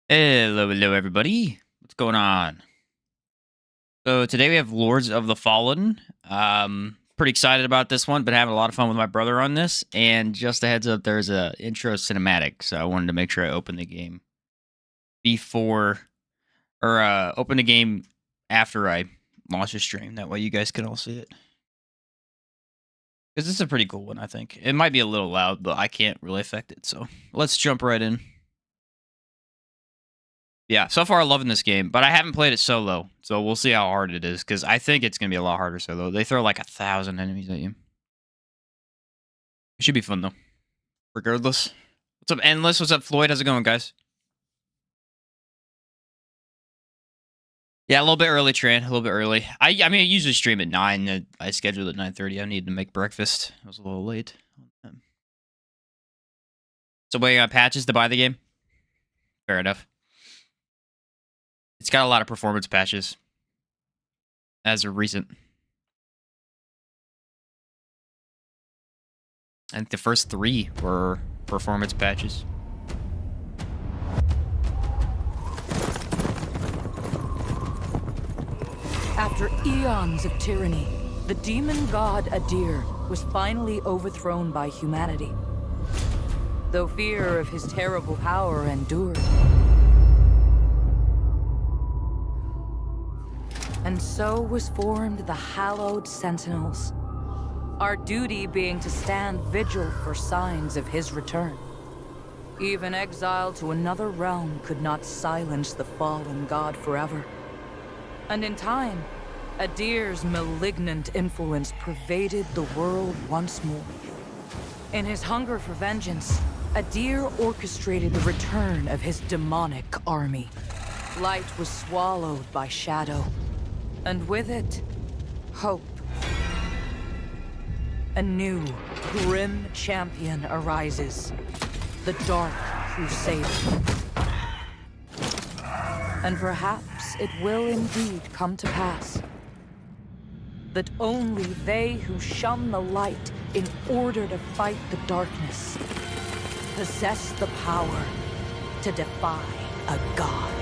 Hello, everybody. What's going on? So today we have Lords of the Fallen. Pretty excited about this one. Been having a lot of fun with my brother on this. And just a heads up, there's a intro cinematic, so I wanted to make sure I open the game before, or open the game after I launch a stream. That way you guys can all see it. Because this is a pretty cool one, I think. It might be a little loud, but I can't really affect it. So let's jump right in. Yeah, so far I'm loving this game, but I haven't played it solo, so we'll see how hard it is, because I think it's going to be a lot harder solo. They throw like 1,000 enemies at you. It should be fun, though. Regardless. What's up, Endless? What's up, Floyd? How's it going, guys? Yeah, a little bit early, Tran. A little bit early. I mean, I usually stream at 9. I scheduled at 9:30. I needed to make breakfast. I was a little late. So waiting on patches to buy the game? Fair enough. It's got a lot of performance patches. As of recent. I think the first 3 were performance patches. After eons of tyranny, the demon god Adir was finally overthrown by humanity. Though fear of his terrible power endured. And so was formed the hallowed sentinels. Our duty being to stand vigil for signs of his return. Even exile to another realm could not silence the fallen god forever. And in time, Adir's malignant influence pervaded the world once more. In his hunger for vengeance, Adir orchestrated the return of his demonic army. Light was swallowed by shadow. And with it, hope. A new, grim champion arises. The Dark Crusader. And perhaps it will indeed come to pass. That only they who shun the light in order to fight the darkness possess the power to defy a god.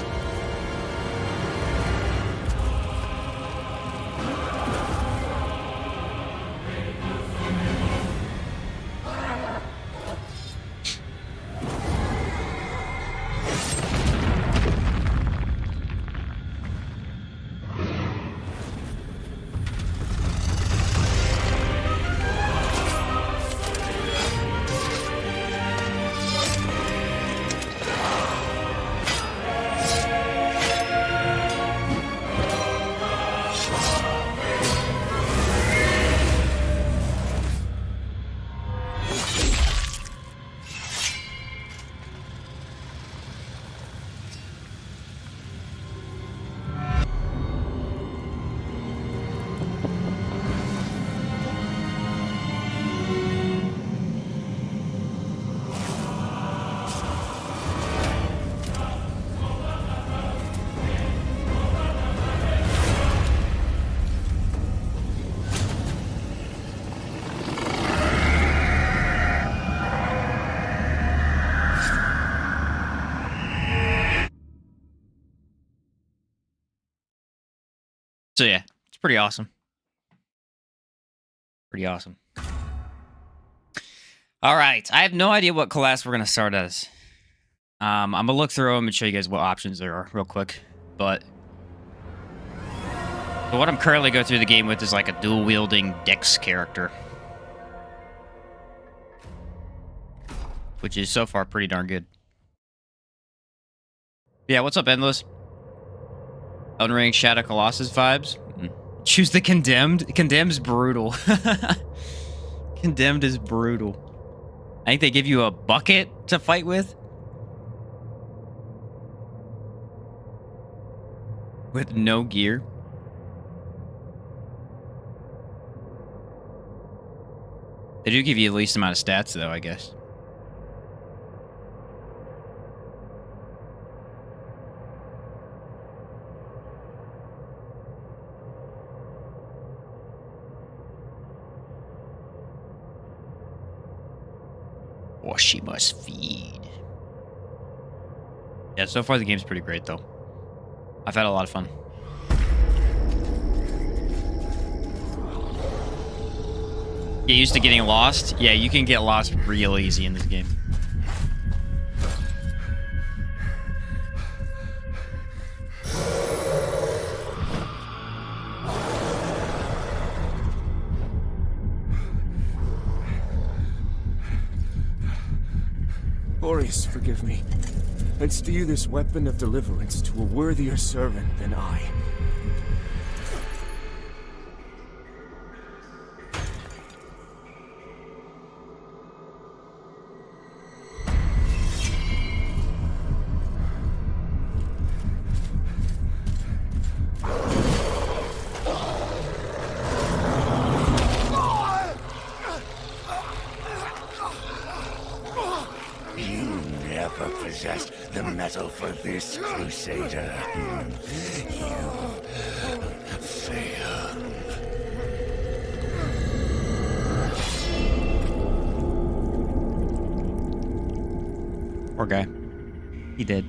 So yeah, it's pretty awesome. Pretty awesome. All right, I have no idea what class we're gonna start as. I'm gonna look through them and show you guys what options there are real quick. But what I'm currently going through the game with is like a dual wielding Dex character, which is so far pretty darn good. Yeah, what's up, Endless? Elden Ring Shadow Colossus vibes. Choose the Condemned. Condemned's brutal. Condemned is brutal. I think they give you a bucket to fight with. With no gear. They do give you the least amount of stats, though, I guess. Or she must feed. Yeah, so far the game's pretty great, though. I've had a lot of fun. Get used to getting lost? Yeah, you can get lost real easy in this game. Boreas, forgive me. I'd steer this weapon of deliverance to a worthier servant than I. Possessed the metal for this, Crusader. You failed. Poor guy. He did.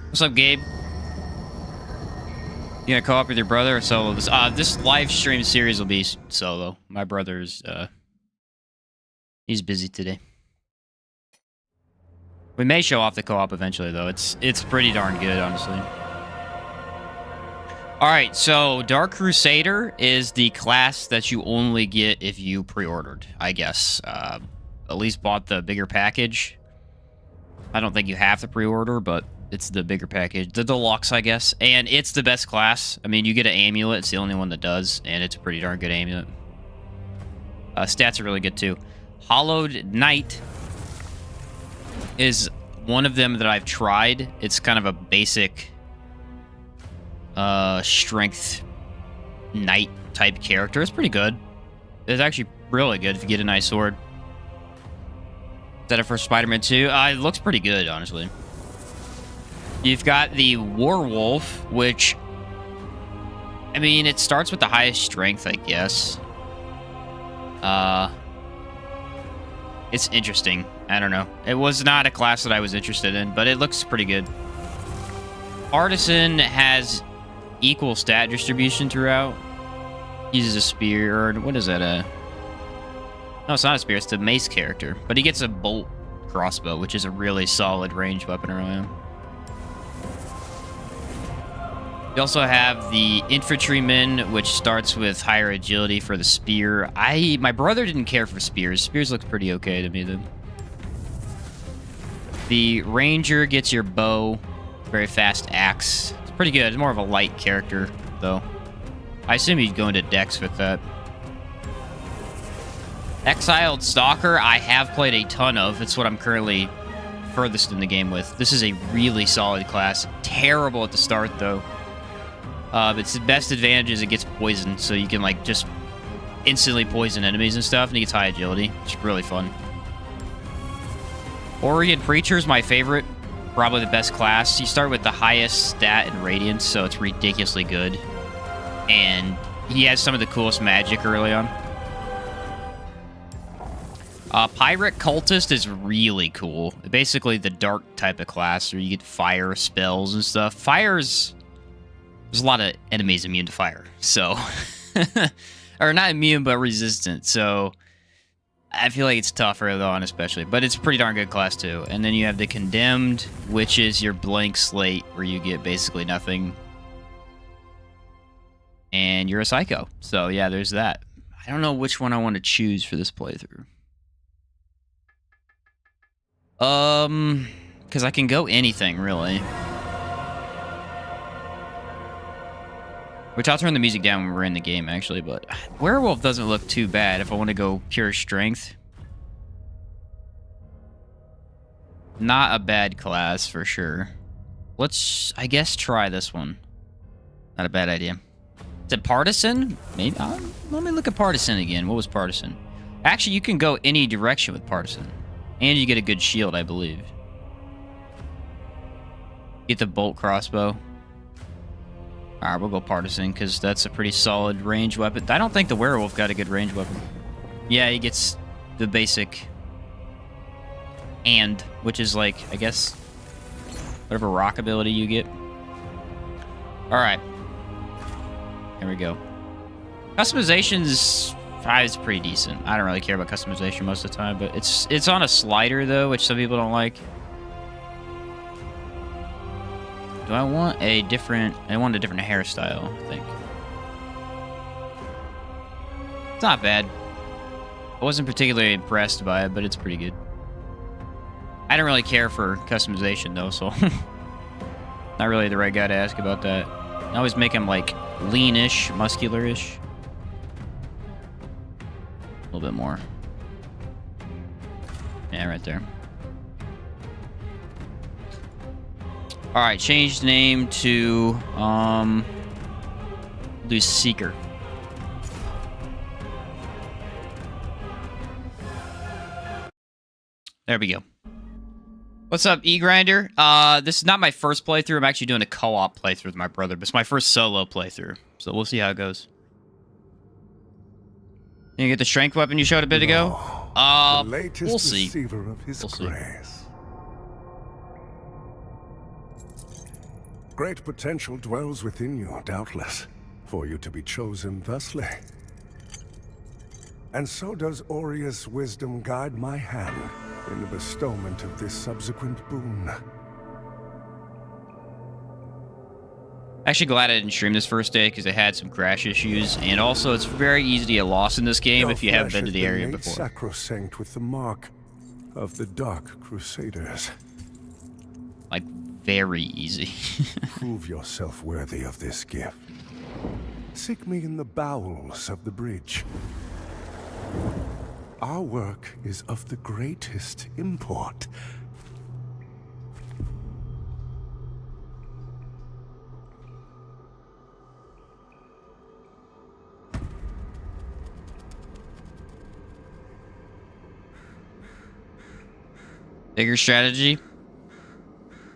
What's up, Gabe? You gonna co-op with your brother or solo? This live stream series will be solo. My brother's he's busy today. We may show off the co-op eventually, though. It's pretty darn good, honestly. All right, so Dark Crusader is the class that you only get if you pre-ordered, I guess. At least bought the bigger package. I don't think you have to pre-order, but it's the bigger package. The deluxe, I guess. And it's the best class. I mean, you get an amulet. It's the only one that does, and it's a pretty darn good amulet. Stats are really good, too. Hollowed Knight is one of them that I've tried. It's kind of a basic strength knight type character. It's pretty good. It's actually really good if you get a nice sword. Is that it for Spider-Man 2? It looks pretty good, honestly. You've got the Werewolf, which, I mean, it starts with the highest strength, I guess. It's interesting. I don't know. It was not a class that I was interested in, but it looks pretty good. Artisan has equal stat distribution throughout. Uses a spear, or what is that? No, it's not a spear. It's the mace character. But he gets a bolt crossbow, which is a really solid ranged weapon early on. You also have the infantryman, which starts with higher agility for the spear. My brother didn't care for spears. Spears look pretty okay to me, though. The ranger gets your bow, very fast axe. It's pretty good. It's more of a light character, though. I assume you'd go into Dex with that. Exiled Stalker, I have played a ton of. It's what I'm currently furthest in the game with. This is a really solid class. Terrible at the start, though. Its best advantage is it gets poisoned, so you can, like, just instantly poison enemies and stuff, and it gets high agility. It's really fun. Oregon Preacher is my favorite. Probably the best class. You start with the highest stat and radiance, so it's ridiculously good. And he has some of the coolest magic early on. Pirate Cultist is really cool. Basically the dark type of class where you get fire spells and stuff. There's a lot of enemies immune to fire, so... or not immune, but resistant, so... I feel like it's tough early on, especially. But it's a pretty darn good class, too. And then you have the Condemned, which is your blank slate, where you get basically nothing. And you're a Psycho. So, yeah, there's that. I don't know which one I want to choose for this playthrough. Because I can go anything, really. Which I'll turn the music down when we're in the game, actually, but Werewolf doesn't look too bad if I want to go pure strength. Not a bad class, for sure. Let's, I guess, try this one. Not a bad idea. Is it Partisan? Maybe. Let me look at Partisan again. What was Partisan? Actually, you can go any direction with Partisan. And you get a good shield, I believe. Get the bolt crossbow. Alright, we'll go Partisan, because that's a pretty solid range weapon. I don't think the Werewolf got a good range weapon. Yeah, he gets the basic... which is like, I guess... Whatever rock ability you get. Alright. Here we go. Customization's pretty decent. I don't really care about customization most of the time, but it's on a slider though, which some people don't like. Do I want a different... I want a different hairstyle, I think. It's not bad. I wasn't particularly impressed by it, but it's pretty good. I don't really care for customization though, so... Not really the right guy to ask about that. I always make him like leanish, muscular-ish. A little bit more. Yeah, right there. Alright, change the name to do Seeker. There we go. What's up, E-Grinder? This is not my first playthrough. I'm actually doing a co-op playthrough with my brother, but it's my first solo playthrough. So we'll see how it goes. You get the strength weapon you showed a bit ago? The latest we'll see. receiver of his We'll see. grace. Great potential dwells within you, doubtless, for you to be chosen thusly. And so does Aureus' wisdom guide my hand in the bestowment of this subsequent boon. Actually glad I didn't stream this first day because I had some crash issues, and also it's very easy to get lost in this game if you haven't been to the area before. Sacrosanct with the mark of the Dark Crusaders. Like, very easy. Prove yourself worthy of this gift. Seek me in the bowels of the bridge. Our work is of the greatest import. Bigger strategy?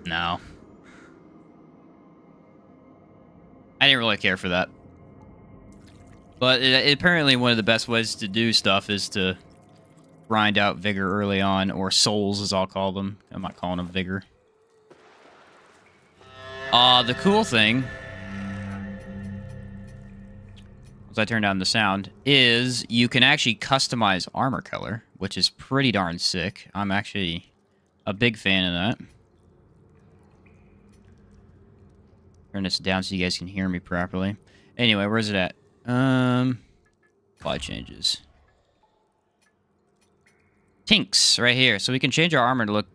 No. I didn't really care for that. But apparently one of the best ways to do stuff is to grind out vigor early on, or souls as I'll call them. I'm not calling them vigor. The cool thing, as I turn down the sound, is you can actually customize armor color, which is pretty darn sick. I'm actually a big fan of that. Turn this down so you guys can hear me properly. Anyway, where's it at? Apply changes. Tinks, right here. So we can change our armor to look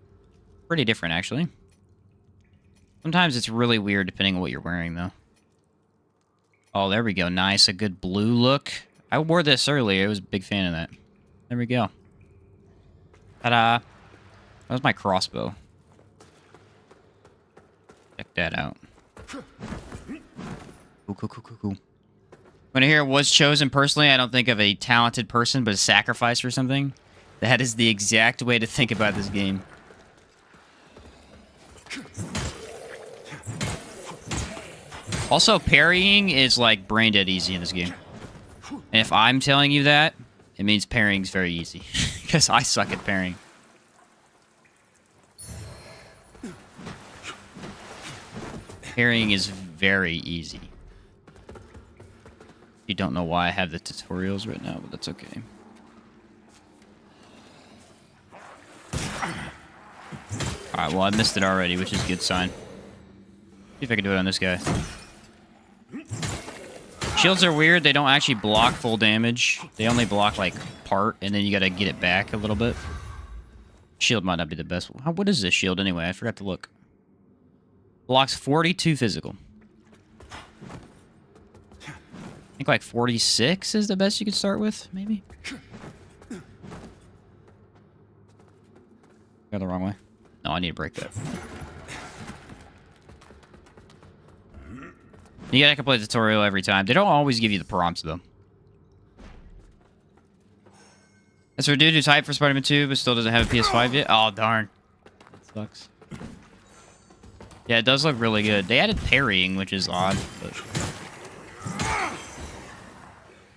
pretty different, actually. Sometimes it's really weird depending on what you're wearing, though. Oh, there we go. Nice. A good blue look. I wore this earlier. I was a big fan of that. There we go. Ta-da. That was my crossbow. Check that out. Cool. When I hear it was chosen personally, I don't think of a talented person, but a sacrifice or something. That is the exact way to think about this game. Also, parrying is like brain dead easy in this game. And if I'm telling you that, it means parrying's very easy. Because I suck at parrying. Parrying is very easy. You don't know why I have the tutorials right now, but that's okay. Alright, well I missed it already, which is a good sign. See if I can do it on this guy. Shields are weird, they don't actually block full damage. They only block like part, and then you gotta get it back a little bit. Shield might not be the best. What is this shield anyway? I forgot to look. Blocks 42 physical. I think like 46 is the best you could start with, maybe? Go the wrong way. No, I need to break that. You gotta complete the tutorial every time. They don't always give you the prompts, though. That's for dude who's hyped for Spider-Man 2, but still doesn't have a PS5 yet. Oh, darn. That sucks. Yeah, it does look really good. They added parrying, which is odd, but...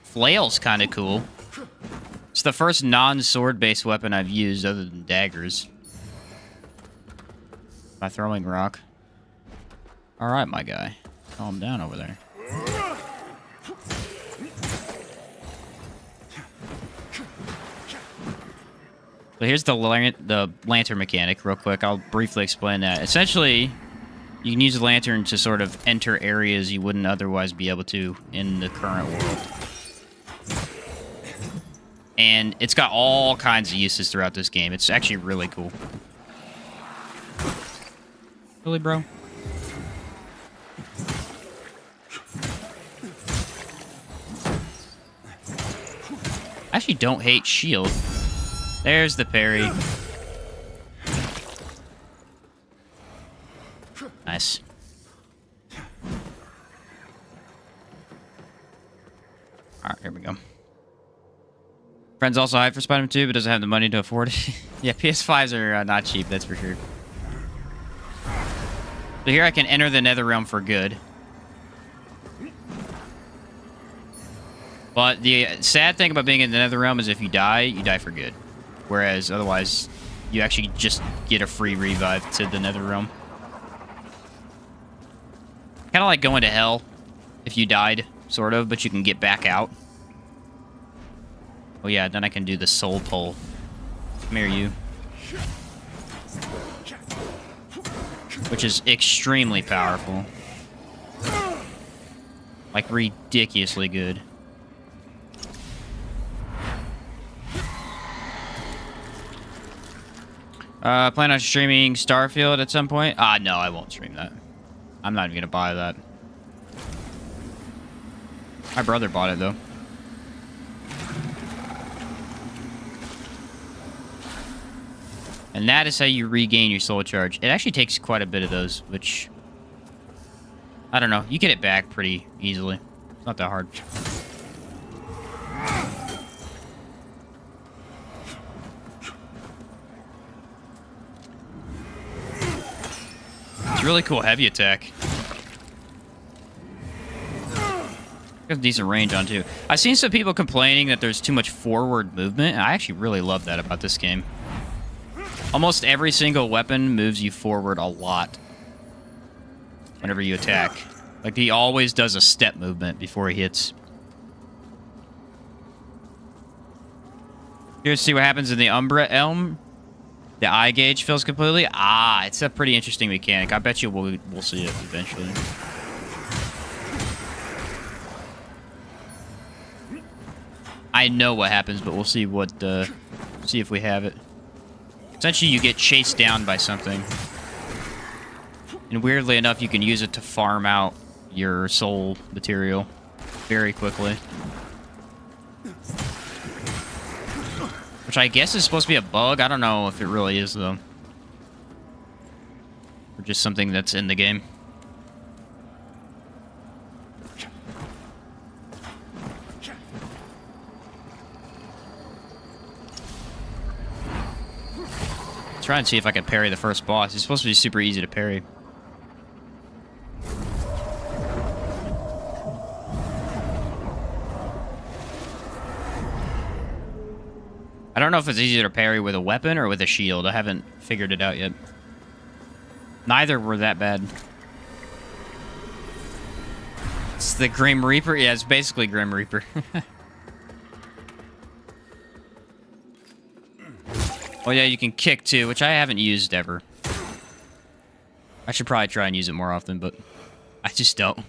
Flail's kind of cool. It's the first non-sword-based weapon I've used other than daggers. By throwing rock. All right, my guy. Calm down over there. So here's the lantern mechanic real quick. I'll briefly explain that. Essentially, you can use the lantern to sort of enter areas you wouldn't otherwise be able to in the current world. And it's got all kinds of uses throughout this game. It's actually really cool. Really, bro? I actually don't hate shield. There's the parry. Nice. Alright, here we go. Friend's also hyped for Spider-Man 2, but doesn't have the money to afford it. Yeah, PS5s are not cheap, that's for sure. So here I can enter the Nether Realm for good. But the sad thing about being in the Nether Realm is if you die for good. Whereas otherwise, you actually just get a free revive to the Nether Realm. Kind of like going to hell if you died, sort of, but you can get back out. Oh yeah, then I can do the soul pull. Come here, you. Which is extremely powerful. Like, ridiculously good. Plan on streaming Starfield at some point? No, I won't stream that. I'm not even gonna buy that. My brother bought it, though. And that is how you regain your soul charge. It actually takes quite a bit of those, which... I don't know. You get it back pretty easily. It's not that hard. It's really cool heavy attack. Got decent range on, too. I've seen some people complaining that there's too much forward movement. And I actually really love that about this game. Almost every single weapon moves you forward a lot whenever you attack. Like, he always does a step movement before he hits. Here's to see what happens in the Umbra Elm. The eye gauge fills completely. It's a pretty interesting mechanic. I bet you we'll see it eventually. I know what happens, but we'll see what see if we have it. Essentially, you get chased down by something. And weirdly enough, you can use it to farm out your soul material very quickly. Which I guess is supposed to be a bug. I don't know if it really is, though. Or just something that's in the game. Try and see if I can parry the first boss. He's supposed to be super easy to parry. I don't know if it's easier to parry with a weapon or with a shield. I haven't figured it out yet. Neither were that bad. It's the Grim Reaper? Yeah, it's basically Grim Reaper. Oh yeah, you can kick too, which I haven't used ever. I should probably try and use it more often, but I just don't.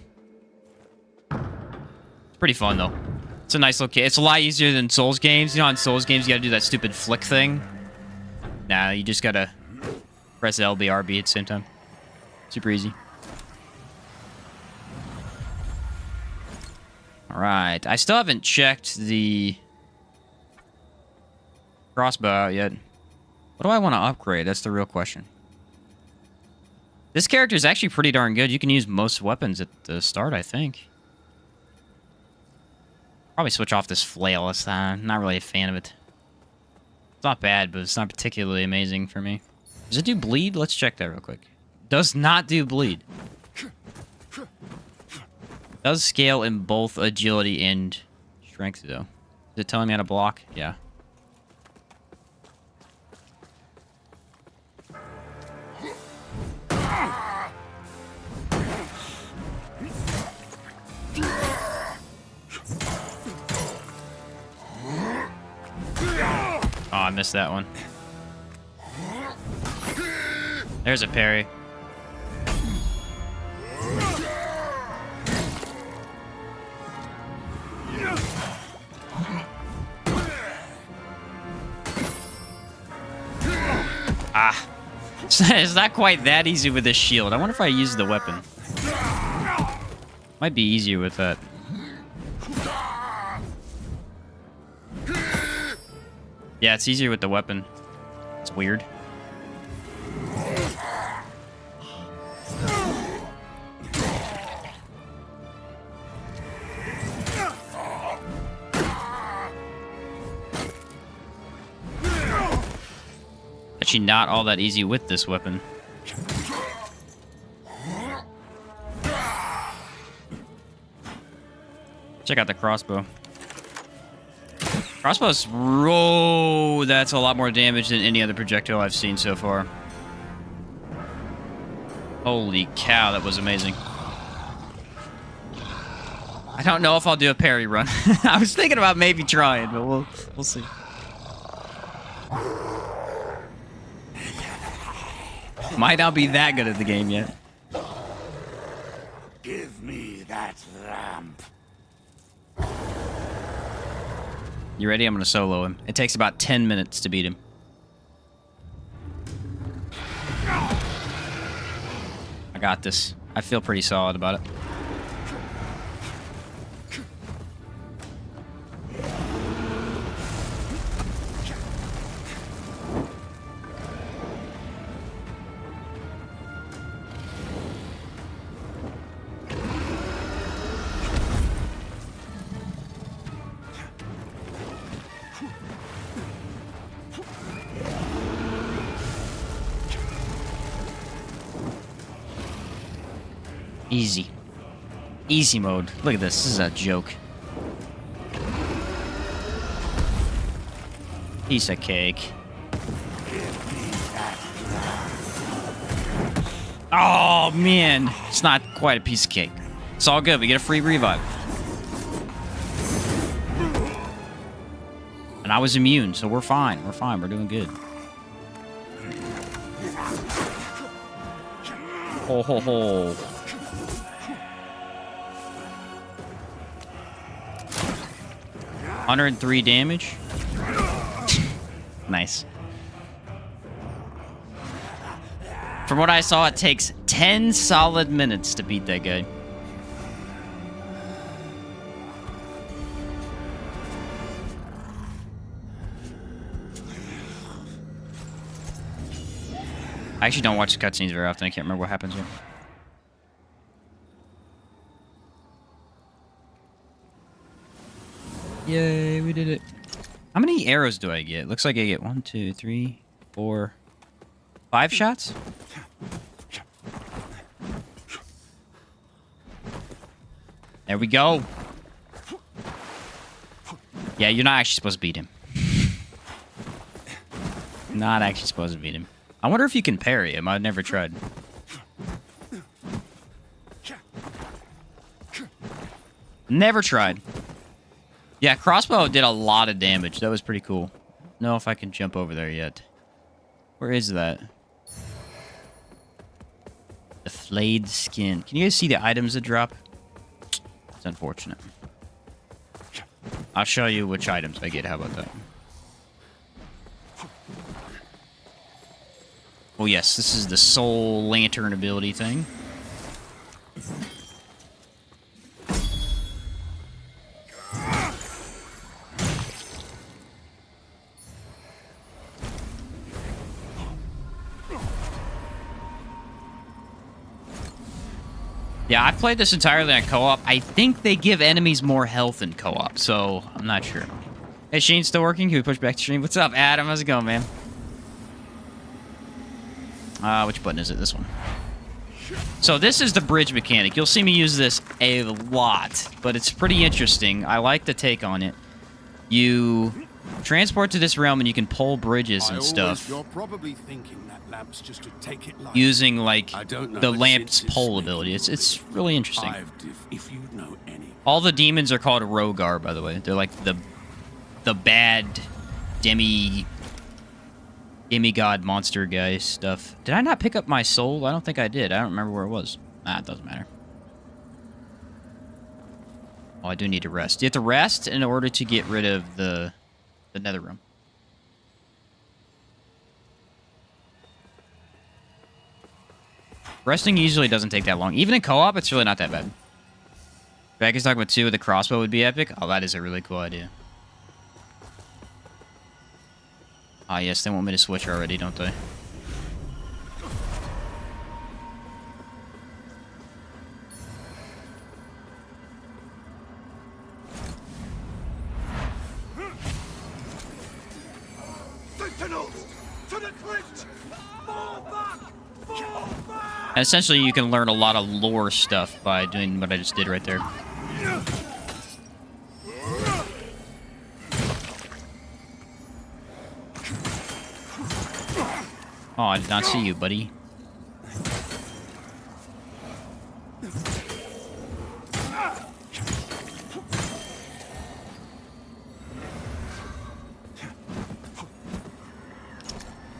It's pretty fun though. It's a nice little kit. It's a lot easier than Souls games. You know, in Souls games, you gotta do that stupid flick thing. Nah, you just gotta press LB, RB at the same time. Super easy. Alright, I still haven't checked the crossbow out yet. What do I want to upgrade? That's the real question. This character is actually pretty darn good. You can use most weapons at the start, I think. Probably switch off this flail this time. Not really a fan of it. It's not bad, but it's not particularly amazing for me. Does it do bleed? Let's check that real quick. Does not do bleed. Does scale in both agility and strength, though. Is it telling me how to block? Yeah. I missed that one. There's a parry. Ah. It's not quite that easy with this shield. I wonder if I use the weapon. Might be easier with that. Yeah, it's easier with the weapon. It's weird. Actually, not all that easy with this weapon. Check out the crossbow. Crossbow's... Oh, that's a lot more damage than any other projectile I've seen so far. Holy cow, that was amazing. I don't know if I'll do a parry run. I was thinking about maybe trying, but we'll see. Might not be that good at the game yet. Give me that lamp. You ready? I'm going to solo him. It takes about 10 minutes to beat him. I got this. I feel pretty solid about it. Easy. Easy mode. Look at this. This is a joke. Piece of cake. Oh, man. It's not quite a piece of cake. It's all good. We get a free revive. And I was immune, so we're fine. We're fine. We're doing good. Ho, ho, ho. $103 damage. Nice. From what I saw, it takes 10 solid minutes to beat that guy. I actually don't watch the cutscenes very often. I can't remember what happens here. Yay, we did it. How many arrows do I get? Looks like I get 1, 2, 3, 4, 5 shots? There we go. Yeah, you're not actually supposed to beat him. Not actually supposed to beat him. I wonder if you can parry him. I've never tried. Never tried. Yeah, crossbow did a lot of damage. That was pretty cool. Know if I can jump over there yet. Where is that? The flayed skin. Can you guys see the items that drop? It's unfortunate. I'll show you which items I get. How about that? Oh yes, this is the soul lantern ability thing. Yeah, I played this entirely on co-op. I think they give enemies more health in co-op, so I'm not sure. Hey, Sheen, still working? Can we push back to stream? What's up, Adam? How's it going, man? Which button is it? This one. So this is the bridge mechanic. You'll see me use this a lot, but it's pretty interesting. I like the take on it. You transport to this realm and you can pull bridges and stuff. You're probably thinking that lamp's just to take it light. Using like know, the lamp's pole ability. It's really interesting. If you know any. All the demons are called Rogar, by the way. They're like the bad demi gimme god monster guy stuff. Did I not pick up my soul? I don't think I did. I don't remember where it was. Ah, it doesn't matter. Oh, I do need to rest. You have to rest in order to get rid of the nether room. Resting usually doesn't take that long. Even in co-op, it's really not that bad. Back is talking about 2 with the crossbow would be epic. Oh, that is a really cool idea. Ah, yes, they want me to switch already, don't they? And essentially, you can learn a lot of lore stuff by doing what I just did right there. Oh, I did not see you, buddy.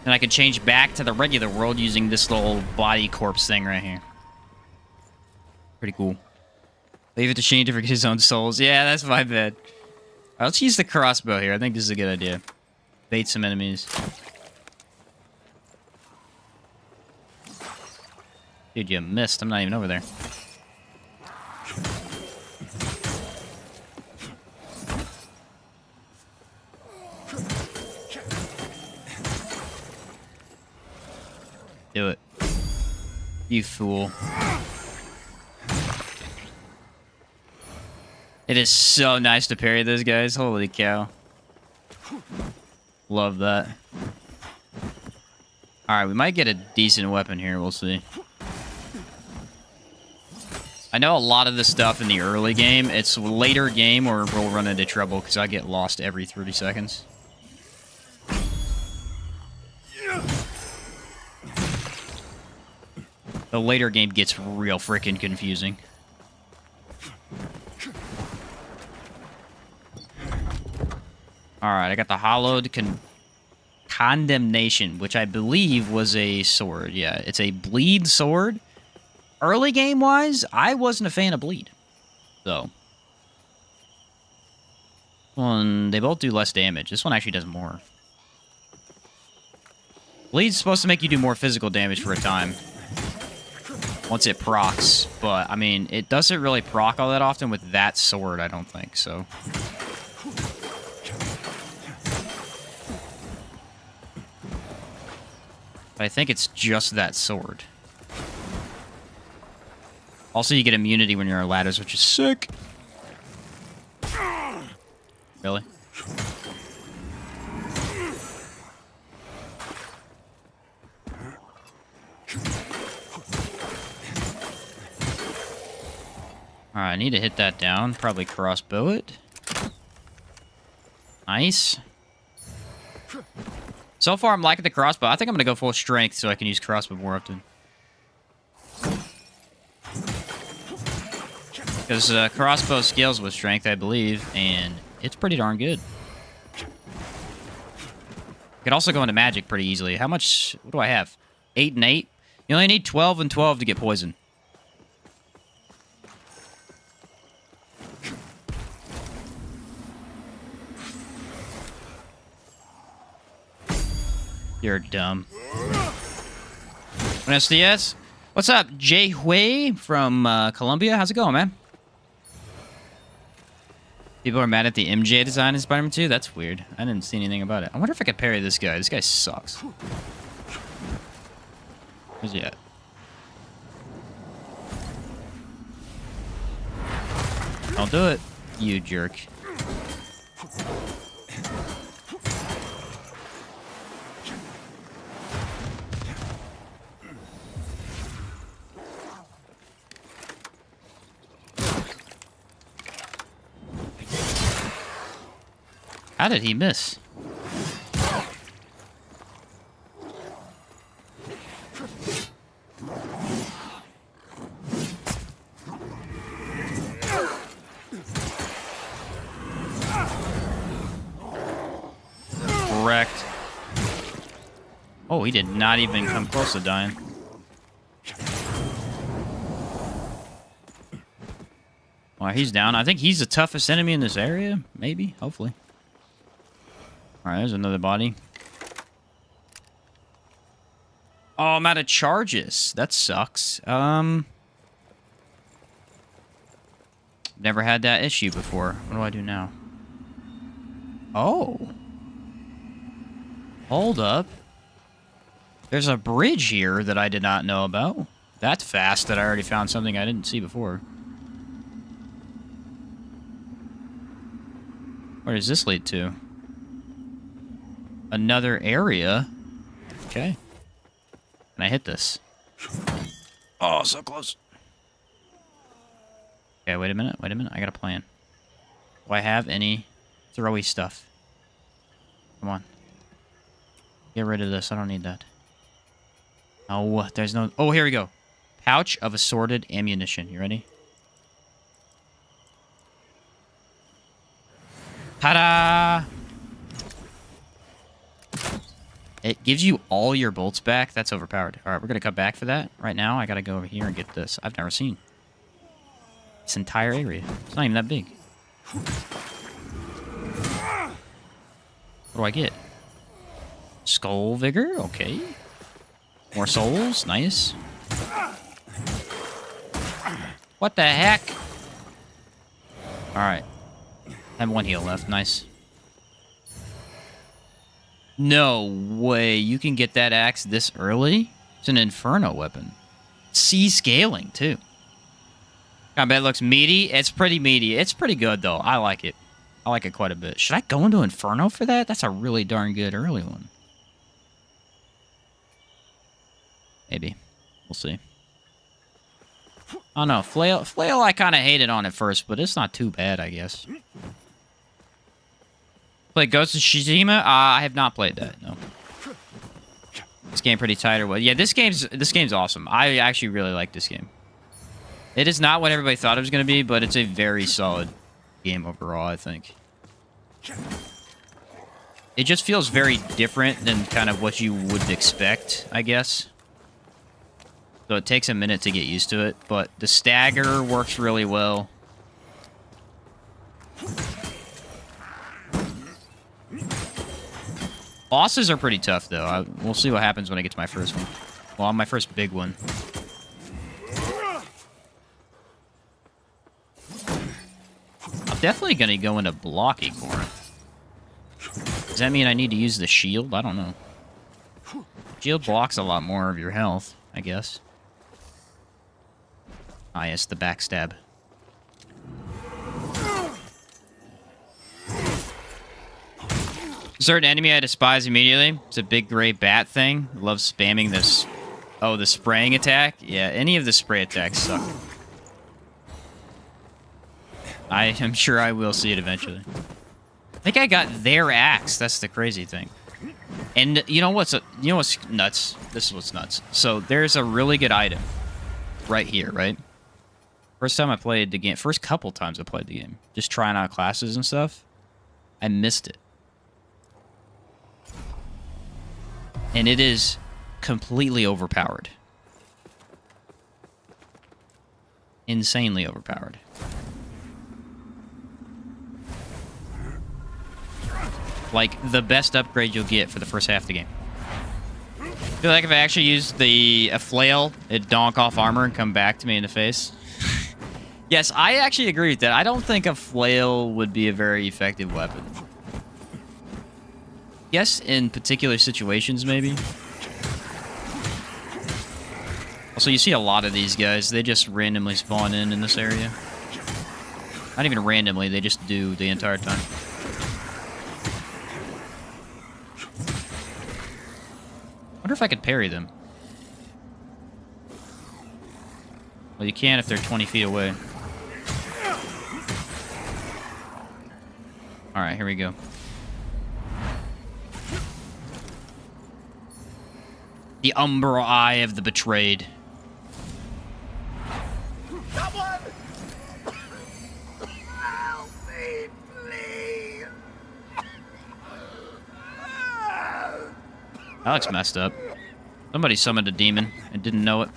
And I can change back to the regular world using this little body corpse thing right here. Pretty cool. Leave it to Sheen to forget his own souls. Yeah, that's my bad. Right, let's use the crossbow here. I think this is a good idea. Bait some enemies. Dude, you missed. I'm not even over there. Do it. You fool. It is so nice to parry those guys. Holy cow. Love that. Alright, we might get a decent weapon here. We'll see. I know a lot of the stuff in the early game. It's later game where we'll run into trouble because I get lost every 30 seconds. The later game gets real freaking confusing. Alright, I got the hollowed condemnation, which I believe was a sword. Yeah, it's a bleed sword. Early game-wise, I wasn't a fan of bleed. So. Well, they both do less damage. This one actually does more. Bleed's supposed to make you do more physical damage for a time. Once it procs, but, I mean, it doesn't really proc all that often with that sword, I don't think, so. But I think it's just that sword. Also, you get immunity when you're on ladders, which is sick. Really? Alright, I need to hit that down. Probably crossbow it. Nice. So far, I'm liking the crossbow. I think I'm going to go full strength so I can use crossbow more often. Because crossbow scales with strength, I believe, and it's pretty darn good. Could also go into magic pretty easily. How much... What do I have? 8 and 8? You only need 12 and 12 to get poison. You're dumb. Buenos dias. What's up, Jay Hui from Colombia? How's it going, man? People are mad at the MJ design in Spider-Man 2? That's weird. I didn't see anything about it. I wonder if I could parry this guy. This guy sucks. Where's he at? Don't do it, you jerk. How did he miss? Correct. Oh, he did not even come close to dying. Well, he's down. I think he's the toughest enemy in this area. Maybe. Hopefully. Alright, there's another body. Oh, I'm out of charges. That sucks. Never had that issue before. What do I do now? Oh. Hold up. There's a bridge here that I did not know about. That's fast that I already found something I didn't see before. Where does this lead to? Another area. Okay. Can I hit this? Oh, so close. Okay, wait a minute. Wait a minute. I got a plan. Do I have any throwy stuff? Come on. Get rid of this. I don't need that. Oh, there's no... Oh, here we go. Pouch of assorted ammunition. You ready? Ta-da! It gives you all your bolts back. That's overpowered. All right, we're going to cut back for that. Right now, I got to go over here and get this. I've never seen this entire area. It's not even that big. What do I get? Skull Vigor? Okay. More souls. Nice. What the heck? Alright. I have one heal left. Nice. No way. You can get that axe this early? It's an Inferno weapon. C scaling, too. Combat looks meaty. It's pretty meaty. It's pretty good, though. I like it. I like it quite a bit. Should I go into Inferno for that? That's a really darn good early one. Maybe. We'll see. Oh, no. Flail I kind of hated on at first, but it's not too bad, I guess. Play Ghost of Tsushima? I have not played that, no. This game pretty tight or what? Yeah, this game's awesome. I actually really like this game. It is not what everybody thought it was going to be, but it's a very solid game overall, I think. It just feels very different than kind of what you would expect, I guess. So it takes a minute to get used to it, but the stagger works really well. Bosses are pretty tough, though. We'll see what happens when I get to my first one. Well, my first big one. I'm definitely going to go into blocking more. Does that mean I need to use the shield? I don't know. Shield blocks a lot more of your health, I guess. Ah, yes, the backstab. Certain enemy I despise immediately. It's a big gray bat thing. Love spamming this. Oh, the spraying attack? Yeah, any of the spray attacks suck. I am sure I will see it eventually. I think I got their axe. That's the crazy thing. And you know what's nuts? This is what's nuts. So there's a really good item right here, right? First time I played the game, first couple times I played the game, just trying out classes and stuff, I missed it. And it is completely overpowered. Insanely overpowered. Like, the best upgrade you'll get for the first half of the game. I feel like if I actually used a flail, it'd donk off armor and come back to me in the face. Yes, I actually agree with that. I don't think a flail would be a very effective weapon. Yes, in particular situations, maybe. Also, you see a lot of these guys. They just randomly spawn in this area. Not even randomly, they just do the entire time. Wonder if I could parry them. Well, you can if they're 20 feet away. Alright, here we go. The umbral eye of the betrayed. Someone! Help me, please! That looks messed up. Somebody summoned a demon and didn't know it.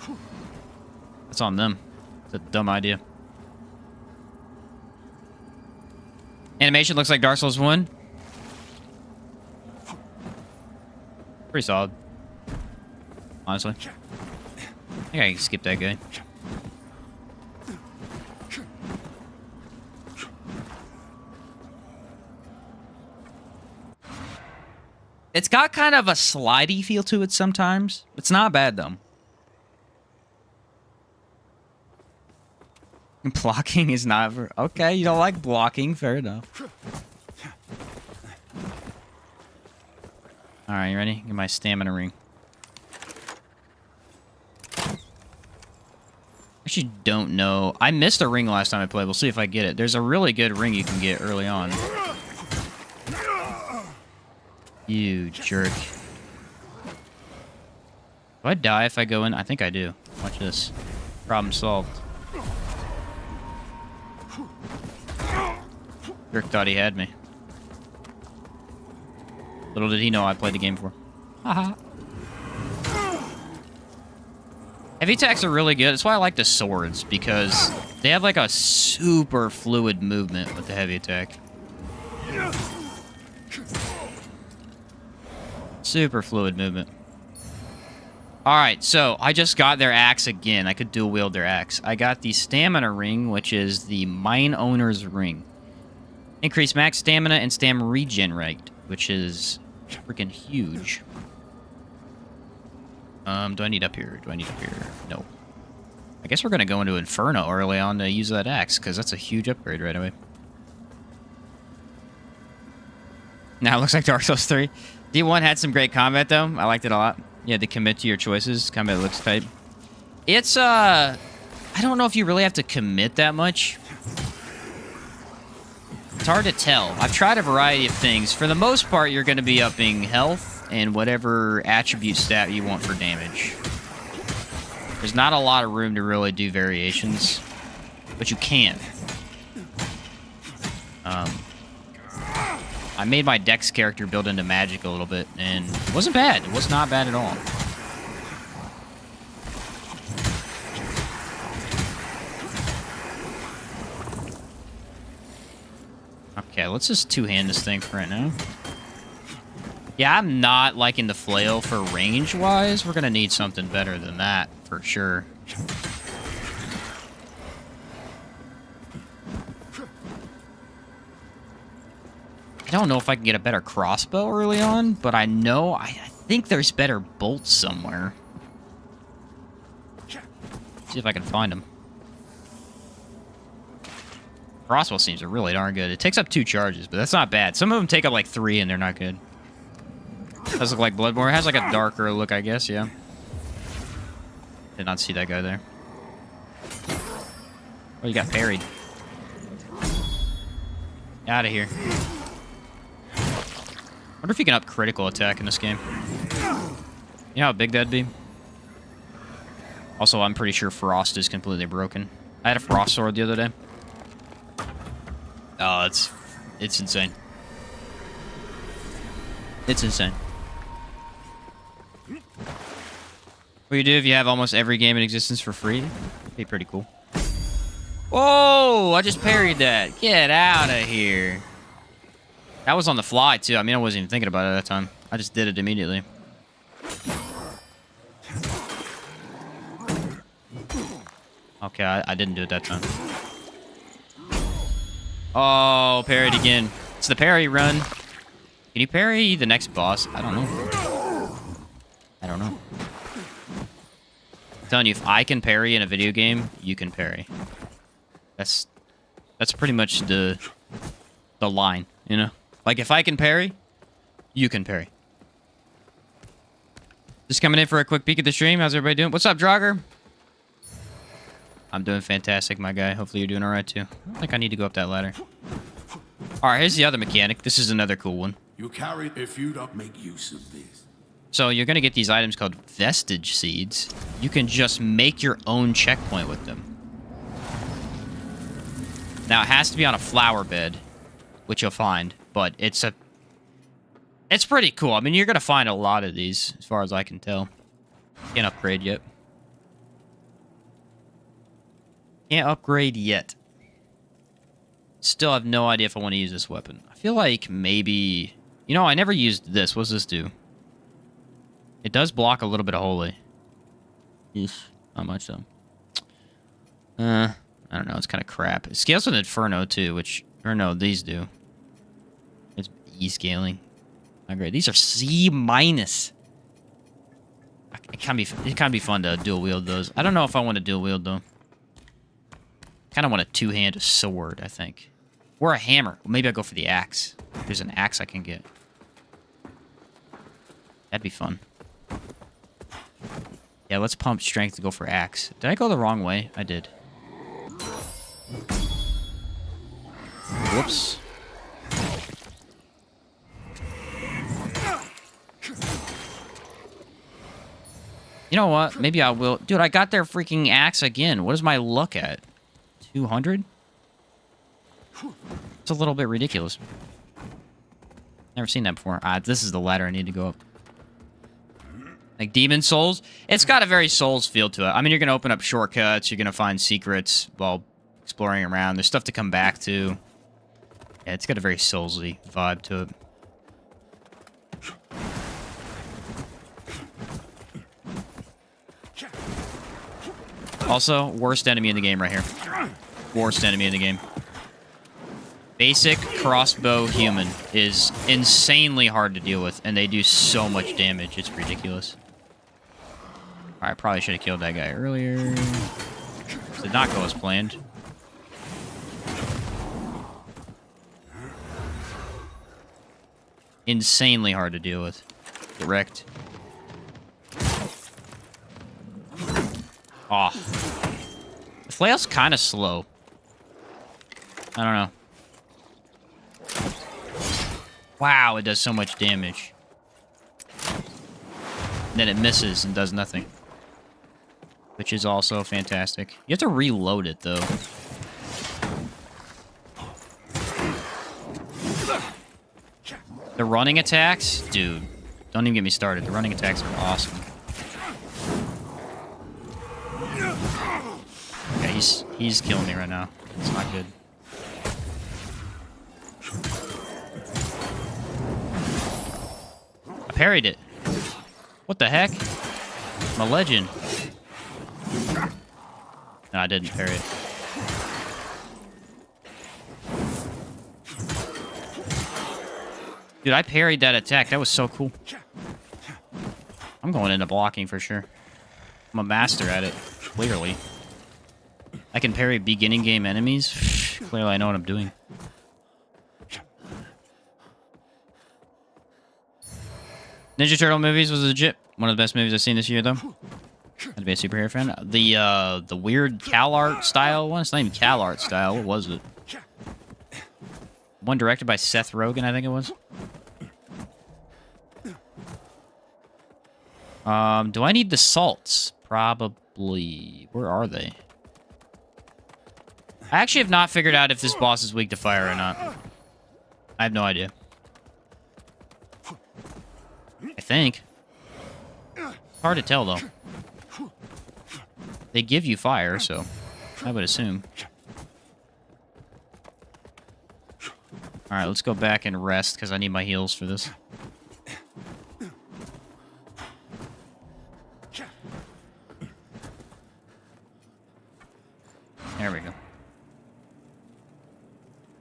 That's on them. It's a dumb idea. Animation looks like Dark Souls 1. Pretty solid. Honestly. I think I can skip that guy. It's got kind of a slidey feel to it sometimes. It's not bad, though. Blocking is not... Okay, you don't like blocking. Fair enough. Alright, you ready? Get my stamina ring. Actually, don't know. I missed a ring last time I played. We'll see if I get it. There's a really good ring you can get early on. You jerk. Do I die if I go in? I think I do. Watch this. Problem solved. Jerk thought he had me. Little did he know I played the game for. Haha. Heavy attacks are really good. That's why I like the swords, because they have like a super fluid movement with the heavy attack. Super fluid movement. Alright, so I just got their axe again. I could dual wield their axe. I got the stamina ring, which is the mine owner's ring. Increase max stamina and stamina regen rate, which is freaking huge. Do I need up here? Do I need up here? No. I guess we're going to go into Inferno early on to use that axe, because that's a huge upgrade right away. Now it looks like Dark Souls 3. D1 had some great combat, though. I liked it a lot. You had to commit to your choices. Combat looks tight. It's, I don't know if you really have to commit that much. It's hard to tell. I've tried a variety of things. For the most part, you're going to be upping health and whatever attribute stat you want for damage. There's not a lot of room to really do variations, but you can. I made my Dex character build into magic a little bit, and it wasn't bad. It was not bad at all. Okay, let's just two-hand this thing for right now. Yeah, I'm not liking the flail for range-wise. We're going to need something better than that, for sure. I don't know if I can get a better crossbow early on, but I know... I think there's better bolts somewhere. See if I can find them. Crossbow seems really darn good. It takes up 2 charges, but that's not bad. Some of them take up like 3 and they're not good. Does look like Bloodborne. It has like a darker look, I guess, yeah. Did not see that guy there. Oh, you got parried. Out of here. Wonder if you can up critical attack in this game. You know how big that'd be? Also, I'm pretty sure Frost is completely broken. I had a Frost sword the other day. Oh, it's insane. It's insane. What do you do if you have almost every game in existence for free? That'd be pretty cool. Whoa! I just parried that. Get out of here. That was on the fly, too. I mean, I wasn't even thinking about it at that time. I just did it immediately. Okay, I didn't do it that time. Oh, parried again. It's the parry run. Can you parry the next boss? I don't know. I don't know. I'm telling you, if I can parry in a video game, you can parry. That's pretty much the line, you know? Like, if I can parry, you can parry. Just coming in for a quick peek at the stream. How's everybody doing? What's up, Draugr? I'm doing fantastic, my guy. Hopefully you're doing all right, too. I don't think I need to go up that ladder. All right, here's the other mechanic. This is another cool one. You carry if you don't make use of this. So you're going to get these items called vestige seeds. You can just make your own checkpoint with them. Now, it has to be on a flower bed, which you'll find, but it's It's pretty cool. I mean, you're going to find a lot of these, as far as I can tell. Can't upgrade yet. Can't upgrade yet. Still have no idea if I want to use this weapon. I feel like maybe... You know, I never used this. What does this do? It does block a little bit of holy. Yes. Not much, though. I don't know. It's kind of crap. It scales with Inferno, too, which... Or no, these do. It's E scaling. Not great. These are C-. It can be fun to dual wield those. I don't know if I want to dual wield, though. Kind of want a two-handed sword, I think. Or a hammer. Well, maybe I'll go for the axe. There's an axe I can get. That'd be fun. Yeah, let's pump strength to go for axe. Did I go the wrong way? I did. Whoops. You know what? Maybe I will. Dude, I got their freaking axe again. What is my luck at? 200? It's a little bit ridiculous. Never seen that before. This is the ladder I need to go up. Like Demon Souls. It's got a very Souls feel to it. I mean, you're going to open up shortcuts. You're going to find secrets while exploring around. There's stuff to come back to. Yeah, it's got a very Soulsy vibe to it. Also, worst enemy in the game right here. Worst enemy in the game. Basic crossbow human is insanely hard to deal with, and they do so much damage. It's ridiculous. Alright, probably should have killed that guy earlier. Did not go as planned. Insanely hard to deal with. Get wrecked. Oh. The flail's kind of slow. I don't know. Wow, it does so much damage. And then it misses and does nothing. Which is also fantastic. You have to reload it, though. The running attacks? Dude, don't even get me started. The running attacks are awesome. Okay, he's killing me right now. It's not good. I parried it. What the heck? I'm a legend. No, I didn't parry it. Dude, I parried that attack. That was so cool. I'm going into blocking for sure. I'm a master at it. Clearly. I can parry beginning game enemies. Clearly, I know what I'm doing. Ninja Turtle movies was legit. One of the best movies I've seen this year, though. Had to be a superhero fan. The weird Cal art style one. It's not even Cal art style. What was it? One directed by Seth Rogen, I think it was. Do I need the salts? Probably. Where are they? I actually have not figured out if this boss is weak to fire or not. I have no idea. I think. Hard to tell, though. They give you fire, so I would assume. Alright, let's go back and rest, because I need my heals for this. There we go. I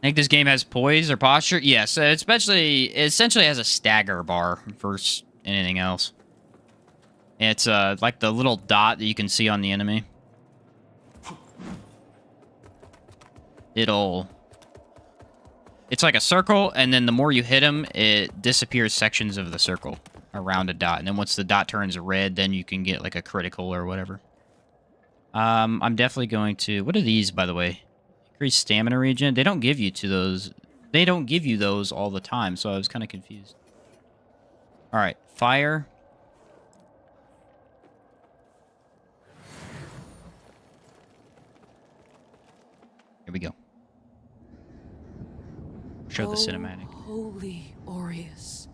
think this game has poise or posture. Yes, it essentially has a stagger bar versus anything else. It's like the little dot that you can see on the enemy. It's like a circle, and then the more you hit them, it disappears sections of the circle around a dot. And then once the dot turns red, then you can get like a critical or whatever. I'm definitely going to... What are these, by the way? Increased stamina regen? They don't give you to those... They don't give you those all the time, so I was kind of confused. Alright, fire. Here we go. Show the cinematic. Holy Aureus,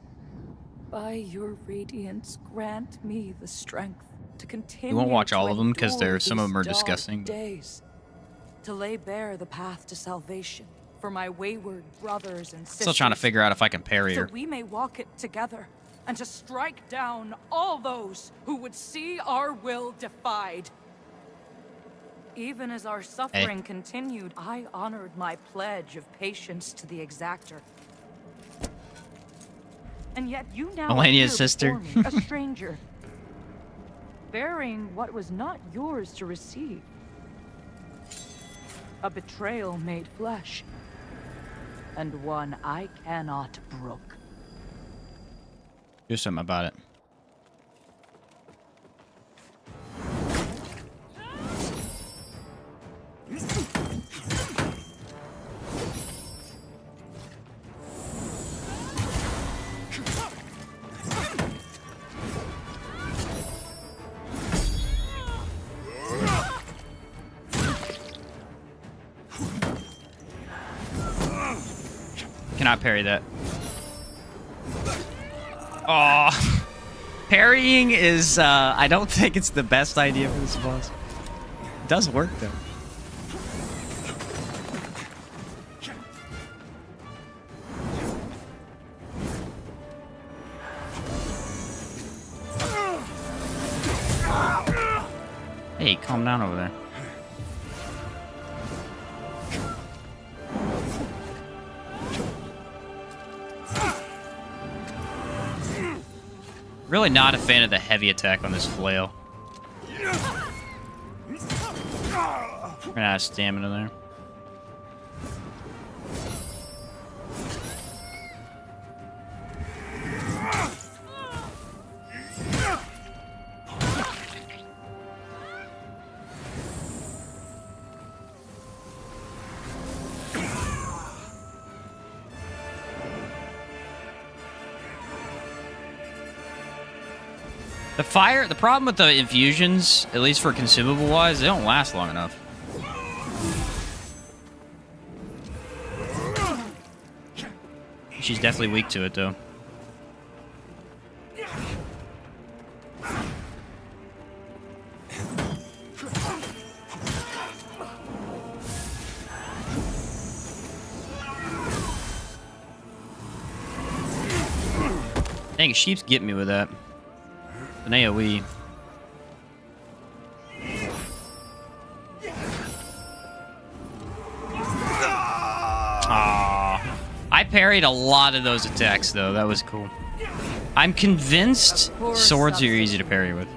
By your radiance, grant me the strength to continue. We won't watch to all of them because endure some of them are these dark disgusting. Days, to lay bare the path to salvation for my wayward brothers and sisters. Still trying to figure out if I can parry so her. we may walk it together, and to strike down all those who would see our will defied. Even as our suffering continued, I honored my pledge of patience to the exactor. And yet you now Melania's appear sister. before me, a stranger, bearing what was not yours to receive. A betrayal made flesh, and one I cannot brook. Do something about it. Cannot parry that. Oh, parrying is, I don't think it's the best idea for this boss. It does work, though. Hey, calm down over there. Really not a fan of the heavy attack on this flail. We're gonna have stamina there. The problem with the infusions, at least for consumable-wise, they don't last long enough. She's definitely weak to it, though. Dang, sheep's getting me with that. An AoE. Aww. I parried a lot of those attacks, though. That was cool. I'm convinced swords are easy to parry with.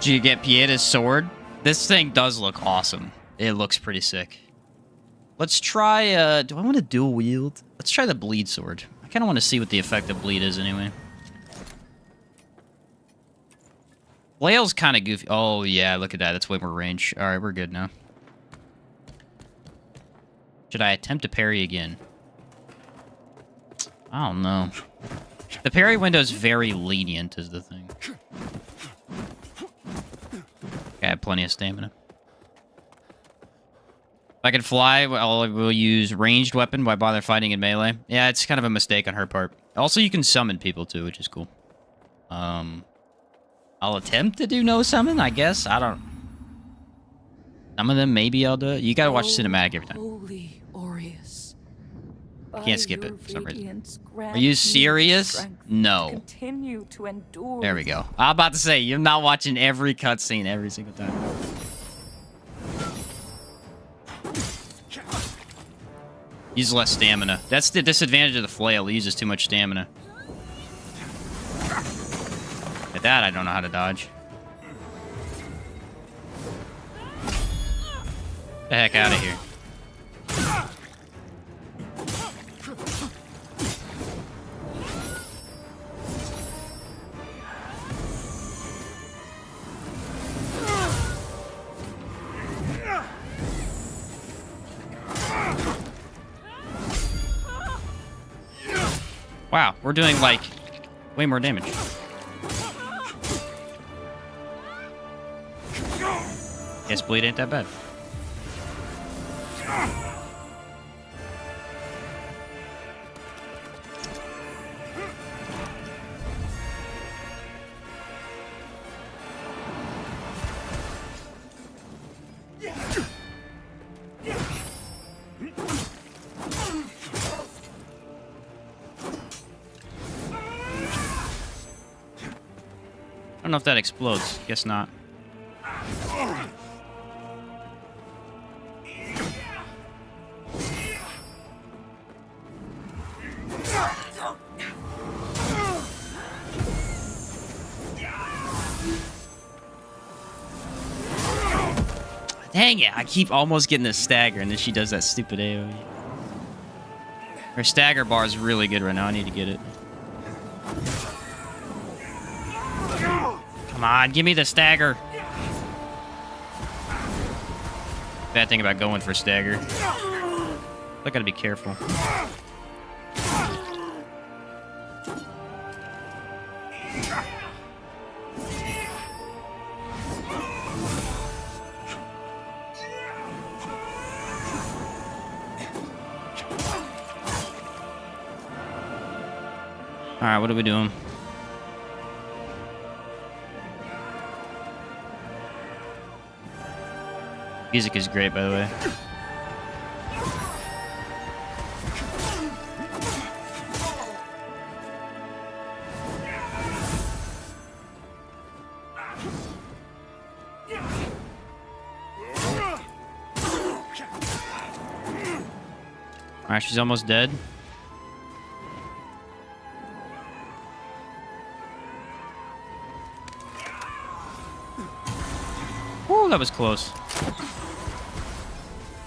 Did you get Pieda's sword? This thing does look awesome. It looks pretty sick. Let's try, do I want to dual wield? Let's try the bleed sword. I kind of want to see what the effect of bleed is anyway. Flail's kind of goofy. Oh, yeah, look at that. That's way more range. All right, we're good now. Should I attempt to parry again? I don't know. The parry window is very lenient, is the thing. I have plenty of stamina. If I can fly, we'll use ranged weapon. Why bother fighting in melee? Yeah, it's kind of a mistake on her part. Also, you can summon people too, which is cool. I'll attempt to do no summon, I guess. I don't... Some of them, maybe I'll do it. You gotta watch cinematic every time. Holy Aureus, Can't skip it for some reason. Are you serious? No. Continue to endure. There we go. I'm about to say, you're not watching every cutscene every single time. Use less stamina. That's the disadvantage of the flail. It uses too much stamina. At that, I don't know how to dodge. Get the heck out of here. Wow, we're doing, like, way more damage. Guess bleed ain't that bad. don't know if that explodes. Guess not. Dang it, I keep almost getting this stagger, and then she does that stupid AoE. Her stagger bar is really good right now. I need to get it. Come on, give me the stagger. Bad thing about going for stagger. I gotta be careful. Alright, what are we doing? Music is great, by the way. Alright, she's almost dead. Ooh, that was close.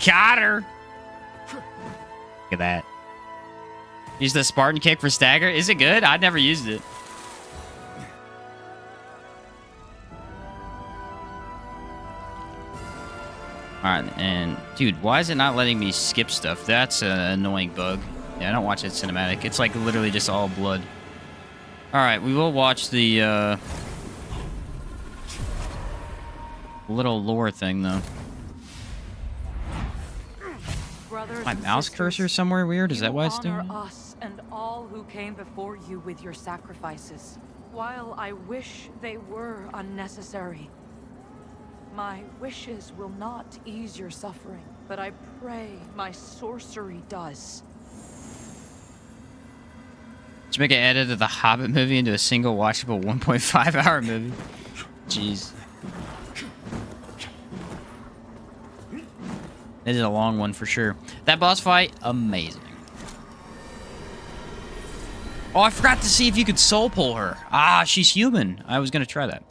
Got her. Look at that. Use the Spartan kick for stagger. Is it good? I'd never used it. Alright, and dude, why is it not letting me skip stuff? That's an annoying bug. Yeah, I don't watch that cinematic. It's like literally just all blood. Alright, we will watch the little lore thing though. My mouse cursor somewhere weird? Is that why it's doing it? Us and all who came before you with your sacrifices. While I wish they were unnecessary, my wishes will not ease your suffering, but I pray my sorcery does. Let's make an edit of the Hobbit movie into a single watchable 1.5-hour movie. Jeez. It is a long one for sure. That boss fight, amazing. Oh, I forgot to see if you could soul pull her. Ah, she's human. I was going to try that.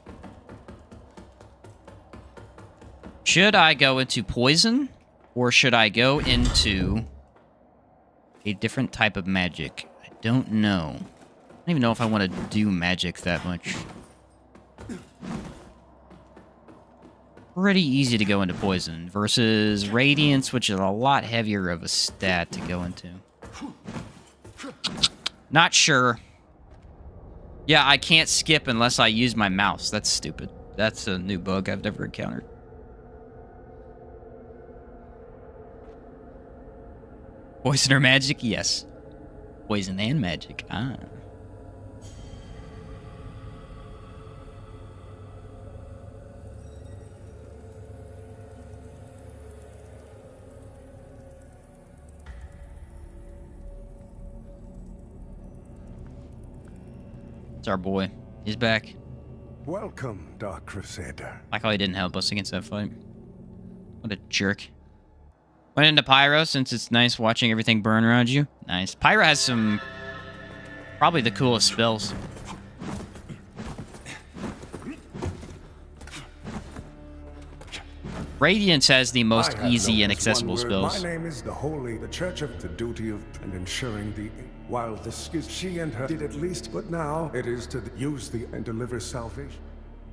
Should I go into poison? Or should I go into a different type of magic? I don't know. I don't even know if I want to do magic that much. Pretty easy to go into poison versus radiance, which is a lot heavier of a stat to go into. Not sure. Yeah, I can't skip unless I use my mouse. That's stupid. That's a new bug I've never encountered. Poison or magic? Yes. Poison and magic. Ah. It's our boy. He's back. Welcome, Dark Crusader. Like how he didn't help us against that fight. What a jerk. Went into Pyro since it's nice watching everything burn around you. Nice. Pyro has some... probably the coolest spells. Radiance has the most easy and accessible spells. My name is the Holy, the Church of the Duty of and ensuring the... While this is she and her did at least, but now it is to use the and deliver salvation.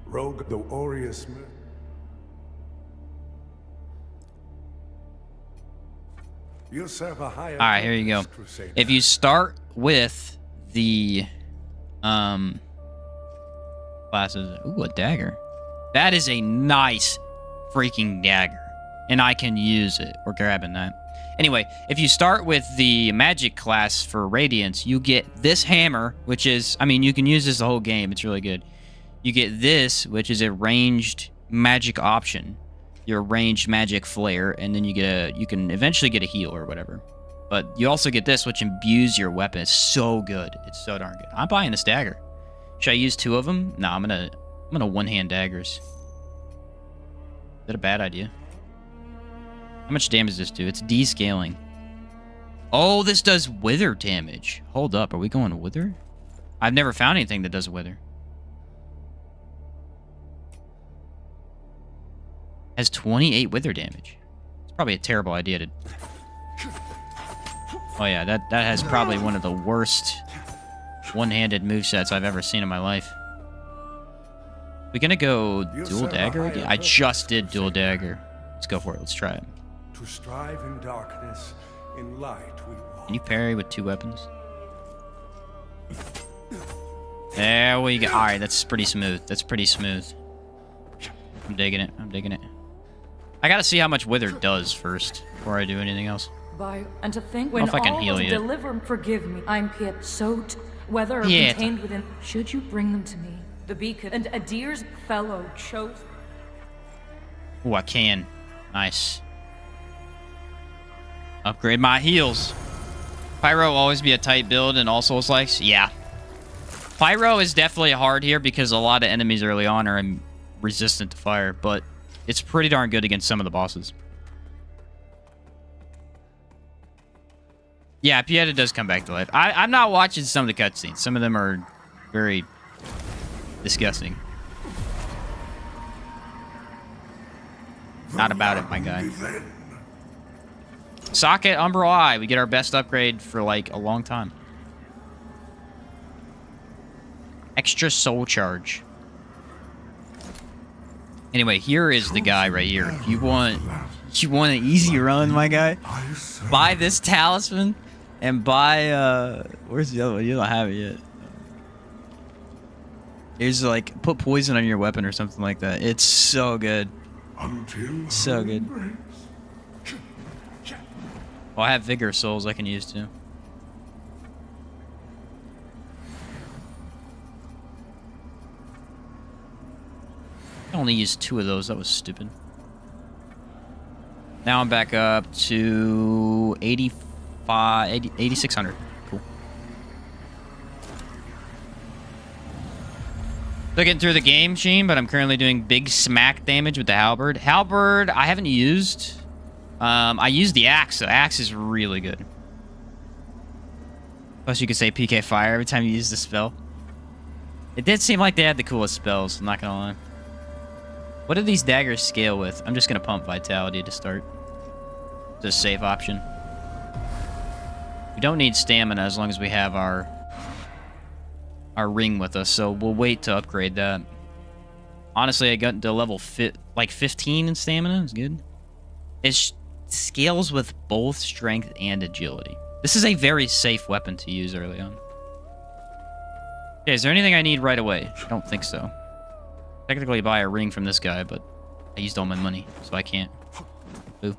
Rogue the Aureus. You'll serve a higher. All right, here you go. Crusader. If you start with the classes, ooh, a dagger. That is a nice freaking dagger, and I can use it. We're grabbing that. Anyway, if you start with the magic class for Radiance, you get this hammer, which is, I mean, you can use this the whole game. It's really good. You get this, which is a ranged magic option. Your ranged magic flare, and then you get you can eventually get a heal or whatever. But you also get this, which imbues your weapon. It's so good. It's so darn good. I'm buying this dagger. Should I use two of them? No, I'm gonna I'm gonna one-hand daggers. Is that a bad idea? How much damage does this do? It's descaling. Oh, this does wither damage. Hold up, are we going wither? I've never found anything that does wither. Has 28 wither damage. It's probably a terrible idea to... Oh yeah, that has probably one of the worst one-handed movesets I've ever seen in my life. We gonna go dual dagger again? I just did dual dagger. Let's go for it. Let's try it. To strive in darkness, in light we walk. Can you parry with 2 weapons? There we go. Alright, that's pretty smooth. That's pretty smooth. I'm digging it. I'm digging it. I gotta see how much wither does first before I do anything else. And to think I don't when know if I can all heal was you. delivered, forgive me. I'm Piet, soaked, whether Piet. contained within. Should you bring them to me? The beacon and Adir's fellow chose. Oh, I can. Nice. Upgrade my heals. Pyro will always be a tight build in all Souls-likes. Yeah. Pyro is definitely hard here because a lot of enemies early on are resistant to fire, but it's pretty darn good against some of the bosses. Yeah, Pieta does come back to life. I'm not watching some of the cutscenes. Some of them are very disgusting. Not about it, my guy. Socket Umbral Eye. We get our best upgrade for like a long time. Extra soul charge. Anyway, here is the guy right here. If you want an easy run, my guy, buy this talisman and buy where's the other one? You don't have it yet. Here's like put poison on your weapon or something like that. It's so good. So good. Well, I have vigor souls I can use too. I only used 2 of those. That was stupid. Now I'm back up to 8,600. Cool. Looking through the game, Sheen, but I'm currently doing big smack damage with the halberd. Halberd, I haven't used. I used the axe. The axe is really good. Plus, you could say PK Fire every time you use the spell. It did seem like they had the coolest spells. I'm not gonna lie. What do these daggers scale with? I'm just gonna pump Vitality to start. It's a safe option. We don't need stamina as long as we have our ring with us, so we'll wait to upgrade that. Honestly, I got to level 15 in stamina. It's good. It scales with both strength and agility. This is a very safe weapon to use early on. Okay, is there anything I need right away? I don't think so. Technically buy a ring from this guy, but I used all my money, so I can't. Ooh.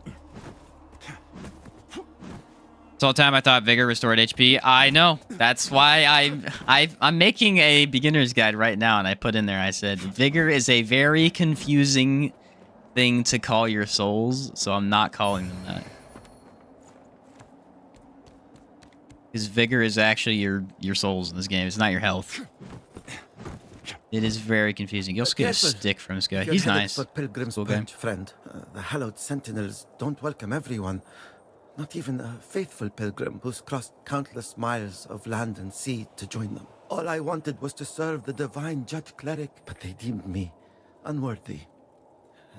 This whole time I thought Vigor restored HP. I know. That's why I'm making a beginner's guide right now, and I put in there, I said, Vigor is a very confusing thing to call your souls, so I'm not calling them that. Because Vigor is actually your souls in this game. It's not your health. It is very confusing. You'll get a stick from this guy. He's nice. For Pilgrim's Cool guy. friend. The hallowed sentinels don't welcome everyone. Not even a faithful pilgrim who's crossed countless miles of land and sea to join them. All I wanted was to serve the divine judge cleric, but they deemed me unworthy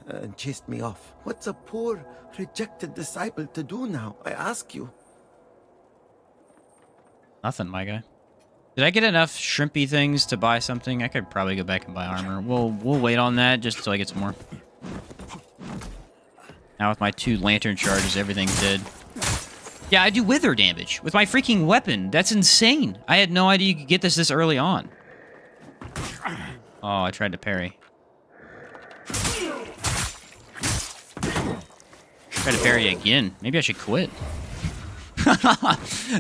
and chased me off. What's a poor, rejected disciple to do now, I ask you? Nothing, my guy. Did I get enough shrimpy things to buy something? I could probably go back and buy armor. We'll wait on that just until I get some more. Now with my 2 lantern charges, everything's dead. Yeah, I do wither damage with my freaking weapon. That's insane. I had no idea you could get this early on. Oh, I tried to parry. Try to parry again. Maybe I should quit.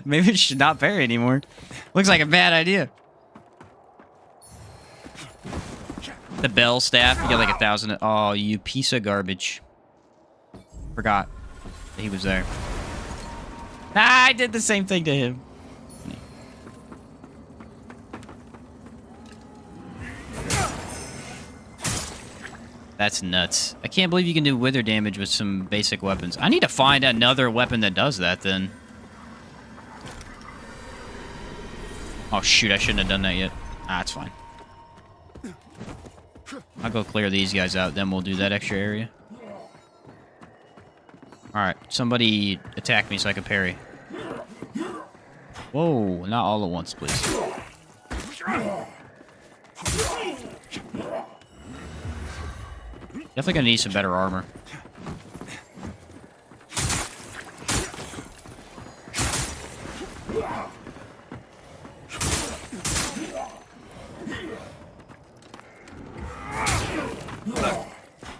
Maybe I should not parry anymore. Looks like a bad idea. The bell staff, you get like 1,000. Oh, you piece of garbage. Forgot that he was there. Ah, I did the same thing to him. That's nuts. I can't believe you can do wither damage with some basic weapons. I need to find another weapon that does that then. Oh shoot, I shouldn't have done that yet. Ah, it's fine. I'll go clear these guys out, then we'll do that extra area. Alright, somebody attack me so I can parry. Whoa, not all at once, please. Definitely gonna need some better armor.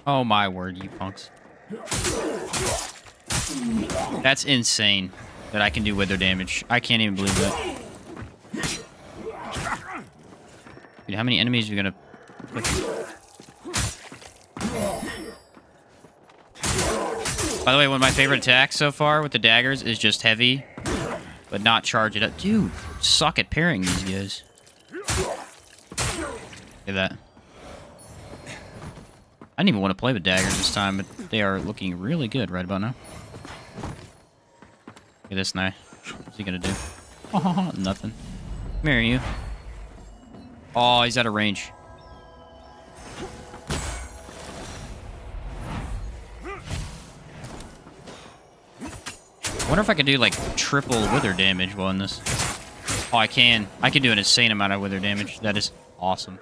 Oh my word, you punks. That's insane that I can do wither damage. I can't even believe that. Dude, how many enemies are you gonna... By the way, one of my favorite attacks so far with the daggers is just heavy, but not charge it up. Dude, suck at parrying these guys. Look at that. I didn't even want to play with daggers this time, but they are looking really good right about now. Look at this guy. What's he gonna do? Oh, nothing. Come here, you. Oh, he's out of range. I wonder if I can do, like, triple wither damage while in this. Oh, I can. I can do an insane amount of wither damage. That is awesome.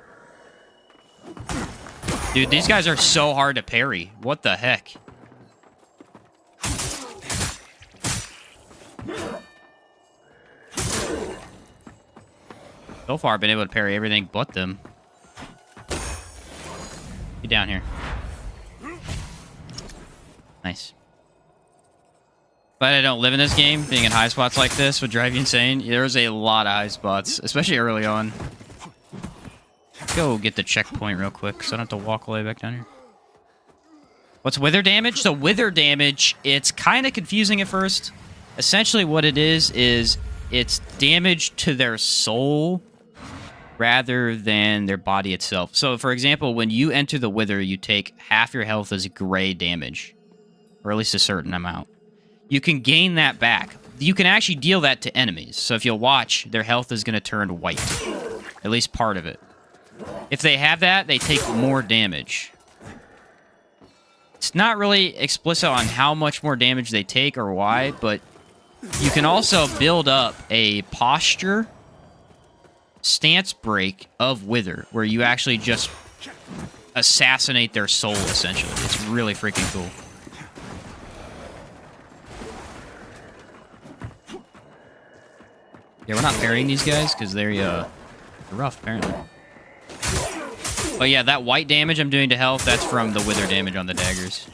Dude, these guys are so hard to parry. What the heck? So far, I've been able to parry everything but them. Get down here. Nice. But I don't live in this game. Being in high spots like this would drive you insane. There's a lot of high spots, especially early on. Let's go get the checkpoint real quick so I don't have to walk all the way back down here. What's wither damage? So wither damage, it's kind of confusing at first. Essentially what it is it's damage to their soul rather than their body itself. So for example, when you enter the wither, you take half your health as gray damage, or at least a certain amount. You can gain that back. You can actually deal that to enemies. So if you'll watch, their health is going to turn white. At least part of it. If they have that, they take more damage. It's not really explicit on how much more damage they take or why, but you can also build up a posture stance break of wither, where you actually just assassinate their soul, essentially. It's really freaking cool. Yeah, we're not parrying these guys because they're rough, apparently. But yeah, that white damage I'm doing to health, that's from the wither damage on the daggers.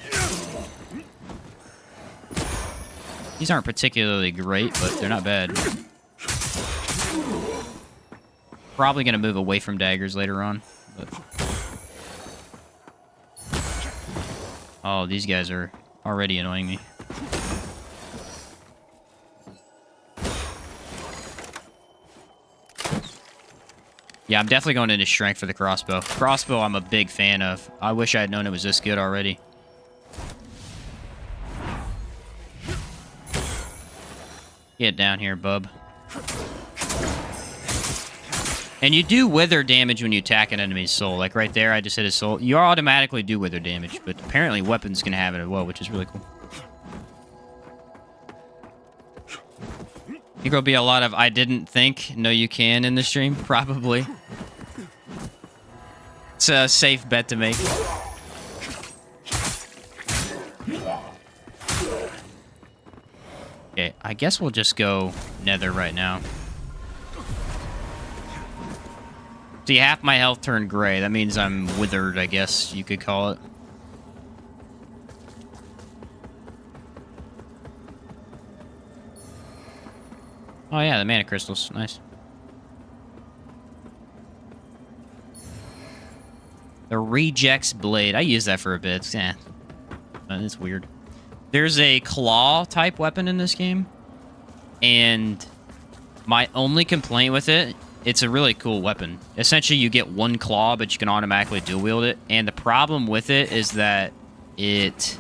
These aren't particularly great, but they're not bad. Probably going to move away from daggers later on. But... Oh, these guys are already annoying me. Yeah, I'm definitely going into strength for the crossbow. Crossbow I'm a big fan of. I wish I had known it was this good already. Get down here, bub. And you do wither damage when you attack an enemy's soul. Like right there, I just hit his soul. You automatically do wither damage, but apparently weapons can have it as well, which is really cool. I think there'll be a lot of I didn't think, no you can in the stream, probably. It's a safe bet to make. Okay, I guess we'll just go Nether right now. See, half my health turned gray. That means I'm withered, I guess you could call it. Oh yeah, the mana crystals. Nice. The Rejects Blade. I use that for a bit. Yeah. It's weird. There's a claw type weapon in this game. And my only complaint with it it's a really cool weapon. Essentially, you get one claw, but you can automatically dual wield it. And the problem with it is that it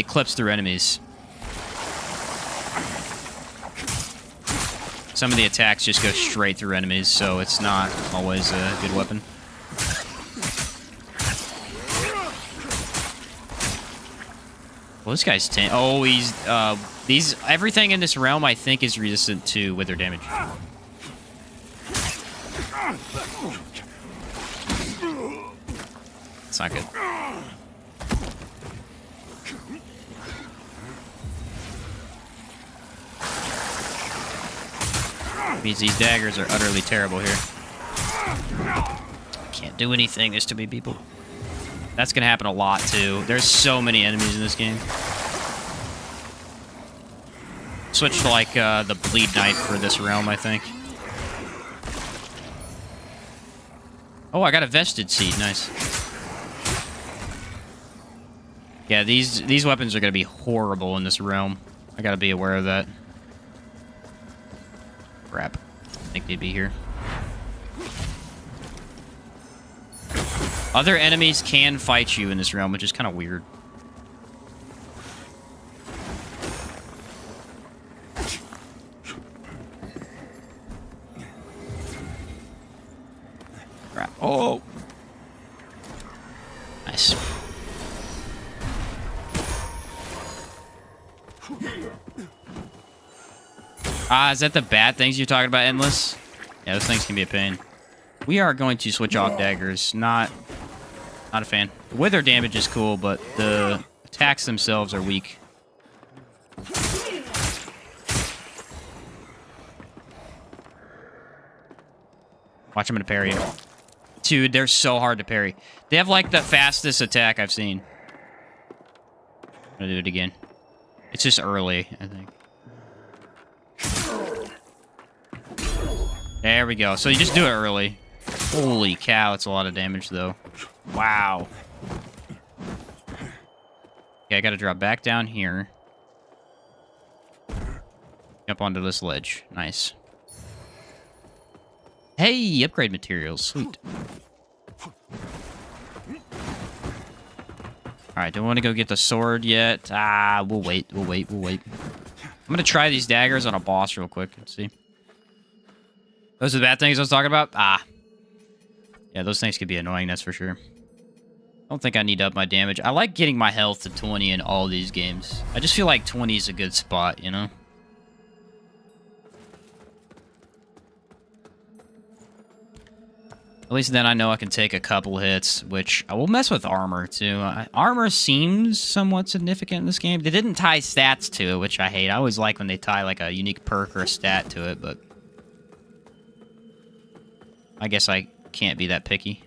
clips through enemies. Some of the attacks just go straight through enemies, so it's not always a good weapon. Well, this guy's oh, he's everything in this realm I think is resistant to wither damage. It's not good. Means these daggers are utterly terrible here. Can't do anything. There's too many people. That's gonna happen a lot too. There's so many enemies in this game. Switch to like the bleed knife for this realm, I think. Oh, I got a vested seed. Nice. Yeah, these weapons are gonna be horrible in this realm. I gotta be aware of that. Crap. I think they'd be here. Other enemies can fight you in this realm, which is kind of weird. Crap. Oh! Nice. Is that the bad things you're talking about, Endless? Yeah, those things can be a pain. We are going to switch off daggers. Not a fan. The wither damage is cool, but the attacks themselves are weak. Watch, I'm gonna parry him. Dude, they're so hard to parry. They have like the fastest attack I've seen. I'm gonna do it again. It's just early, I think. There we go. So you just do it early. Holy cow, that's a lot of damage, though. Wow. Okay, I gotta drop back down here. Jump onto this ledge. Nice. Hey, upgrade materials. Sweet. Alright, don't want to go get the sword yet. We'll wait. We'll wait. I'm gonna try these daggers on a boss real quick. Let's see. Those are the bad things I was talking about? Yeah, those things could be annoying, that's for sure. I don't think I need to up my damage. I like getting my health to 20 in all these games. I just feel like 20 is a good spot, you know? At least then I know I can take a couple hits, which I will mess with armor, too. Armor seems somewhat significant in this game. They didn't tie stats to it, which I hate. I always like when they tie, like, a unique perk or a stat to it, but I guess I can't be that picky.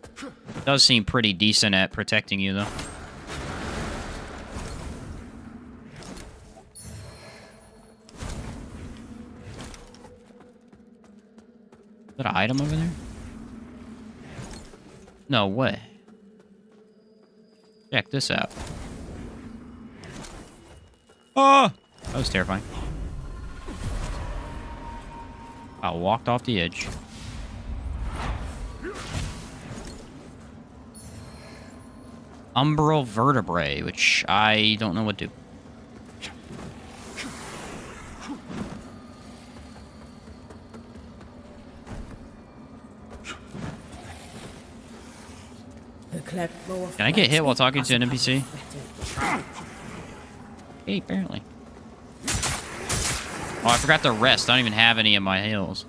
It does seem pretty decent at protecting you, though. Is that an item over there? No way. Check this out. Oh! That was terrifying. I walked off the edge. Umbral vertebrae, which I don't know what to do. Can I get hit while talking to an NPC? Hey, apparently. Oh, I forgot to rest. I don't even have any of my heals.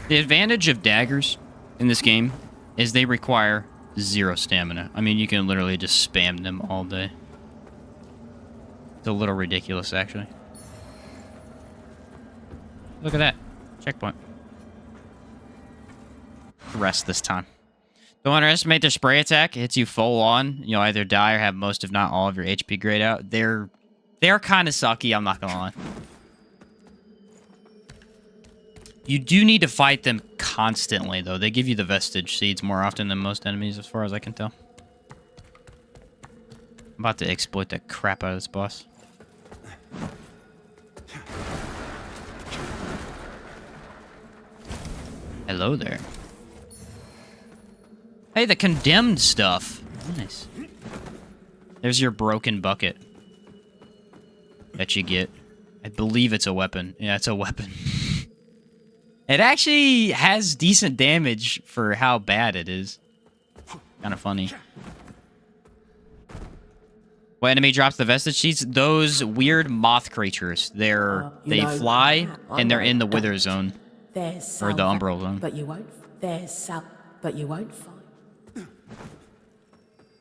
The advantage of daggers in this game is they require 0 stamina. I mean, you can literally just spam them all day. It's a little ridiculous, actually. Look at that. Checkpoint. Rest this time. Don't underestimate their spray attack. It hits you full on. You'll either die or have most, if not all, of your HP grayed out. They're kind of sucky, I'm not gonna lie. You do need to fight them constantly, though. They give you the vestige seeds more often than most enemies, as far as I can tell. I'm about to exploit the crap out of this boss. Hello there. Hey, the condemned stuff. Nice. There's your broken bucket that you get. I believe it's a weapon. Yeah, it's a weapon. It actually has decent damage for how bad it is. Kind of funny. What enemy drops the vestige seeds? Those weird moth creatures. They fly and they're in the wither zone. Or the umbral zone. But you won't find.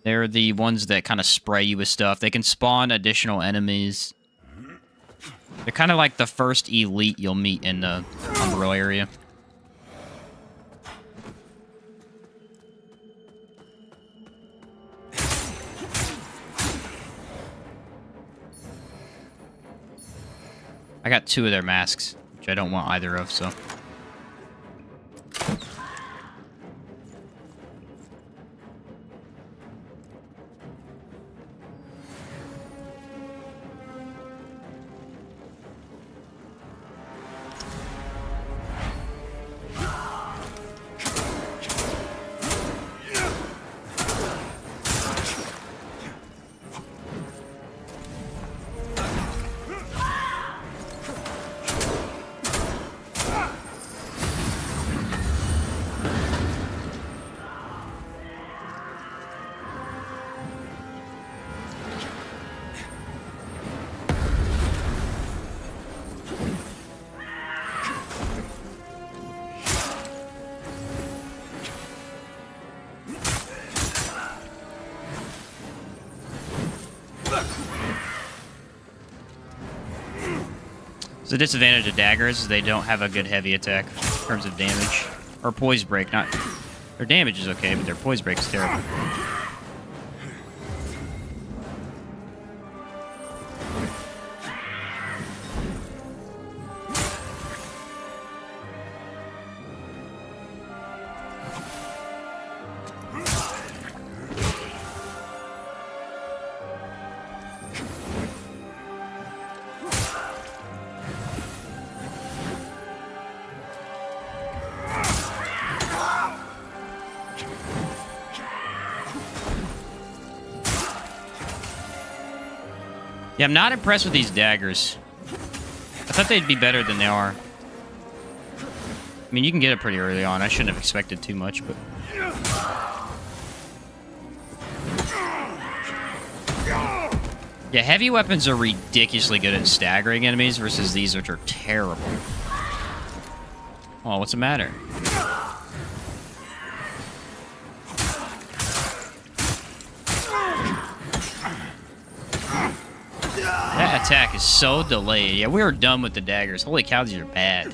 They're the ones that kind of spray you with stuff. They can spawn additional enemies. They're kind of like the first elite you'll meet in the umbral area. I got 2 of their masks, which I don't want either of, so... The disadvantage of daggers is they don't have a good heavy attack in terms of damage. Or poise break, not... Their damage is okay, but their poise break is terrible. Yeah, I'm not impressed with these daggers. I thought they'd be better than they are. I mean, you can get it pretty early on. I shouldn't have expected too much, but... Yeah, heavy weapons are ridiculously good at staggering enemies versus these, which are terrible. Oh, what's the matter? That attack is so delayed. Yeah, we were done with the daggers. Holy cow, these are bad.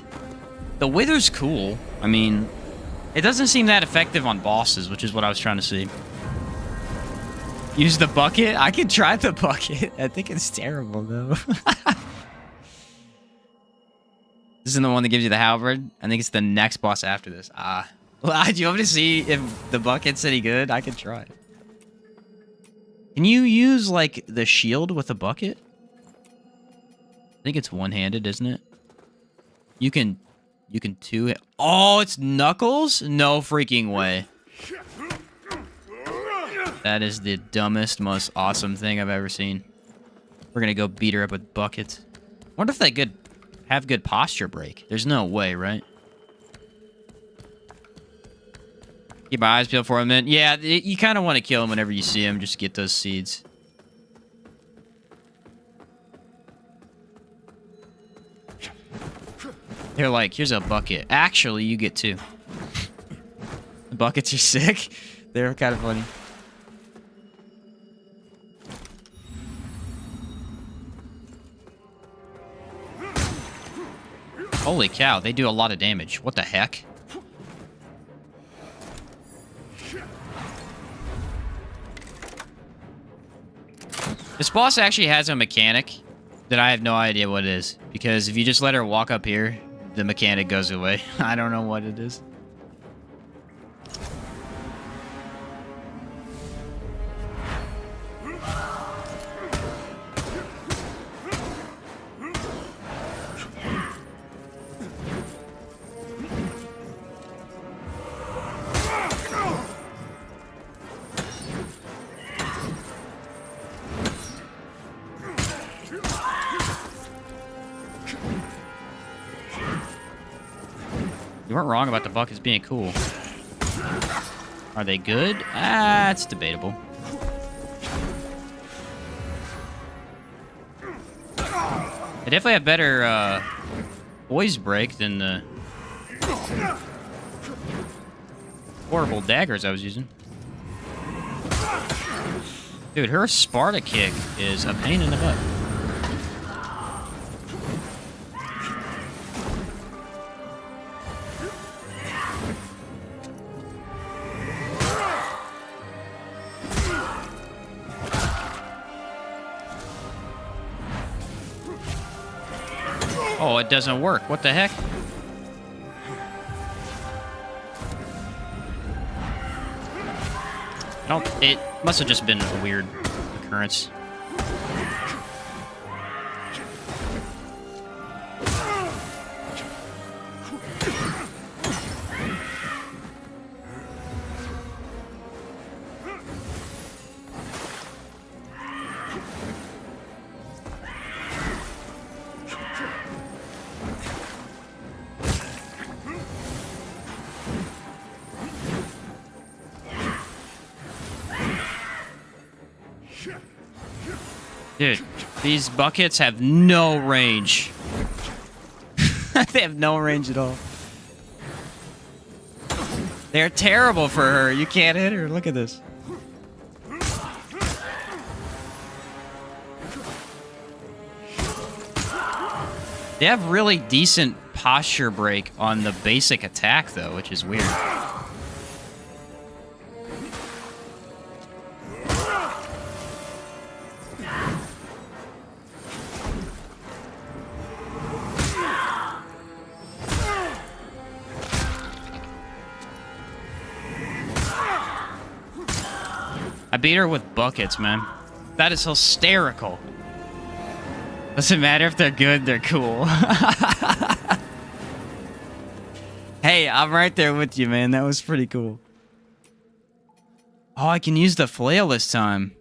The wither's cool. I mean, it doesn't seem that effective on bosses, which is what I was trying to see. Use the bucket? I could try the bucket. I think it's terrible, though. This isn't the one that gives you the halberd? I think it's the next boss after this. Ah. Well, do you want me to see if the bucket's any good? I could try. Can you use, like, the shield with a bucket? I think it's one-handed, isn't it? You can two it. Oh, it's Knuckles? No freaking way. That is the dumbest, most awesome thing I've ever seen. We're gonna go beat her up with buckets. Wonder if they could have good posture break. There's no way, right? Keep my eyes peeled for a minute. Yeah, you kind of want to kill him whenever you see him. Just get those seeds. They're like, here's a bucket. Actually, you get 2. The buckets are sick. They're kind of funny. Holy cow, they do a lot of damage. What the heck? This boss actually has a mechanic that I have no idea what it is. Because if you just let her walk up here, the mechanic goes away. I don't know what it is. You weren't wrong about the buckets being cool. Are they good? Ah, it's debatable. They definitely have better poise break than the horrible daggers I was using. Dude, her Sparta kick is a pain in the butt. Oh, it doesn't work. What the heck? It must have just been a weird occurrence. Dude, these buckets have no range. They have no range at all. They're terrible for her. You can't hit her. Look at this. They have really decent posture break on the basic attack, though, which is weird. I beat her with buckets, man. That is hysterical. Doesn't matter if they're good, they're cool. Hey, I'm right there with you, man. That was pretty cool. Oh, I can use the flail this time.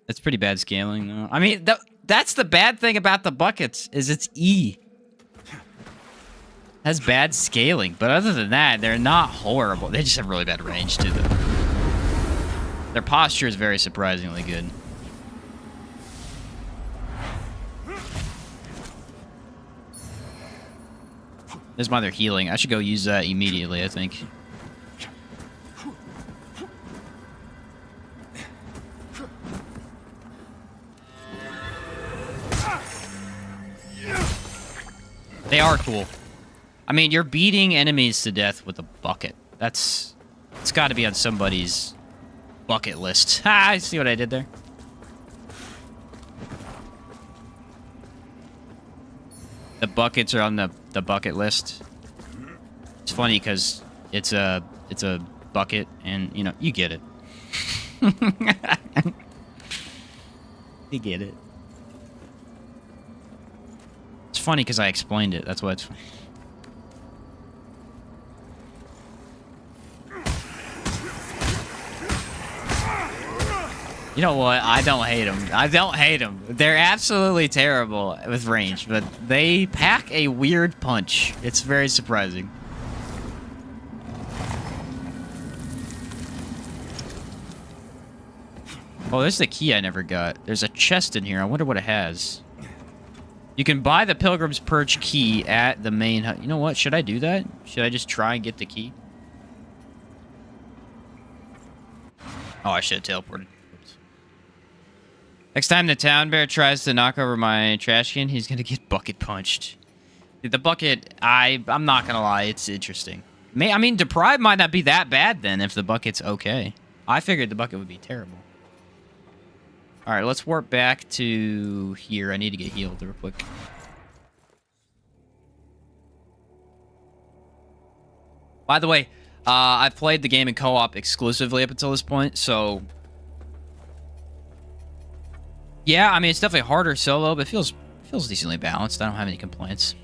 That's pretty bad scaling, though. I mean, that's the bad thing about the buckets, is it's E. Has bad scaling, but other than that, they're not horrible. They just have really bad range, too, though. Their posture is very surprisingly good. This is why they're healing. I should go use that immediately, I think. They are cool. I mean, you're beating enemies to death with a bucket. It's got to be on somebody's bucket list. Ah, I see what I did there. The buckets are on the bucket list. It's funny because it's a bucket, and you know you get it. You get it. It's funny because I explained it. That's why it's funny. You know what? I don't hate them. I don't hate them. They're absolutely terrible with range, but they pack a weird punch. It's very surprising. Oh, there's the key I never got. There's a chest in here. I wonder what it has. You can buy the Pilgrim's Perch key at the main hut. You know what? Should I do that? Should I just try and get the key? Oh, I should have teleported. Next time the town bear tries to knock over my trash can, he's gonna get bucket punched. The bucket, I'm not gonna lie, it's interesting. I mean, deprive might not be that bad then if the bucket's okay. I figured the bucket would be terrible. All right, let's warp back to here. I need to get healed real quick. By the way, I've played the game in co-op exclusively up until this point, so... Yeah, I mean, it's definitely harder solo, but it feels decently balanced. I don't have any complaints.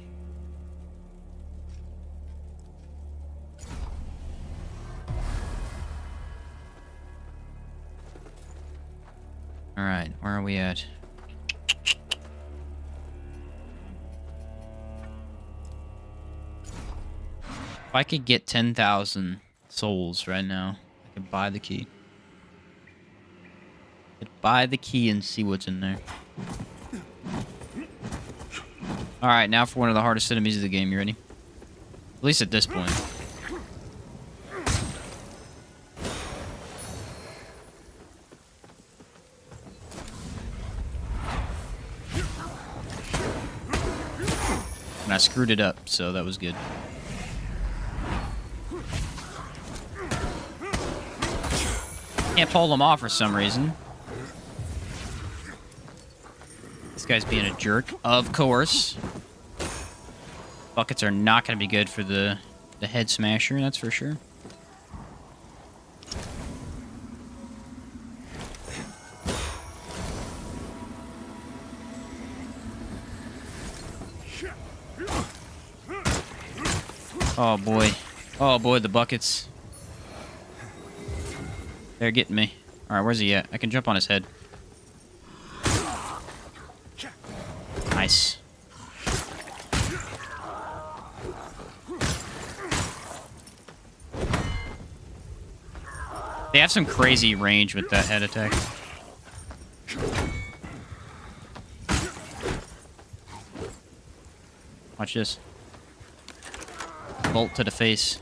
Alright, where are we at? If I could get 10,000 souls right now, I could buy the key. I could buy the key and see what's in there. Alright, now for one of the hardest enemies of the game. You ready? At least at this point. And I screwed it up, so that was good. Can't pull them off for some reason. This guy's being a jerk, of course. Buckets are not going to be good for the head smasher, that's for sure. Oh boy. Oh boy, the buckets. They're getting me. Alright, where's he at? I can jump on his head. Nice. They have some crazy range with that head attack. Watch this. Bolt to the face.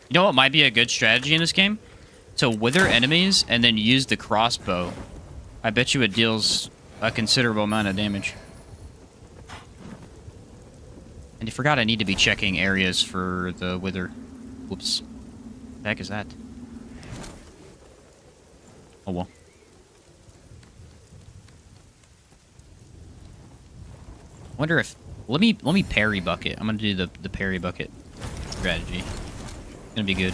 You know what might be a good strategy in this game? To wither enemies and then use the crossbow. I bet you it deals a considerable amount of damage. And you forgot I need to be checking areas for the wither. Whoops. What the heck is that? Oh well. Wonder if... Let me parry bucket. I'm gonna do the parry bucket strategy. It's gonna be good.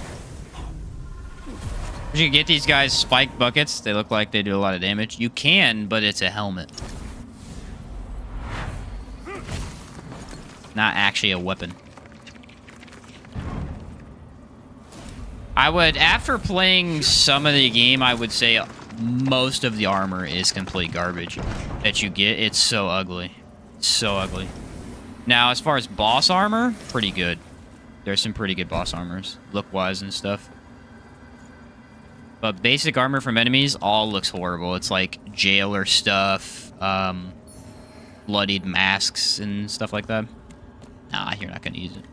You can get these guys spike buckets. They look like they do a lot of damage. You can, but it's a helmet. Not actually a weapon. I would, after playing some of the game, I would say most of the armor is complete garbage that you get. It's so ugly. It's so ugly. Now, as far as boss armor, pretty good. There's some pretty good boss armors, look-wise and stuff. But basic armor from enemies all looks horrible. It's like jailer stuff, bloodied masks and stuff like that. Nah, you're not gonna use it.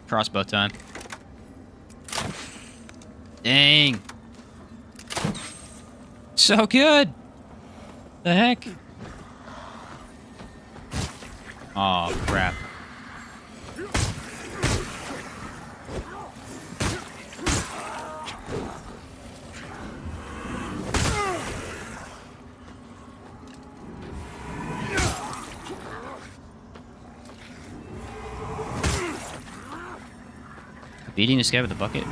Crossbow time. Dang. So good. The heck? Oh, crap. Beating this guy with a bucket.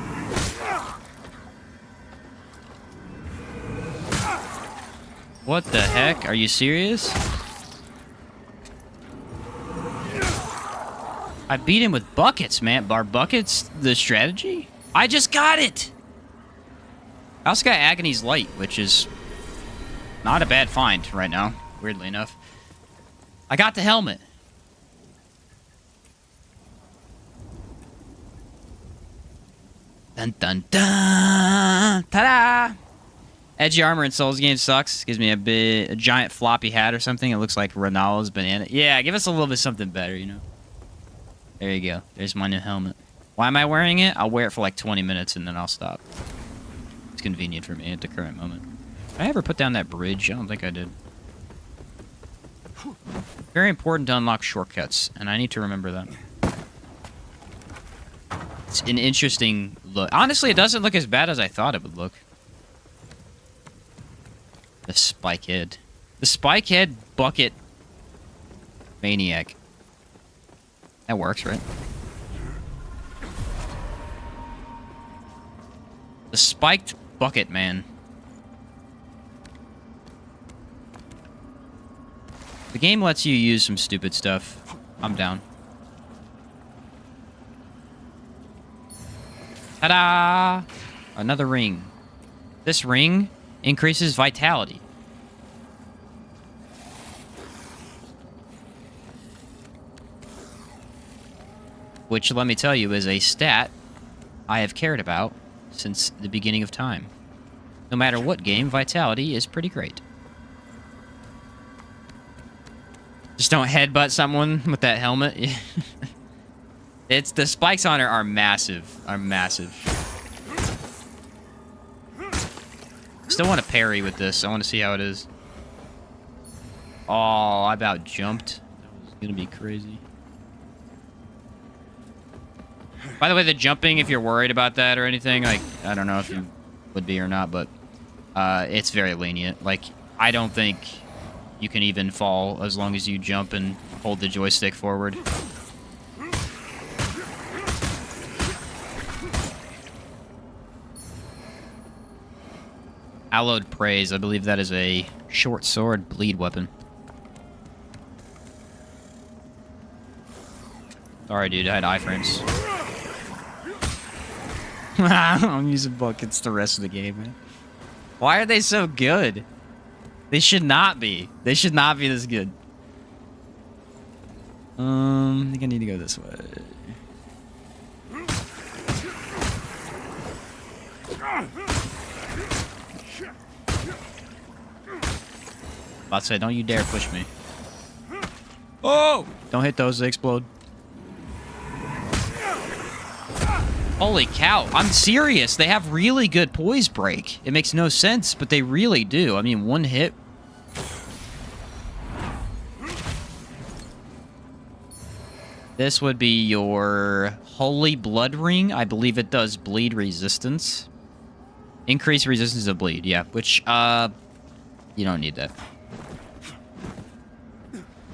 What the heck? Are you serious? I beat him with buckets, man. Are buckets the strategy? I just got it! I also got Agony's Light, which is not a bad find right now, weirdly enough. I got the helmet. Dun dun dun! Ta-da! Edgy armor in Souls games sucks. Gives me a giant floppy hat or something. It looks like Ronaldo's banana. Yeah, give us a little bit something better, you know. There you go. There's my new helmet. Why am I wearing it? I'll wear it for like 20 minutes and then I'll stop. It's convenient for me at the current moment. Did I ever put down that bridge? I don't think I did. Very important to unlock shortcuts, and I need to remember that. It's an interesting look. Honestly, it doesn't look as bad as I thought it would look. The spikehead. The spikehead bucket maniac. That works, right? The spiked bucket man. The game lets you use some stupid stuff. I'm down. Ta-da! Another ring. This ring increases vitality. Which, let me tell you, is a stat I have cared about since the beginning of time. No matter what game, vitality is pretty great. Just don't headbutt someone with that helmet. It's the spikes on it are massive. Still want to parry with this. I want to see how it is. Oh, I about jumped. That was gonna be crazy. By the way, the jumping, if you're worried about that or anything, like, I don't know if you would be or not, but it's very lenient. Like, I don't think you can even fall as long as you jump and hold the joystick forward. Hallowed Praise. I believe that is a short sword bleed weapon. Sorry, dude. I had iframes. I'm using buckets the rest of the game, man. Why are they so good? They should not be. They should not be this good. I think I need to go this way. About to say, don't you dare push me. Oh! Don't hit those, they explode. Holy cow, I'm serious. They have really good poise break. It makes no sense, but they really do. I mean, one hit. This would be your Holy Blood Ring. I believe it does bleed resistance. Increase resistance to bleed, yeah. Which, you don't need that.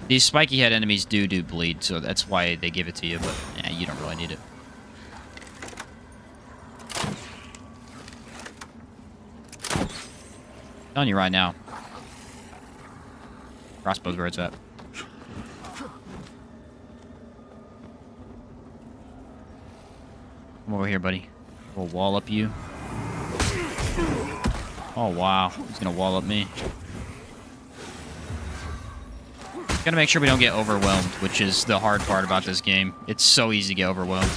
These spiky head enemies do bleed, so that's why they give it to you, but yeah, you don't really need it. I'm telling you right now. Crossbow's where it's at. Come over here, buddy. We'll wall up you. Oh, wow. He's gonna wall up me. Gotta make sure we don't get overwhelmed, which is the hard part about this game. It's so easy to get overwhelmed.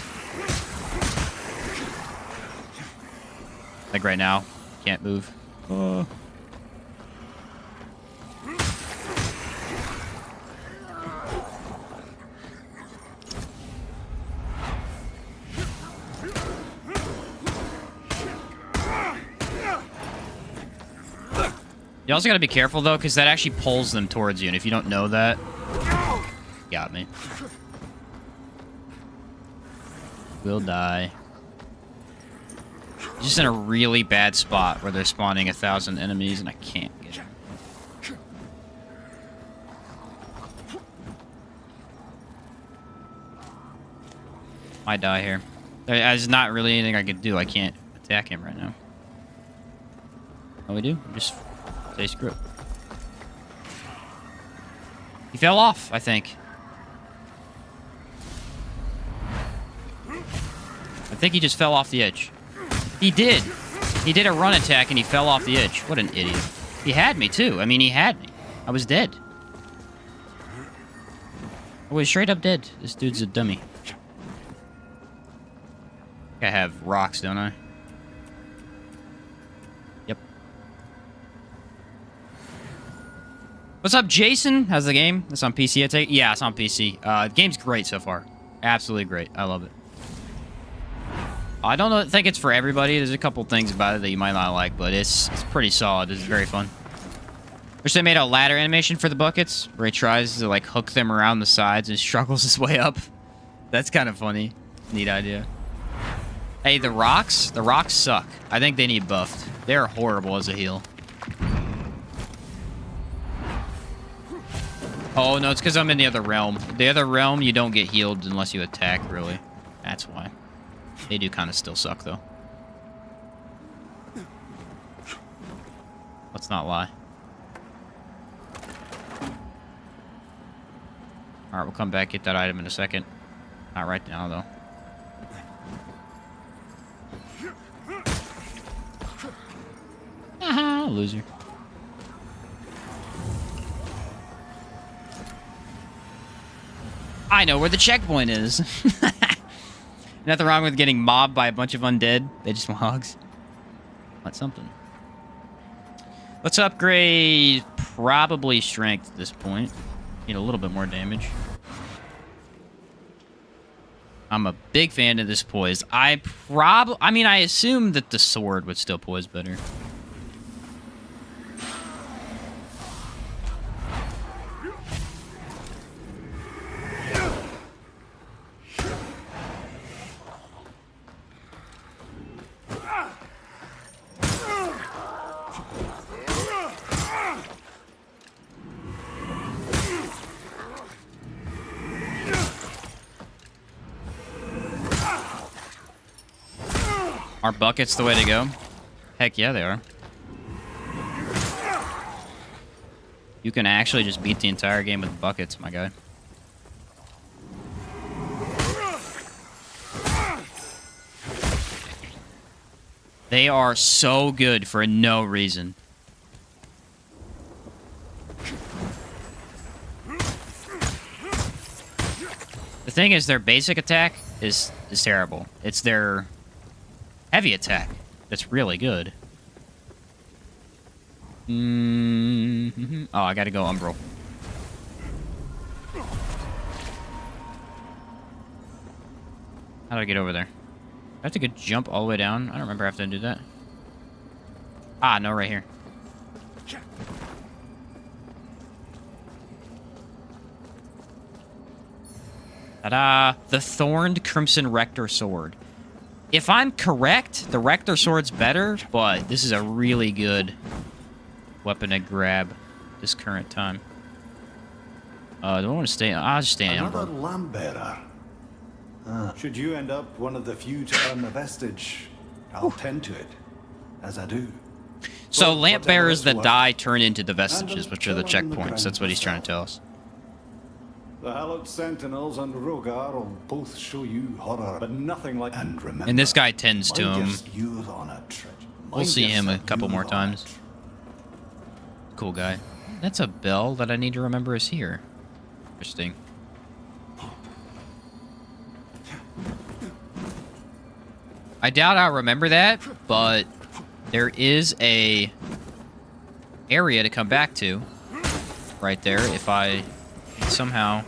Like right now. Can't move. You also gotta be careful, though, because that actually pulls them towards you, and if you don't know that... Got me. Will die. Just in a really bad spot where they're spawning 1,000 enemies, and I can't get them. Might die here. There's not really anything I can do. I can't attack him right now. All we do? Just... say screw it. He fell off, I think. I think he just fell off the edge. He did. He did a run attack and he fell off the edge. What an idiot. He had me too. I mean, he had me. I was dead. I was straight up dead. This dude's a dummy. I have rocks, don't I? Yep. What's up, Jason? How's the game? It's on PC, I take? Yeah, it's on PC. The game's great so far. Absolutely great. I love it. I don't think it's for everybody. There's a couple things about it that you might not like, but it's pretty solid. It's very fun. Wish they made a ladder animation for the buckets, where he tries to, like, hook them around the sides and struggles his way up. That's kind of funny. Neat idea. Hey, the rocks suck. I think they need buffed. They're horrible as a heal. Oh, no, it's because I'm in the other realm. The other realm, you don't get healed unless you attack, really. That's why. They do kind of still suck, though. Let's not lie. Alright, we'll come back, get that item in a second. Not right now, though. Haha, loser. I know where the checkpoint is. Nothing wrong with getting mobbed by a bunch of undead. They just want hugs. That's something. Let's upgrade probably strength at this point. Need a little bit more damage. I'm a big fan of this poise. I mean, I assume that the sword would still poise better. Are buckets the way to go? Heck yeah, they are. You can actually just beat the entire game with buckets, my guy. They are so good for no reason. The thing is, their basic attack is terrible. It's their heavy attack that's really good. Oh, I gotta go Umbral. How do I get over there? I have to go jump all the way down? I don't remember having to do that. Ah, no, right here. Ta-da! The Thorned Crimson Rector Sword. If I'm correct, the Rector Sword's better, but this is a really good weapon to grab this current time. Do I want to stay? I'll just stay in Another Umbral. lamp bearer. Should you end up one of the few to earn the vestige, I'll tend to it, as I do. So But lamp whatever bearers it's that worth, die turn into the vestiges, and which are the kill 'em in the checkpoints. That's what he's trying to tell us. The Hallowed Sentinels and Rogar will both show you horror, but nothing like. And remember, And this guy tends to mine him. gets used on a treasure. We'll Mine see gets him a a couple more used on a times. Cool guy. That's a bell that I need to remember is here. Interesting. I doubt I'll remember that, but there is a area to come back to right there if I somehow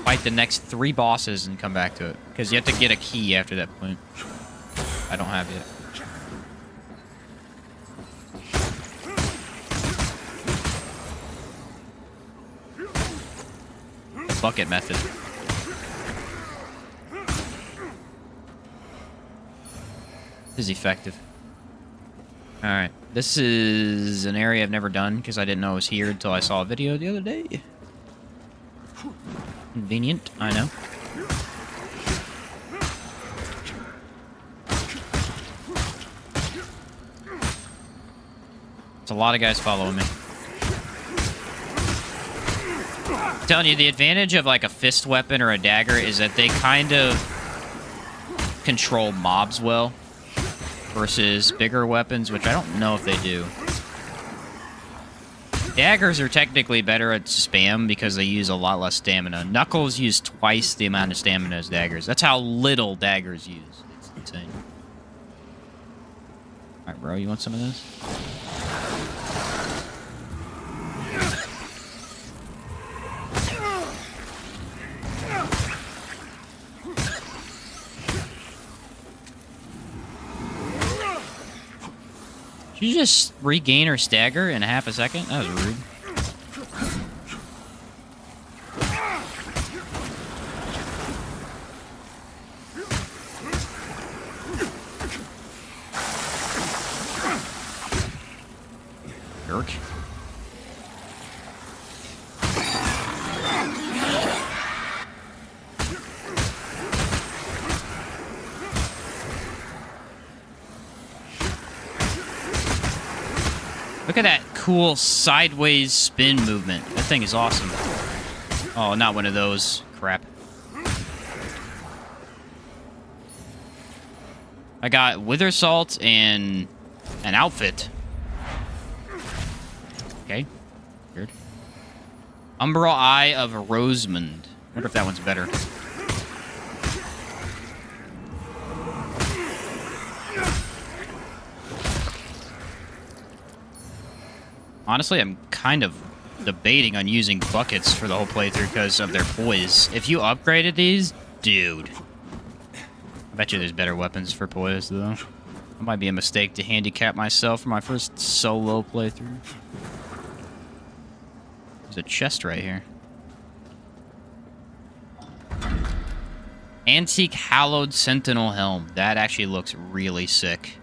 fight the next 3 bosses and come back to it. Because you have to get a key after that point. I don't have yet. Bucket method. This is effective. Alright. This is an area I've never done because I didn't know it was here until I saw a video the other day. Convenient, I know. There's a lot of guys following me. I'm telling you, the advantage of like a fist weapon or a dagger is that they kind of control mobs well versus bigger weapons, which I don't know if they do. Daggers are technically better at spam because they use a lot less stamina. Knuckles use twice the amount of stamina as daggers. That's how little daggers use. It's insane. Alright, bro, you want some of this? Did you just regain her stagger in half a second? That was rude. Jerk. Look at that cool sideways spin movement. That thing is awesome. Oh, not one of those. Crap. I got Wither Salt and an outfit. Okay. Weird. Umbral Eye of Rosamond. Wonder if that one's better. Honestly, I'm kind of debating on using buckets for the whole playthrough because of their poise. If you upgraded these, dude. I bet you there's better weapons for poise, though. It might be a mistake to handicap myself for my first solo playthrough. There's a chest right here. Antique Hallowed Sentinel Helm. That actually looks really sick.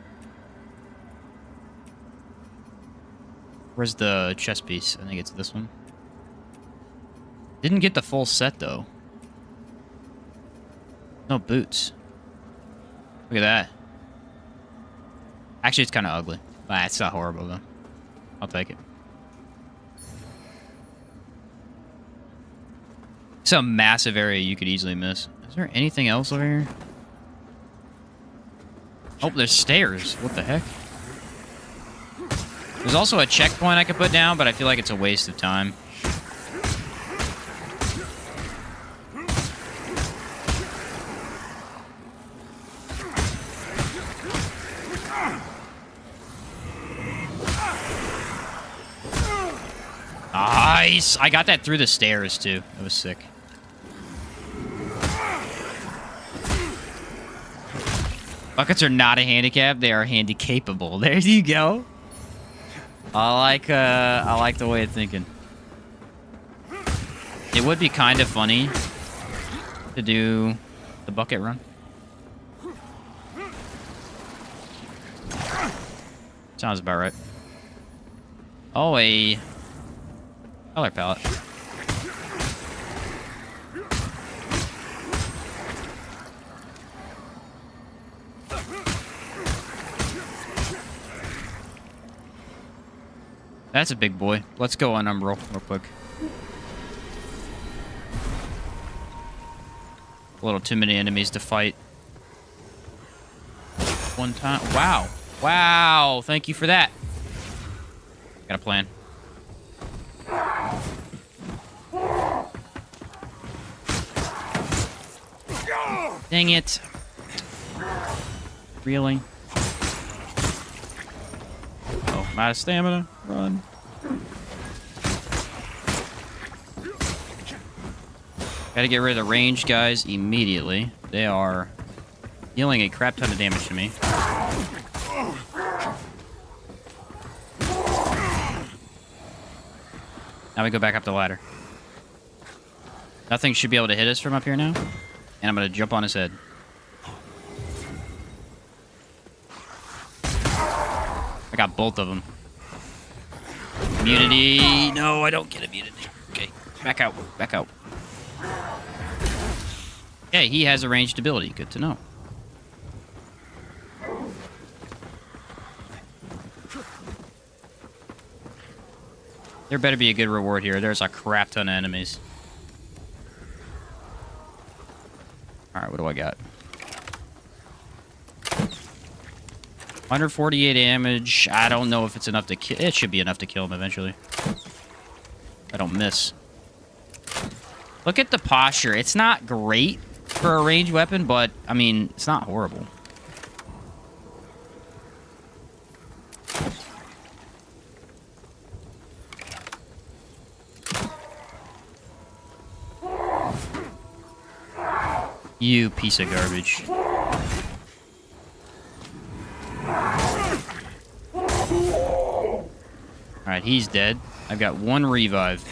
Where's the chest piece? I think it's this one. Didn't get the full set, though. No boots. Look at that. Actually, it's kind of ugly. But it's not horrible, though. I'll take it. It's a massive area you could easily miss. Is there anything else over here? Oh, there's stairs. What the heck? There's also a checkpoint I could put down, but I feel like it's a waste of time. Nice! I got that through the stairs, too. That was sick. Buckets are not a handicap. They are handy-capable. There you go. I like the way of thinking. It would be kind of funny to do the bucket run. Sounds about right. Oh, a color palette. That's a big boy. Let's go on Umbral real quick. A little too many enemies to fight. One time. Wow. Wow. Thank you for that. Got a plan. Dang it. Really? Oh, I'm out of stamina. Run. Gotta get rid of the ranged guys immediately. They are dealing a crap ton of damage to me. Now we go back up the ladder. Nothing should be able to hit us from up here now. And I'm gonna jump on his head. I got both of them. Immunity. No, I don't get immunity. Okay, back out. Back out. Okay, he has a ranged ability. Good to know. There better be a good reward here. There's a crap ton of enemies. Alright, what do I got? 148 damage. I don't know if it's enough to kill. It should be enough to kill him eventually. I don't miss. Look at the posture. It's not great for a ranged weapon, but, I mean, it's not horrible. You piece of garbage. Alright, he's dead. I've got one revive.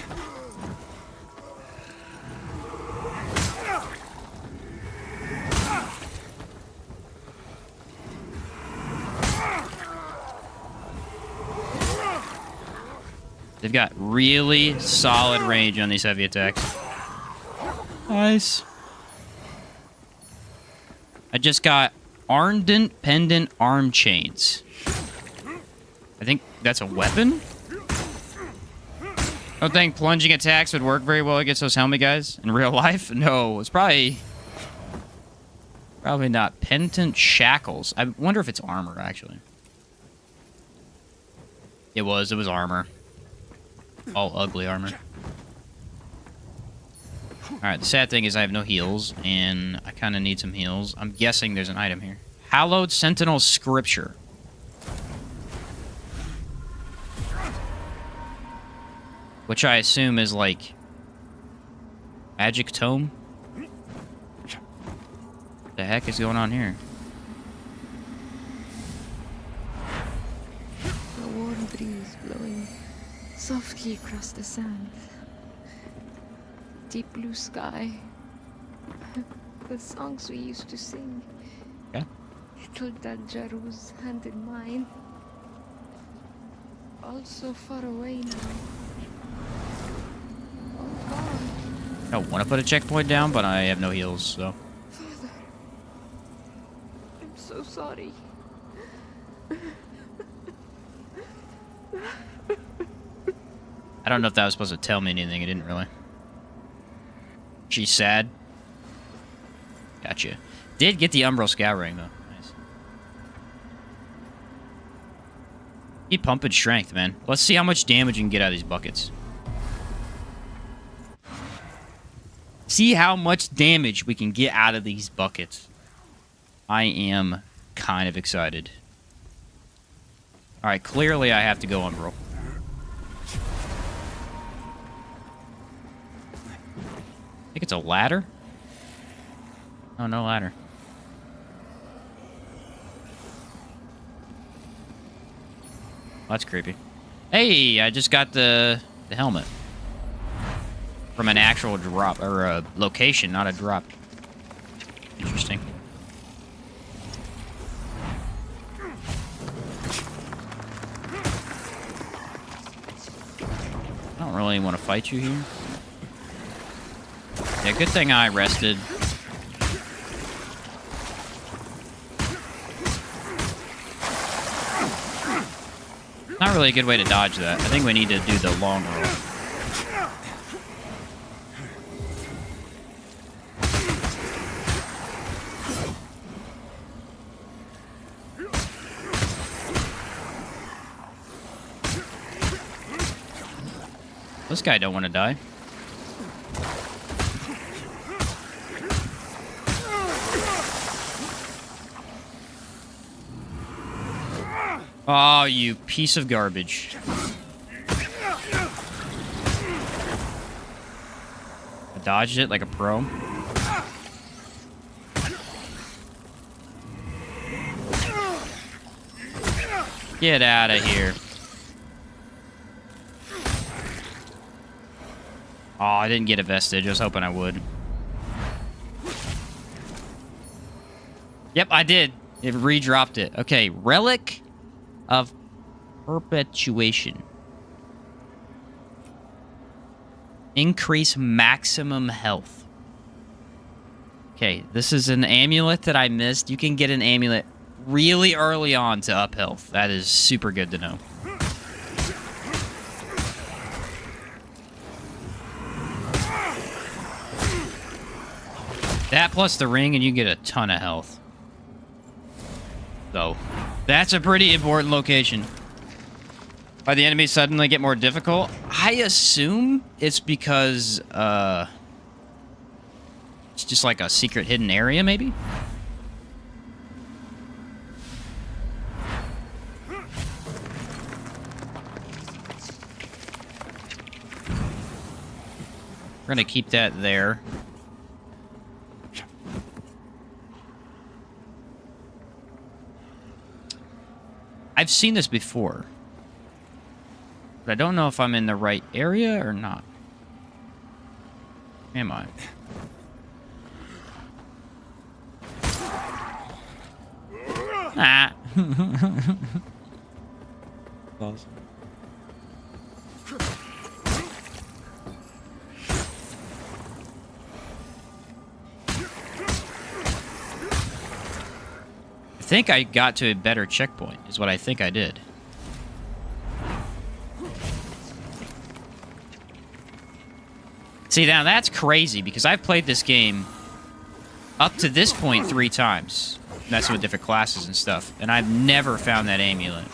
They've got really solid range on these heavy attacks. Nice. I just got Ardent Pendant Arm Chains. I think that's a weapon? I don't think plunging attacks would work very well against those helmet guys in real life. No, it's probably not. Pendant Shackles. I wonder if it's armor, actually. It was armor. All ugly armor. Alright, the sad thing is I have no heals, and I kind of need some heals. I'm guessing there's an item here. Hallowed Sentinel Scripture. Which I assume is like magic tome. What the heck is going on here? A warm breeze blowing softly across the sand. Deep blue sky. The songs we used to sing. Yeah. Little Daljaru's hand in mine. All so far away now. All gone. I want to put a checkpoint down, but I have no heals, so. Father, I'm so sorry. I don't know if that was supposed to tell me anything. It didn't really. She's sad. Gotcha. Did get the Umbral Scout Ring, though. Nice. Keep pumping strength, man. Let's see how much damage you can get out of these buckets. See how much damage we can get out of these buckets. I am kind of excited. Alright, clearly I have to go Umbral. I think it's a ladder. Oh, no ladder. Oh, that's creepy. Hey, I just got the helmet. From an actual drop, or a location, not a drop. Interesting. I don't really want to fight you here. Yeah, good thing I rested. Not really a good way to dodge that. I think we need to do the long roll. This guy don't want to die. Oh, you piece of garbage. I dodged it like a pro. Get out of here. Oh, I didn't get a vestige. I was hoping I would. Yep, I did. It re-dropped it. Okay, Relic of Perpetuation. Increase maximum health. Okay, this is an amulet that I missed. You can get an amulet really early on to up health. That is super good to know. That plus the ring and you get a ton of health. So, that's a pretty important location. Are the enemies suddenly get more difficult? I assume it's because, it's just like a secret hidden area, maybe? We're gonna keep that there. I've seen this before. But I don't know if I'm in the right area or not. Am I? Ah. Awesome. think I got to a better checkpoint, is what I think I did. See, now that's crazy, because I've played this game up to this point 3 times. Messing with different classes and stuff. And I've never found that amulet.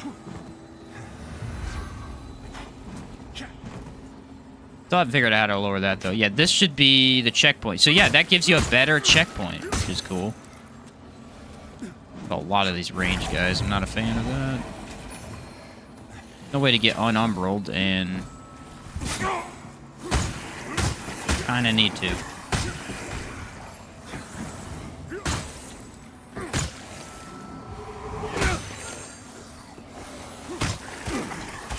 Still haven't figured out how to lower that, though. Yeah, this should be the checkpoint. So, yeah, that gives you a better checkpoint, which is cool. A lot of these range guys. I'm not a fan of that. No way to get unumbroed, and... kinda need to.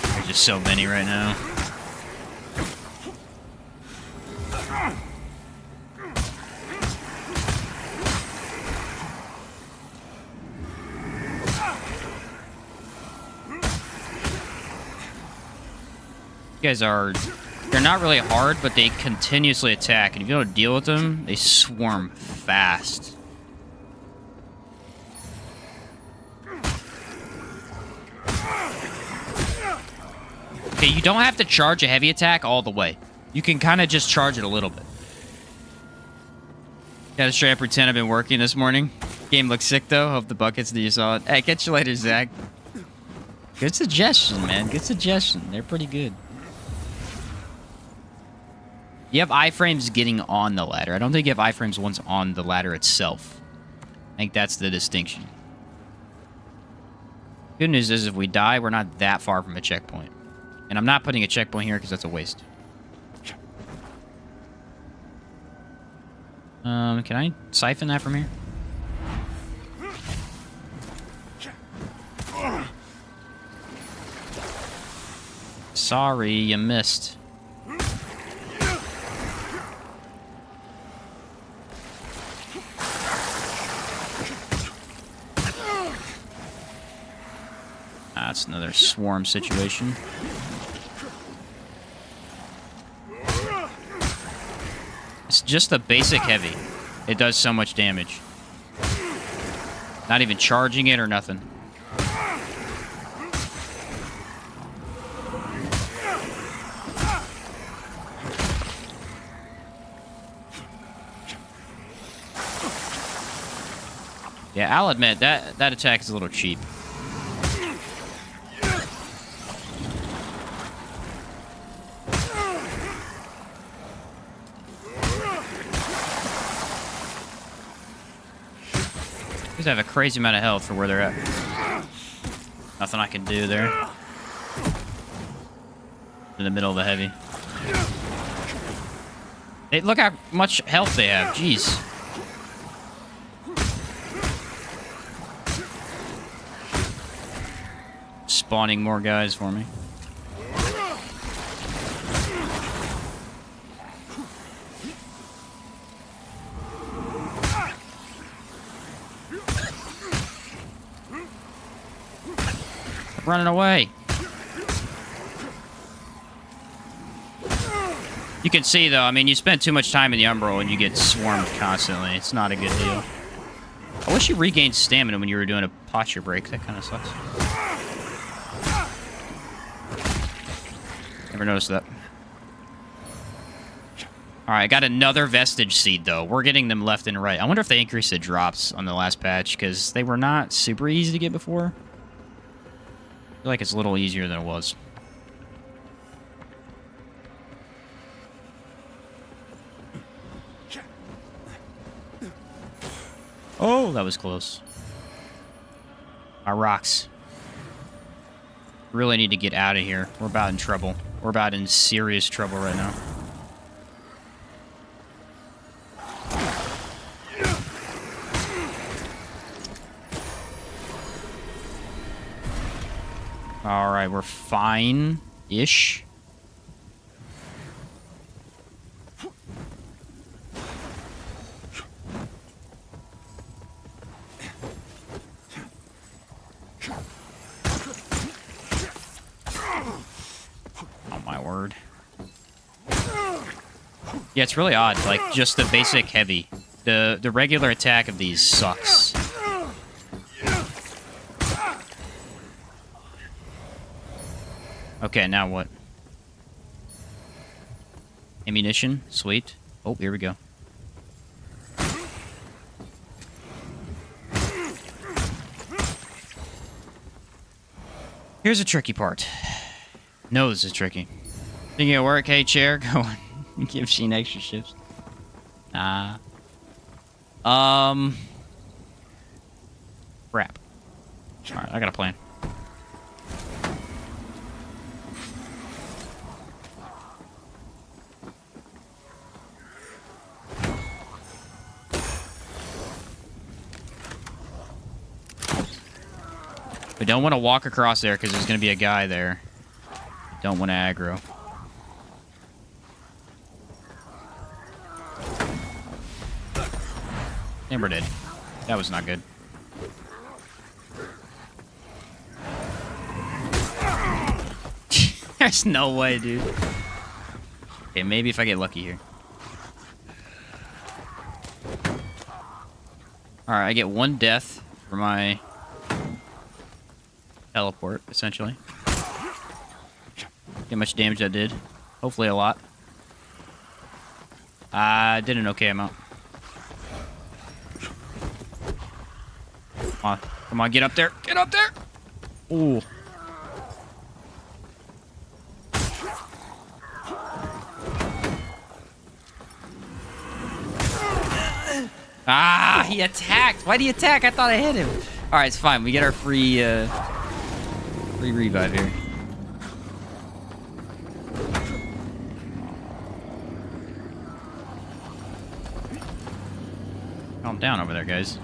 There's just so many right now. You guys are... they're not really hard, but they continuously attack. And if you don't deal with them, they swarm fast. Okay, you don't have to charge a heavy attack all the way. You can kind of just charge it a little bit. Gotta straight up pretend I've been working this morning. Game looks sick, though. Hope the buckets that you saw it. Hey, catch you later, Zach. Good suggestion, man. Good suggestion. They're pretty good. You have iframes getting on the ladder. I don't think you have iframes once on the ladder itself. I think that's the distinction. Good news is if we die, we're not that far from a checkpoint. And I'm not putting a checkpoint here because that's a waste. Can I siphon that from here? Sorry, you missed. That's another swarm situation. It's just the basic heavy. It does so much damage. Not even charging it or nothing. Yeah, I'll admit, that attack is a little cheap. These have a crazy amount of health for where they're at. Nothing I can do there. In the middle of the heavy. Hey, look how much health they have. Jeez. Spawning more guys for me. Running away. You can see, though, I mean, you spend too much time in the Umbral and you get swarmed constantly. It's not a good deal. I wish you regained stamina when you were doing a posture break. That kind of sucks. Never noticed that. Alright, I got another Vestige Seed, though. We're getting them left and right. I wonder if they increased the drops on the last patch, because they were not super easy to get before. I feel like it's a little easier than it was. Oh, that was close. Our rocks. Really need to get out of here. We're about in trouble. We're about in serious trouble right now. Alright, we're fine-ish. Oh my word. Yeah, it's really odd. Like, just the basic heavy. The regular attack of these sucks. Okay, now what? Ammunition. Sweet. Oh, here we go. Here's a tricky part. Nose is tricky. Thinking of work? Hey, chair, go on. Give Sheen extra shifts. Nah. Crap. Alright, I got a plan. We don't want to walk across there because there's going to be a guy there. Don't want to aggro. And we're dead. That was not good. There's no way, dude. Okay, maybe if I get lucky here. Alright, I get 1 death for my teleport, essentially. Get much damage that did. Hopefully a lot. I did an okay amount. Come on. Come on, get up there. Get up there! Ooh. Ah, he attacked. Why'd he attack? I thought I hit him. Alright, it's fine. We get our free revive here. Calm down over there, guys.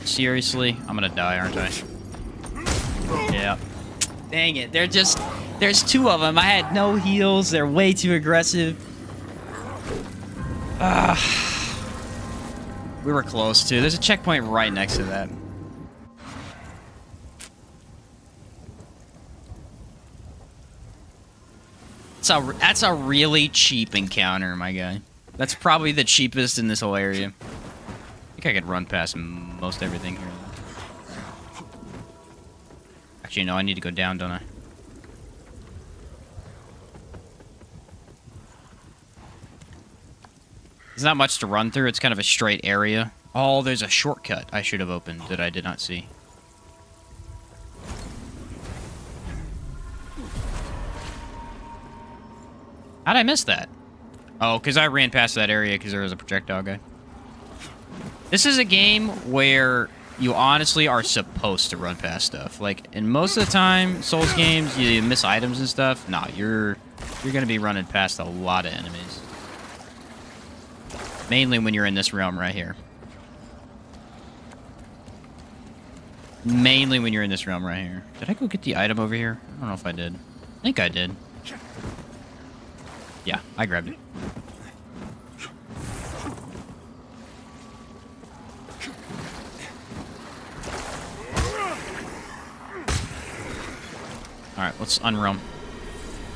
Seriously? I'm gonna die, aren't I? Yeah. Dang it. They're just... There's 2 of them. I had no heals. They're way too aggressive. We were close, too. There's a checkpoint right next to that. That's a really cheap encounter, my guy. That's probably the cheapest in this whole area. I think I could run past most everything here. Actually, no, I need to go down, don't I? There's not much to run through. It's kind of a straight area. Oh, there's a shortcut I should have opened that I did not see. How'd I miss that? Oh, because I ran past that area because there was a projectile guy. This is a game where you honestly are supposed to run past stuff. Like, in most of the time, Souls games, you miss items and stuff. Nah, you're going to be running past a lot of enemies. Mainly when you're in this realm right here. Mainly when you're in this realm right here. Did I go get the item over here? I don't know if I did. I think I did. Yeah, I grabbed it. Alright, let's unrealm.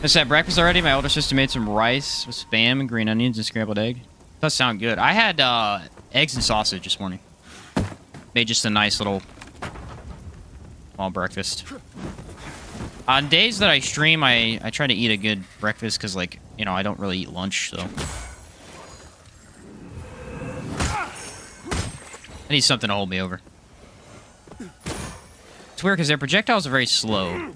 I just had breakfast already. My older sister made some rice with spam and green onions and scrambled egg. Does sound good. I had eggs and sausage this morning. Made just a nice little small breakfast. On days that I stream, I try to eat a good breakfast because, like, you know, I don't really eat lunch, so. I need something to hold me over. It's weird because their projectiles are very slow.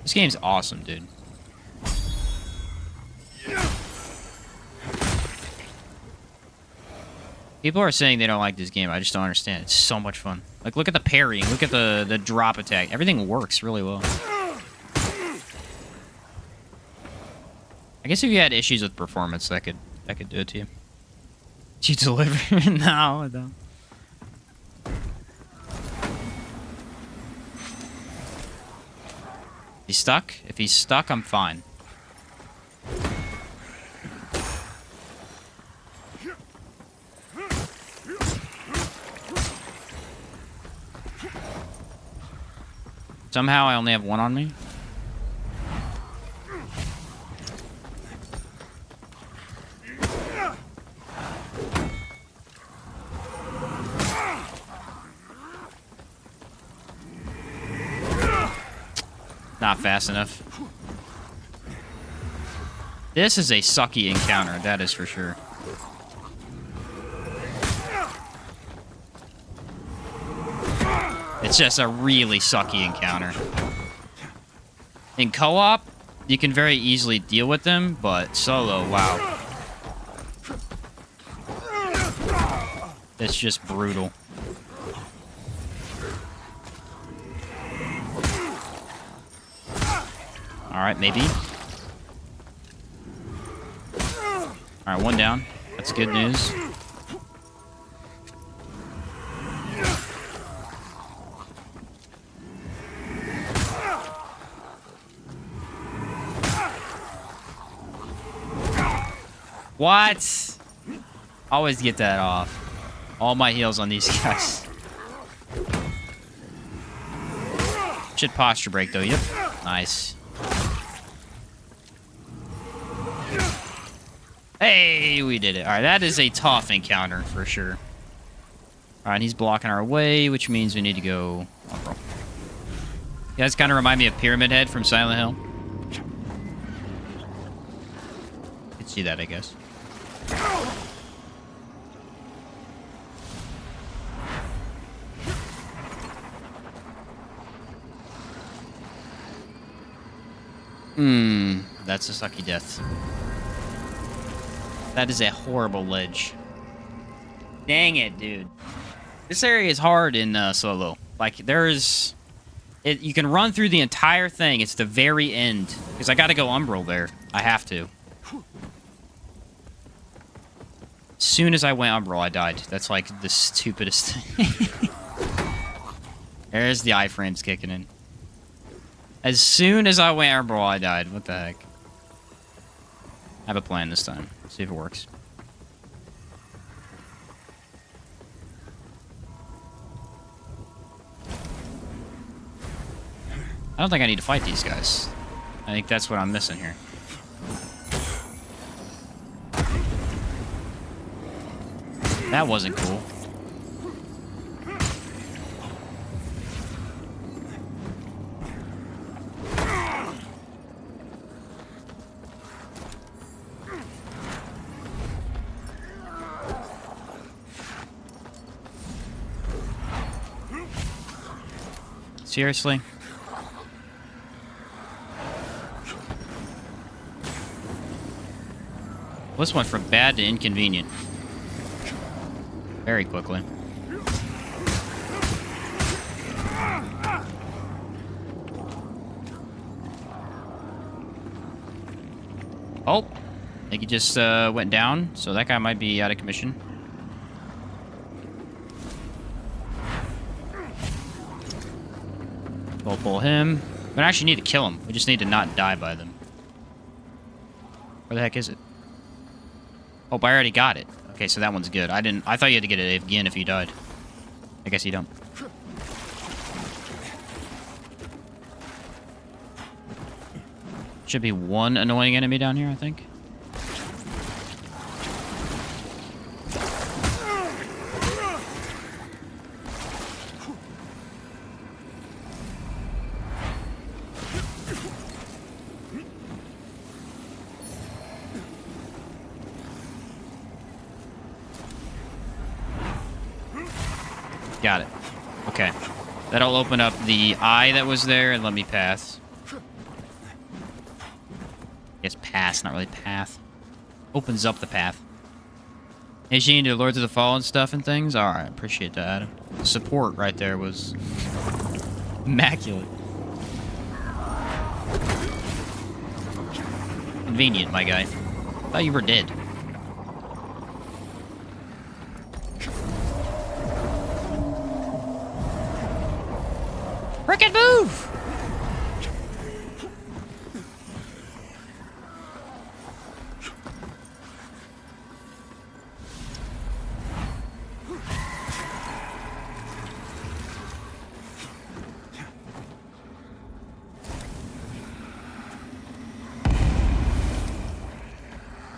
This game's awesome, dude. People are saying they don't like this game. I just don't understand. It's so much fun. Like, look at the parrying. Look at the drop attack. Everything works really well. I guess if you had issues with performance, that could do it to you. Did you deliver? No, I don't. He's stuck? If he's stuck, I'm fine. Somehow I only have 1 on me. Not fast enough. This is a sucky encounter, that is for sure. It's just a really sucky encounter. In co-op, you can very easily deal with them, but solo, wow. It's just brutal. Alright, maybe. Alright, one down. That's good news. What? Always get that off. All my heals on these guys. Should posture break though. Yep. Nice. Hey, we did it. Alright, that is a tough encounter for sure. Alright, he's blocking our way, which means we need to go... Oh, bro. You guys kind of remind me of Pyramid Head from Silent Hill. You can see that, I guess. That's a sucky death. That is a horrible ledge. Dang it, dude. This area is hard in solo. Like, there's... you can run through the entire thing. It's the very end. Because I gotta go Umbral there. I have to. As soon as I went Umbral, I died. That's like the stupidest thing. There's the iframes kicking in. As soon as I went Umbral, I died. What the heck? I have a plan this time. See if it works. I don't think I need to fight these guys. I think that's what I'm missing here. That wasn't cool. Seriously? This went from bad to inconvenient. Very quickly. Oh! I think he just went down, so that guy might be out of commission. We'll pull him. We don't actually need to kill him. We just need to not die by them. Where the heck is it? Oh, I already got it. Okay, so that one's good. I thought you had to get it again if you died. I guess you don't. Should be one annoying enemy down here, I think. Got it. Okay. That'll open up the eye that was there and let me pass. I guess pass, not really path. Opens up the path. Hey, Sheen, do Lords of the Fallen stuff and things? Alright, appreciate that, Adam. The support right there was immaculate. Convenient, my guy. Thought you were dead. Frickin' move!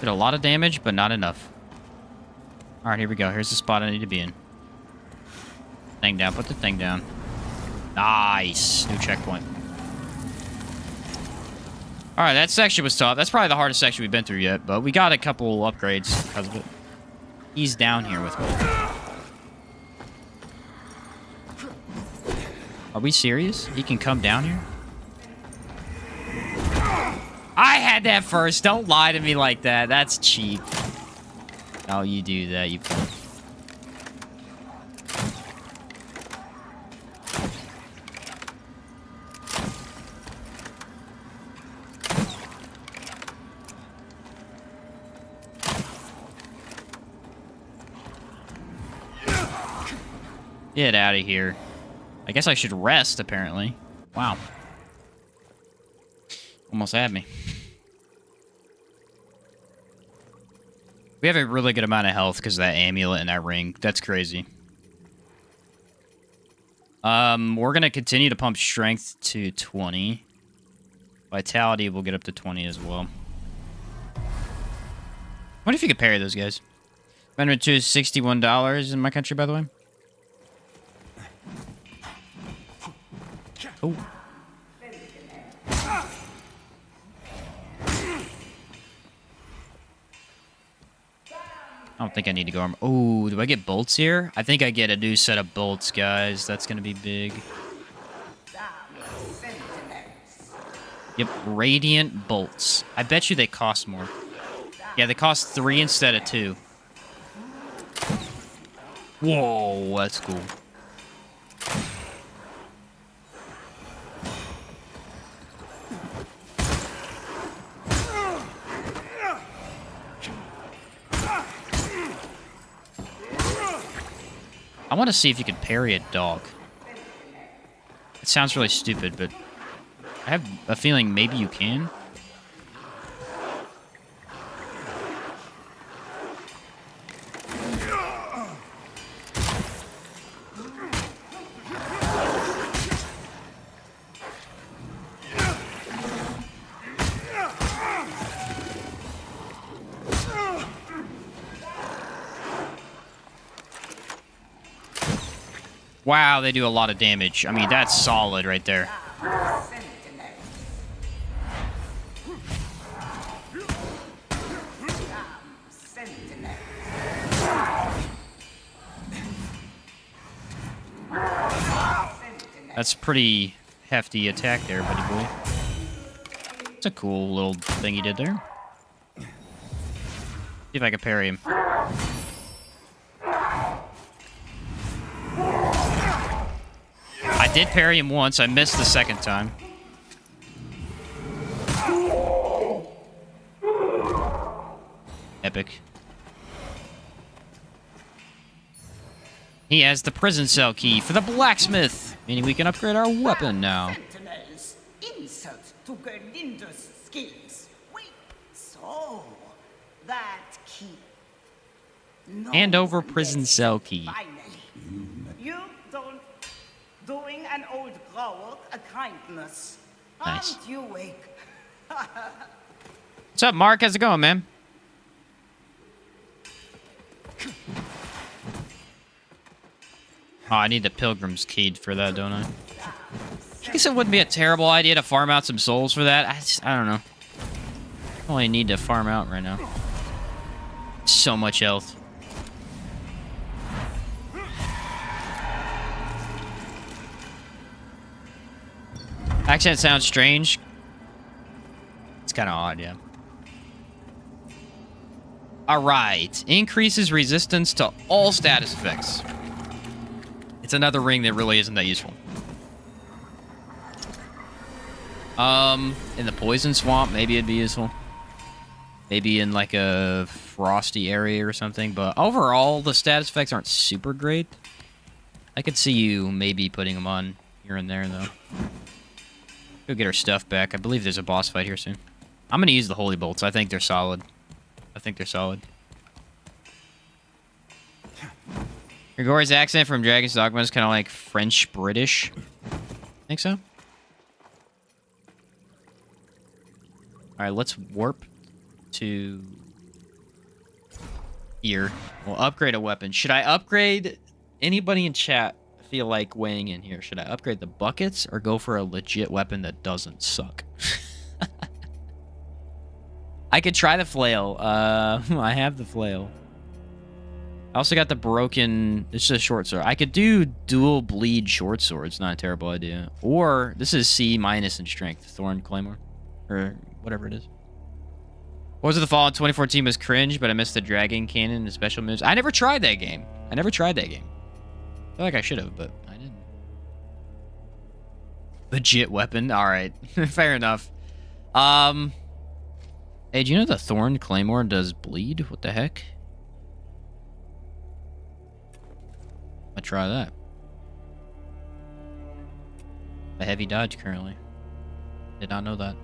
Did a lot of damage, but not enough. Alright, here we go. Here's the spot I need to be in. Thing down. Put the thing down. Nice. New checkpoint. All right, that section was tough. That's probably the hardest section we've been through yet, but we got a couple upgrades because of it. He's down here with me. Are we serious? He can come down here? I had that first. Don't lie to me like that. That's cheap. Oh, you do that. You. Get out of here. I guess I should rest, apparently. Wow. Almost had me. We have a really good amount of health because of that amulet and that ring. That's crazy. We're going to continue to pump strength to 20. Vitality will get up to 20 as well. What if you could parry those guys? Vendor 2 is $61 in my country, by the way. Oh. I don't think I need to go arm. Oh, do I get bolts here? I think I get a new set of bolts, guys. That's going to be big. Yep, radiant bolts. I bet you they cost more. Yeah, they cost 3 instead of 2. Whoa, that's cool. I want to see if you can parry a dog. It sounds really stupid, but I have a feeling maybe you can. Wow, they do a lot of damage. I mean, that's solid right there. That's pretty hefty attack there, buddy boy. It's a cool little thing he did there. See if I can parry him. I did parry him once. I missed the second time. Epic. He has the prison cell key for the blacksmith, meaning we can upgrade our weapon now. Sentinels, insult to Gerlinda's skills. Wait, so that key. Hand over prison cell key. Finally, you don't doing an old grower a kindness. Nice. Aren't you wake? What's up, Mark? How's it going, man? Oh, I need the Pilgrim's Key for that, don't I? I guess it wouldn't be a terrible idea to farm out some souls for that. I don't know. I only need to farm out right now. So much health. Accent sounds strange. It's kind of odd, yeah. Alright. Increases resistance to all status effects. It's another ring that really isn't that useful. In the poison swamp, maybe it'd be useful. Maybe in like a frosty area or something. But overall, the status effects aren't super great. I could see you maybe putting them on here and there, though. Go get our stuff back. I believe there's a boss fight here soon. I'm going to use the Holy Bolts. I think they're solid. Gregori's accent from Dragon's Dogma is kind of like French-British. Think so? Alright, let's warp to here. We'll upgrade a weapon. Should I upgrade... Anybody in chat feel like weighing in here? Should I upgrade the buckets or go for a legit weapon that doesn't suck? I could try the flail. I have the flail. I also got the broken... It's just a short sword. I could do dual bleed short swords. Not a terrible idea. Or, this is C- in strength. Thorn Claymore. Or whatever it is. Wars of the Fallen 2014 was cringe, but I missed the dragon cannon and the special moves. I never tried that game. I feel like I should have, but I didn't. Legit weapon. Alright. Fair enough. Hey, do you know the Thorn Claymore does bleed? What the heck? I'll try that. A heavy dodge currently. Did not know that.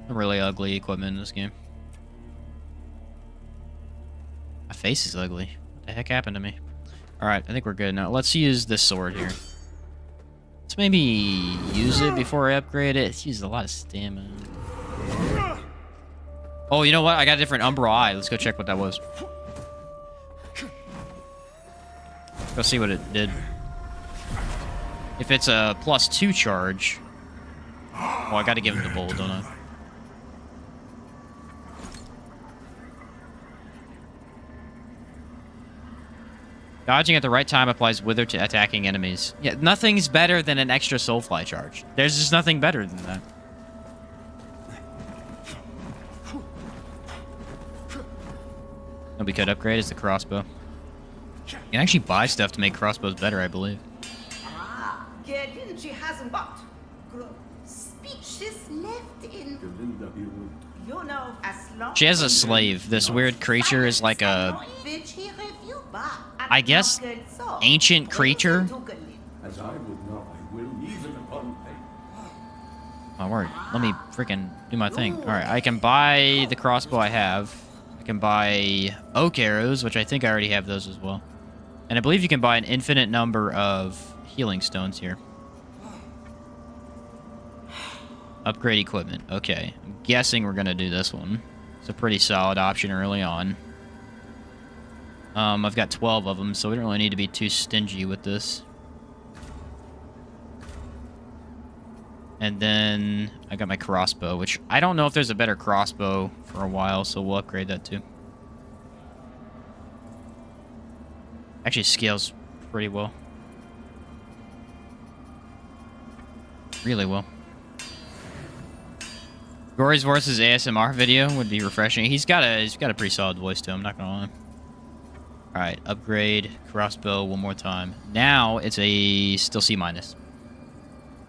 Really ugly equipment in this game. My face is ugly. What the heck happened to me? Alright, I think we're good now. Let's use this sword here. Let's maybe use it before I upgrade it. It's used a lot of stamina. Oh, you know what? I got a different Umbral Eye. Let's go check what that was. Go see what it did. If it's a +2 charge... Oh, I gotta give him the bowl, don't I? Dodging at the right time applies Wither to attacking enemies. Yeah, nothing's better than an extra Soulfly charge. There's just nothing better than that. What we could upgrade is the crossbow. You can actually buy stuff to make crossbows better, I believe. Ah, Gerlin, she hasn't got speeches left in. You know, as long She has a slave. This weird creature is like a... I guess ancient creature. As I would not, I will even upon pay. My word. Let me freaking do my thing. Alright, I can buy the crossbow I have. I can buy oak arrows, which I think I already have those as well. And I believe you can buy an infinite number of healing stones here. Upgrade equipment. Okay. I'm guessing we're going to do this one. It's a pretty solid option early on. I've got 12 of them, so we don't really need to be too stingy with this. And then I got my crossbow, which I don't know if there's a better crossbow for a while, so we'll upgrade that too. Actually scales pretty well. Really well. Gory's Voice's ASMR video would be refreshing. He's got a pretty solid voice too, I'm not gonna lie. Alright, upgrade crossbow one more time. Now it's a still C-.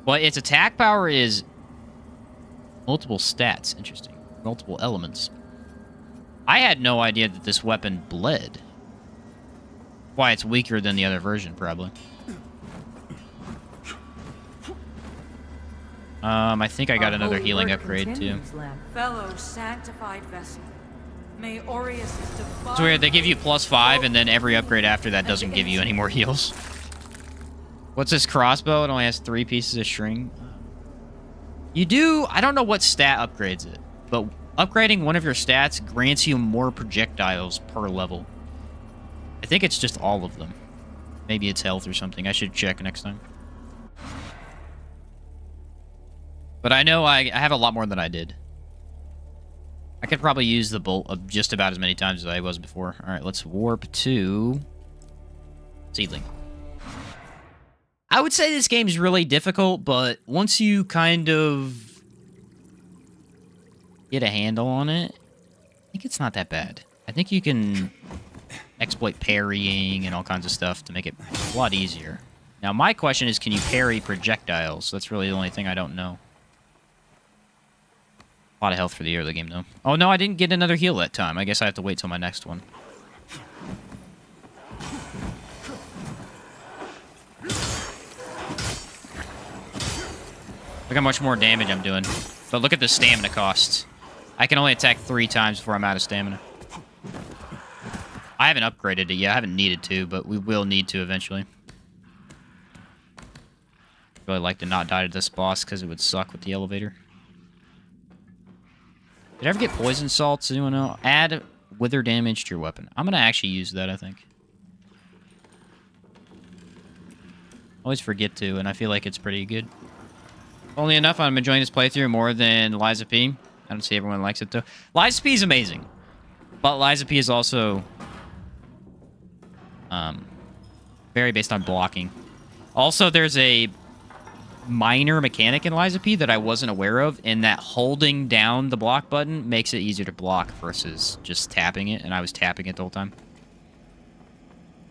But its attack power is multiple stats. Interesting. Multiple elements. I had no idea that this weapon bled. Why it's weaker than the other version, probably. I think I got another healing upgrade too. Fellow sanctified vessel. May Aureus It's weird, they give you +5 and then every upgrade after that doesn't give you any more heals. What's this crossbow? It only has 3 pieces of string. You do... I don't know what stat upgrades it, but upgrading one of your stats grants you more projectiles per level. I think it's just all of them. Maybe it's health or something. I should check next time. But I know I have a lot more than I did. I could probably use the bolt of just about as many times as I was before. Alright, let's warp to... Seedling. I would say this game's really difficult, but once you kind of get a handle on it, I think it's not that bad. I think you can exploit parrying and all kinds of stuff to make it a lot easier. Now, my question is, can you parry projectiles? That's really the only thing I don't know. A lot of health for the early game, though. Oh, no, I didn't get another heal that time. I guess I have to wait till my next one. Look how much more damage I'm doing. But look at the stamina costs. I can only attack 3 times before I'm out of stamina. I haven't upgraded it yet. I haven't needed to, but we will need to eventually. Really like to not die to this boss because it would suck with the elevator. Did I ever get poison salts? Anyone know? Add wither damage to your weapon. I'm going to actually use that, I think. Always forget to, and I feel like it's pretty good. Only enough, I'm enjoying this playthrough more than Liza P. I don't see everyone likes it, though. Liza P is amazing. But Liza P is also very based on blocking. Also, there's a minor mechanic in Liza P that I wasn't aware of, in that holding down the block button makes it easier to block versus just tapping it, and I was tapping it the whole time.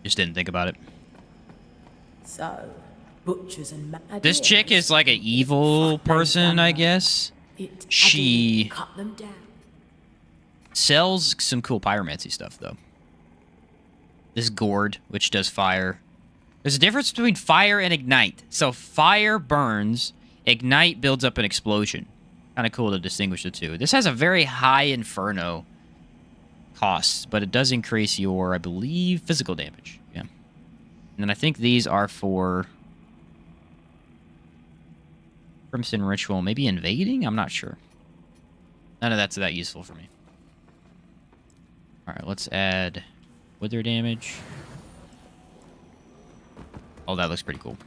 Just didn't think about it. So, butchers and this chick is like an evil person, I guess. She cut them down. sells some cool pyromancy stuff, though. This gourd, which does fire. There's a difference between fire and ignite. So fire burns, ignite builds up an explosion. Kind of cool to distinguish the two. This has a very high inferno cost, but it does increase your, I believe, physical damage. Yeah. And then I think these are for Crimson Ritual, maybe invading? I'm not sure. None of that's that useful for me. Alright, let's add wither damage. Oh, that looks pretty cool.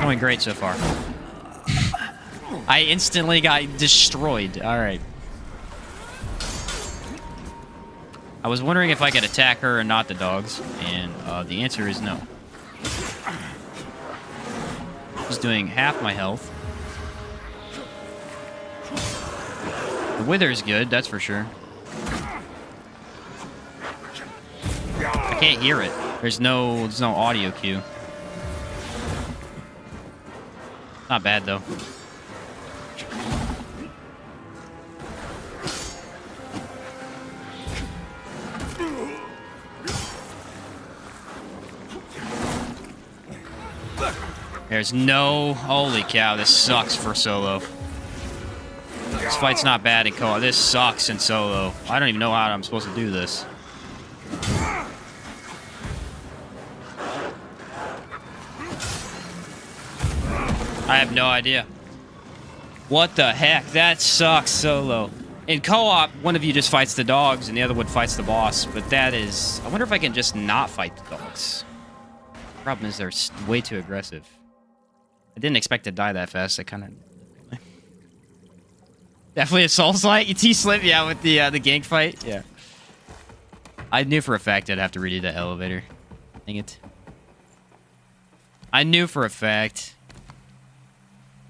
Going great so far. I instantly got destroyed. Alright. I was wondering if I could attack her and not the dogs, and the answer is no. She's doing half my health. The wither's good, that's for sure. I can't hear it. There's no audio cue. Not bad though. There's no... Holy cow, this sucks for solo. This fight's not bad in co-op. This sucks in solo. I don't even know how I'm supposed to do this. I have no idea. What the heck? That sucks solo. In co-op, one of you just fights the dogs and the other one fights the boss. But that is... I wonder if I can just not fight the dogs. Problem is they're way too aggressive. I didn't expect to die that fast. I kind of... Definitely a Souls-like. T-slip, yeah, with the gank fight. Yeah. I knew for a fact I'd have to redo that elevator. Dang it. I knew for a fact.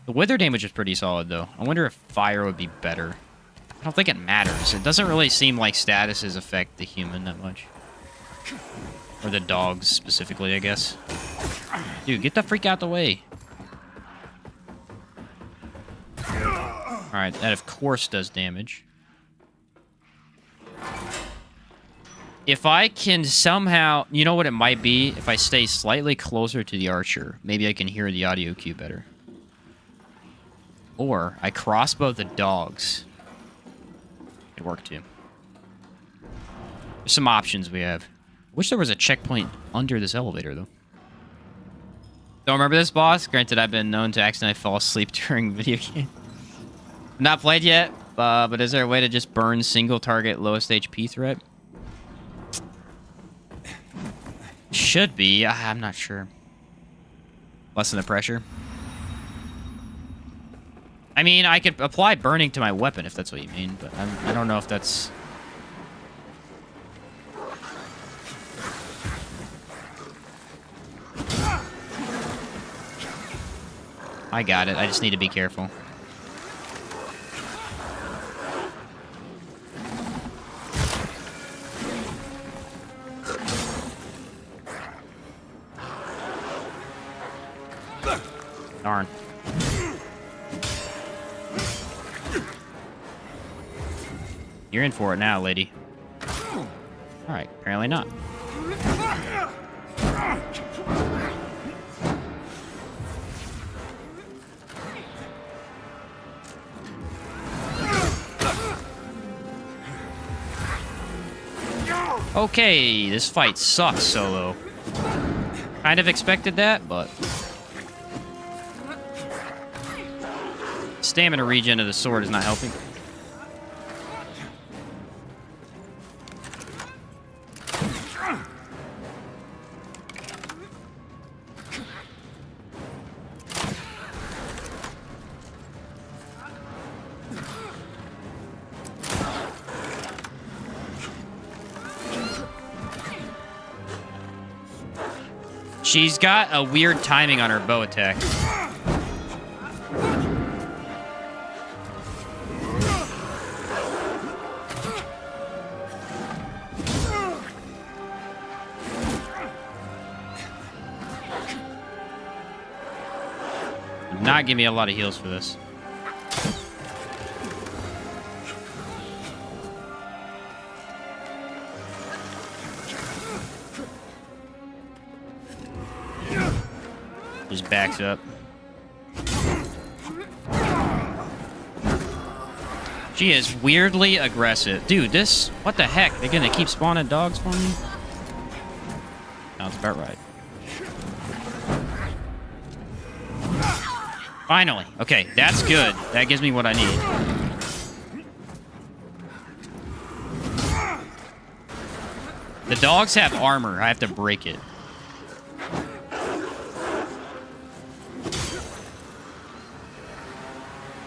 The wither damage is pretty solid, though. I wonder if fire would be better. I don't think it matters. It doesn't really seem like statuses affect the human that much. Or the dogs, specifically, I guess. Dude, get the freak out the way. Alright, that of course does damage. If I can somehow... You know what it might be? If I stay slightly closer to the archer, maybe I can hear the audio cue better. Or I crossbow the dogs. It worked too. There's some options we have. Wish there was a checkpoint under this elevator, though. Don't remember this boss? Granted, I've been known to accidentally fall asleep during video games. Not played yet, but is there a way to just burn single target lowest HP threat? Should be. I'm not sure. Lessen the pressure. I mean, I could apply burning to my weapon if that's what you mean, but I don't know if that's... I got it. I just need to be careful. Darn. You're in for it now, lady. Alright, apparently not. Okay, this fight sucks solo. Kind of expected that, but... Stamina regen of the sword is not helping. She's got a weird timing on her bow attack. Not give me a lot of heals for this. Just backs up. She is weirdly aggressive. Dude, this... What the heck? They're gonna keep spawning dogs for me? Sounds about right. Finally. Okay, that's good. That gives me what I need. The dogs have armor. I have to break it.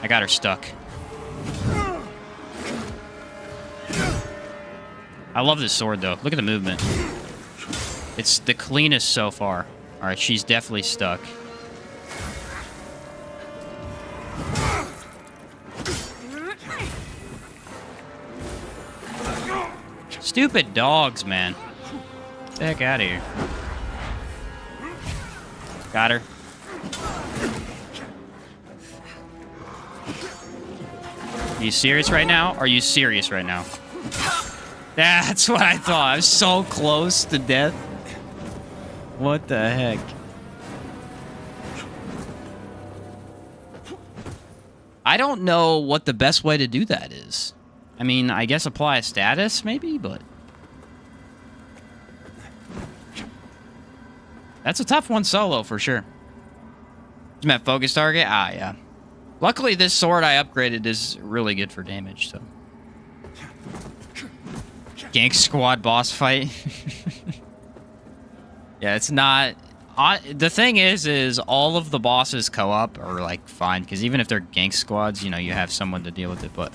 I got her stuck. I love this sword, though. Look at the movement. It's the cleanest so far. All right, she's definitely stuck. Stupid dogs, man. Get the heck out of here. Got her. Are you serious right now? Are you serious right now? That's what I thought. I was so close to death. What the heck? I don't know what the best way to do that is. I mean, I guess apply a status, maybe, but... That's a tough one solo, for sure. Met focus target? Ah, yeah. Luckily, this sword I upgraded is really good for damage, so... Gank squad boss fight. Yeah, it's not... The thing is all of the bosses co-op are, like, fine, because even if they're gank squads, you know, you have someone to deal with it, but...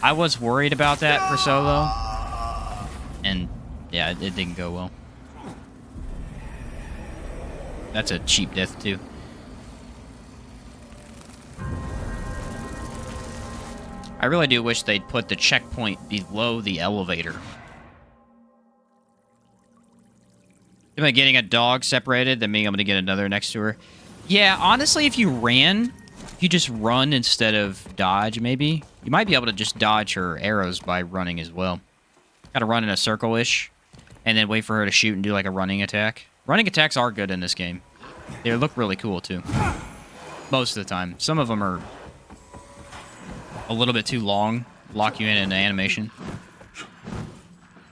I was worried about that for solo. And, yeah, it didn't go well. That's a cheap death, too. I really do wish they'd put the checkpoint below the elevator. Am I getting a dog separated, then being able to get another next to her? Yeah, honestly, if you ran, if you just run instead of dodge, maybe, you might be able to just dodge her arrows by running as well. Gotta run in a circle-ish, and then wait for her to shoot and do like a running attack. Running attacks are good in this game. They look really cool, too. Most of the time. Some of them are a little bit too long, lock you in an animation.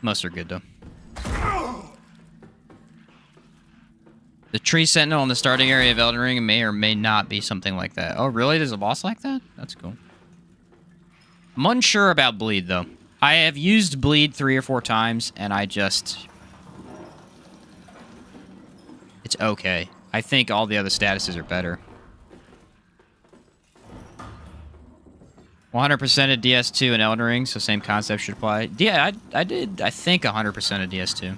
Most are good, though. The tree sentinel in the starting area of Elden Ring may or may not be something like that. Oh, really? There's a boss like that? That's cool. I'm unsure about bleed, though. I have used bleed 3 or 4 times, and I just... It's okay. I think all the other statuses are better. 100% of DS2 in Elden Ring, so same concept should apply. Yeah, I did, I think, 100% of DS2.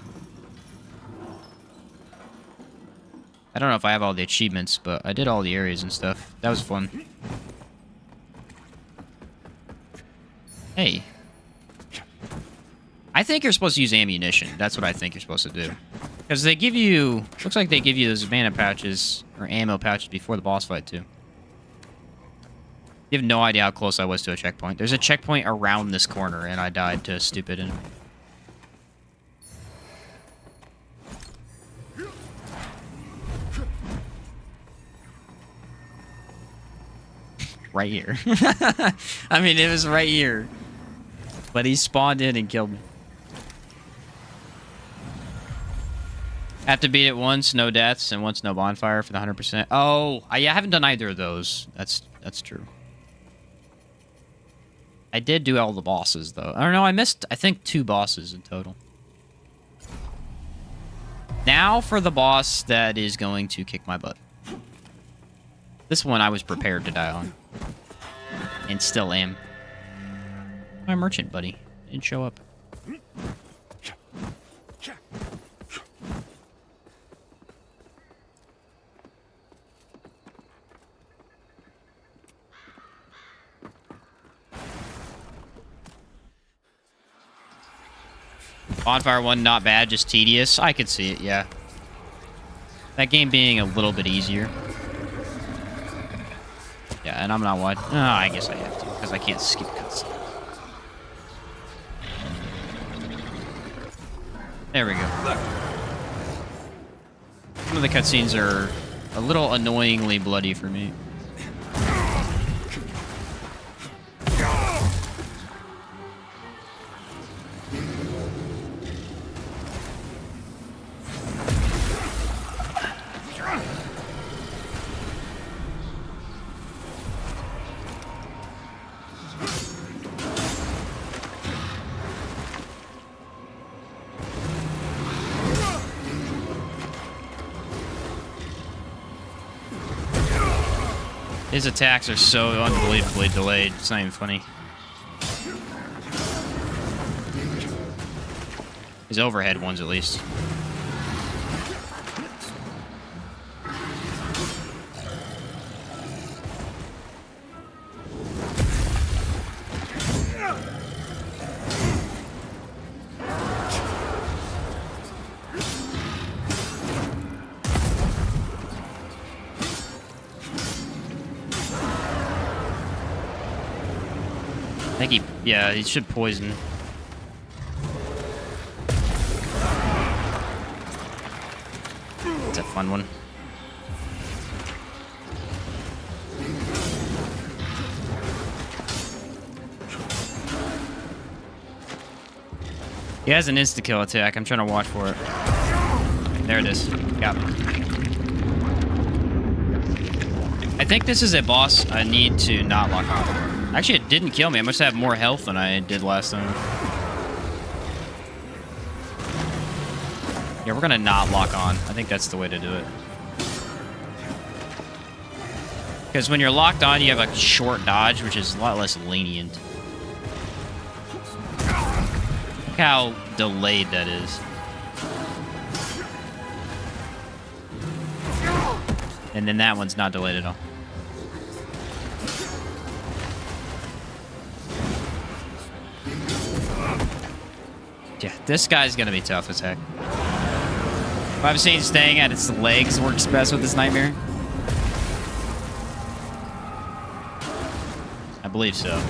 I don't know if I have all the achievements, but I did all the areas and stuff. That was fun. Hey. I think you're supposed to use ammunition. That's what I think you're supposed to do. Because they give you... Looks like they give you those mana pouches, or ammo pouches, before the boss fight, too. You have no idea how close I was to a checkpoint. There's a checkpoint around this corner, and I died to a stupid enemy. Right here. I mean, it was right here. But he spawned in and killed me. Have to beat it once, no deaths, and once no bonfire for the 100%. Oh, yeah, I haven't done either of those. That's true. I did do all the bosses, though. I don't know, I missed, I think, 2 bosses in total. Now for the boss that is going to kick my butt. This one I was prepared to die on. And still am. My merchant buddy didn't show up. Bonfire 1, not bad, just tedious. I could see it, yeah. That game being a little bit easier. Yeah, and I'm not watching. Oh, I guess I have to, because I can't skip cutscenes. There we go. Some of the cutscenes are a little annoyingly bloody for me. His attacks are so unbelievably delayed. It's not even funny. His overhead ones, at least. I think yeah, he should poison. It's a fun one. He has an insta-kill attack. I'm trying to watch for it. There it is. Got him. I think this is a boss I need to not lock on. Actually, it didn't kill me. I must have more health than I did last time. Yeah, we're gonna not lock on. I think that's the way to do it. Because when you're locked on, you have a short dodge, which is a lot less lenient. Look how delayed that is. And then that one's not delayed at all. Yeah, this guy's gonna be tough as heck. I've seen staying at its legs works best with this nightmare. I believe so.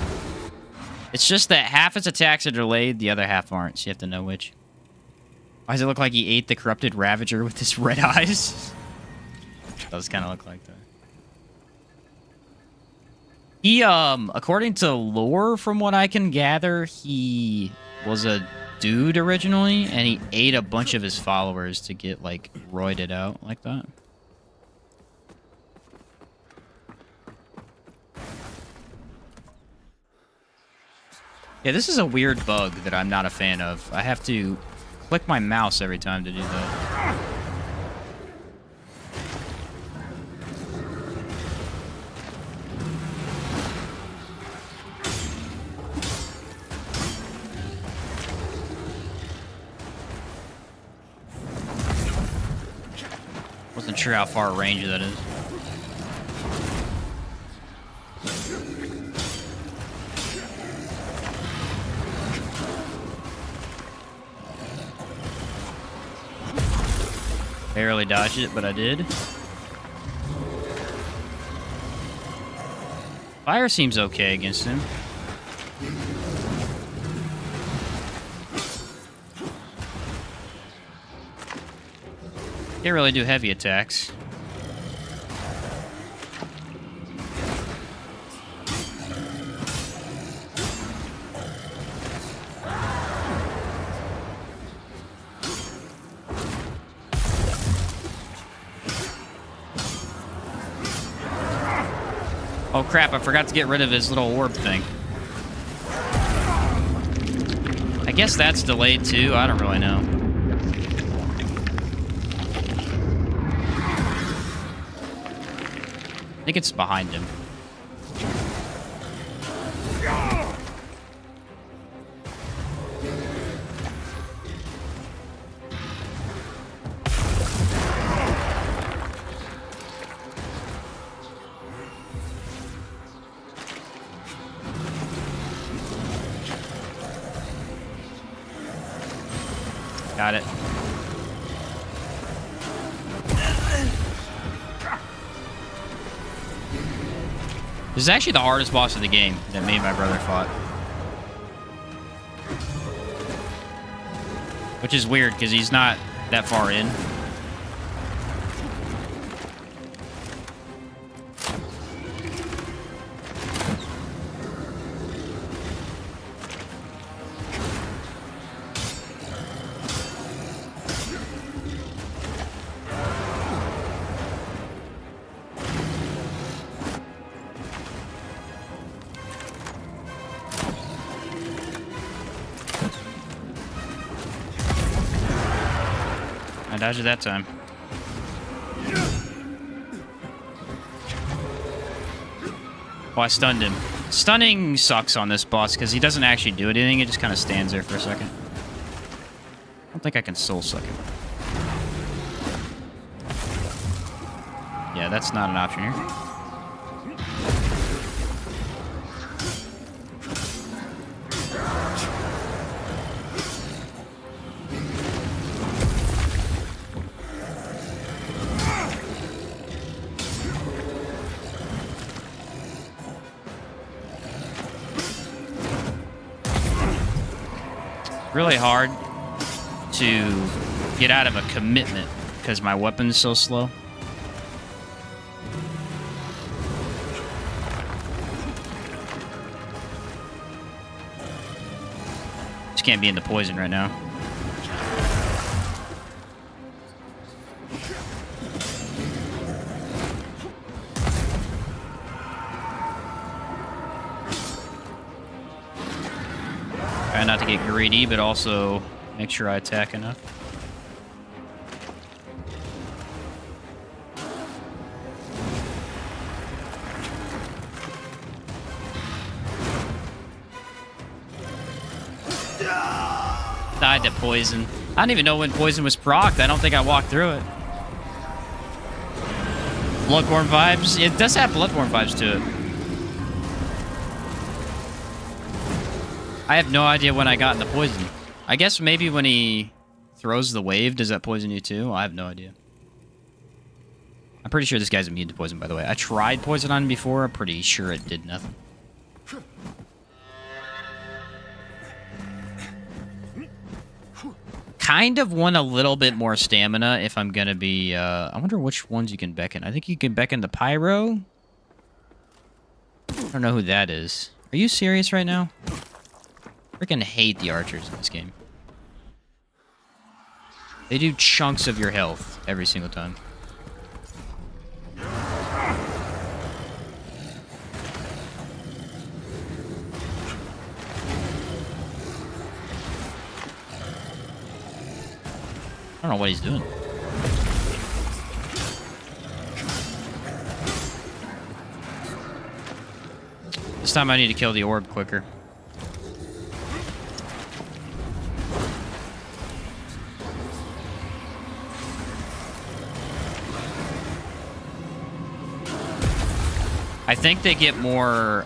It's just that half its attacks are delayed, the other half aren't, so you have to know which. Why does it look like he ate the corrupted Ravager with his red eyes? Does kind of look like that. He, according to lore, from what I can gather, he was a dude originally, and he ate a bunch of his followers to get, like, roided out like that. Yeah, this is a weird bug that I'm not a fan of. I have to click my mouse every time to do that. Wasn't sure how far range that is. Barely dodged it, but I did. Fire seems okay against him. Can't really do heavy attacks. Oh crap, I forgot to get rid of his little orb thing. I guess that's delayed too, I don't really know. I think it's behind him. Got it. This is actually the hardest boss of the game that me and my brother fought. Which is weird, because he's not that far in. I dodged it that time. Oh, I stunned him. Stunning sucks on this boss because he doesn't actually do anything. It just kind of stands there for a second. I don't think I can soul suck him. Yeah, that's not an option here. Really hard to get out of a commitment because my weapon's so slow. Just can't be in the poison right now. Try not to get greedy, but also make sure I attack enough. Died to poison. I don't even know when poison was procced. I don't think I walked through it. Bloodborne vibes? It does have Bloodborne vibes to it. I have no idea when I got in the poison. I guess maybe when he throws the wave, does that poison you too? I have no idea. I'm pretty sure this guy's immune to poison, by the way. I tried poison on him before. I'm pretty sure it did nothing. Kind of want a little bit more stamina if I'm going to be... I wonder which ones you can beckon. I think you can beckon the Pyro. I don't know who that is. Are you serious right now? Freaking hate the archers in this game. They do chunks of your health every single time. I don't know what he's doing. This time I need to kill the orb quicker. I think they get more,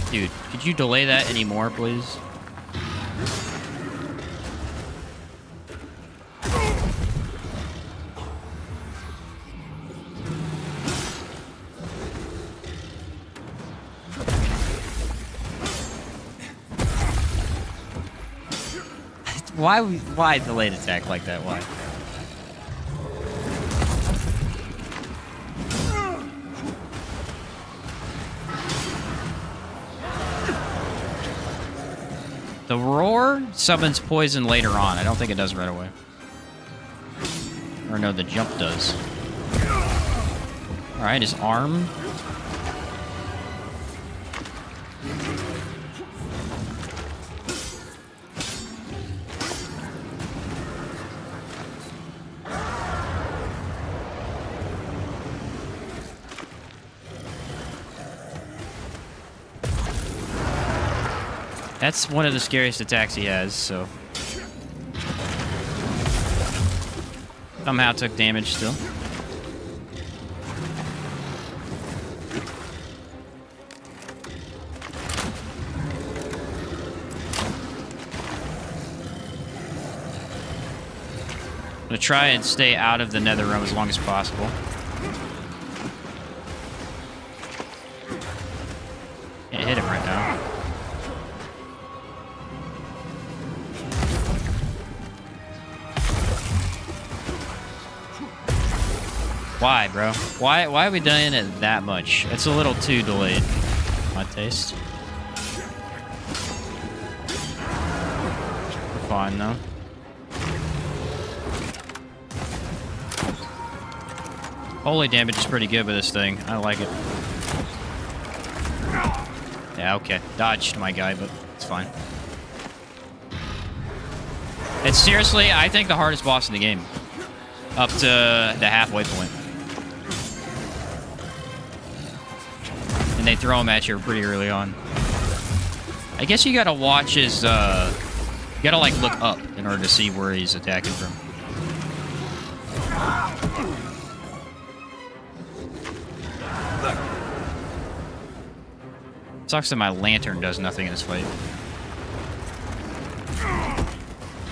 dude, could you delay that anymore, please? Why delayed attack like that? Why? The roar summons poison later on. I don't think it does right away. Or no, the jump does. Alright, his arm. That's one of the scariest attacks he has, so... Somehow took damage still. gonna try and stay out of the Nether realm as long as possible. Can't hit him right now. Why, bro? Why are we doing it that much? It's a little too delayed, my taste. We're fine though. Holy damage is pretty good with this thing. I like it. Yeah, okay. Dodged my guy, but it's fine. It's seriously, I think, the hardest boss in the game. Up to the halfway point. And they throw him at you pretty early on. I guess you gotta watch his, you gotta, like, look up in order to see where he's attacking from. Sucks that my lantern does nothing in this fight.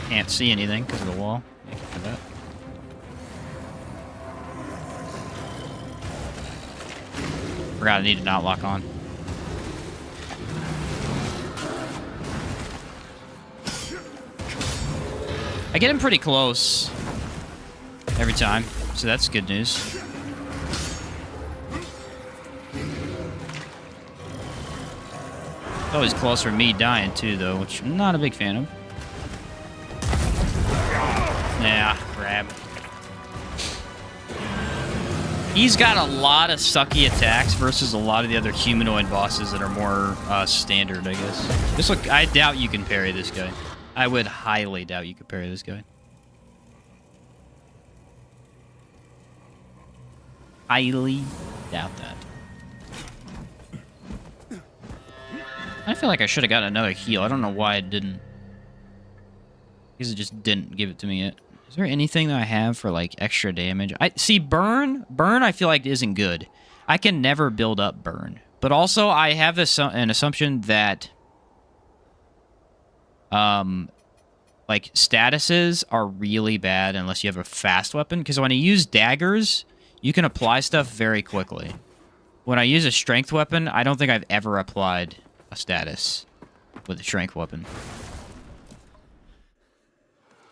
Can't see anything because of the wall. Thank you for that. Forgot I need to not lock on. I get him pretty close every time, so that's good news. It's always close for me dying too, though, which I'm not a big fan of. Yeah, grab. He's got a lot of sucky attacks versus a lot of the other humanoid bosses that are more standard, I guess. Just look, I doubt you can parry this guy. I would highly doubt you could parry this guy. Highly doubt that. I feel like I should have gotten another heal. I don't know why it didn't. Because it just didn't give it to me yet. Is there anything that I have for, like, extra damage? I see, burn. Burn, I feel like, isn't good. I can never build up burn. But also, I have this, an assumption that, like, statuses are really bad unless you have a fast weapon. Because when I use daggers, you can apply stuff very quickly. When I use a strength weapon, I don't think I've ever applied a status with a strength weapon.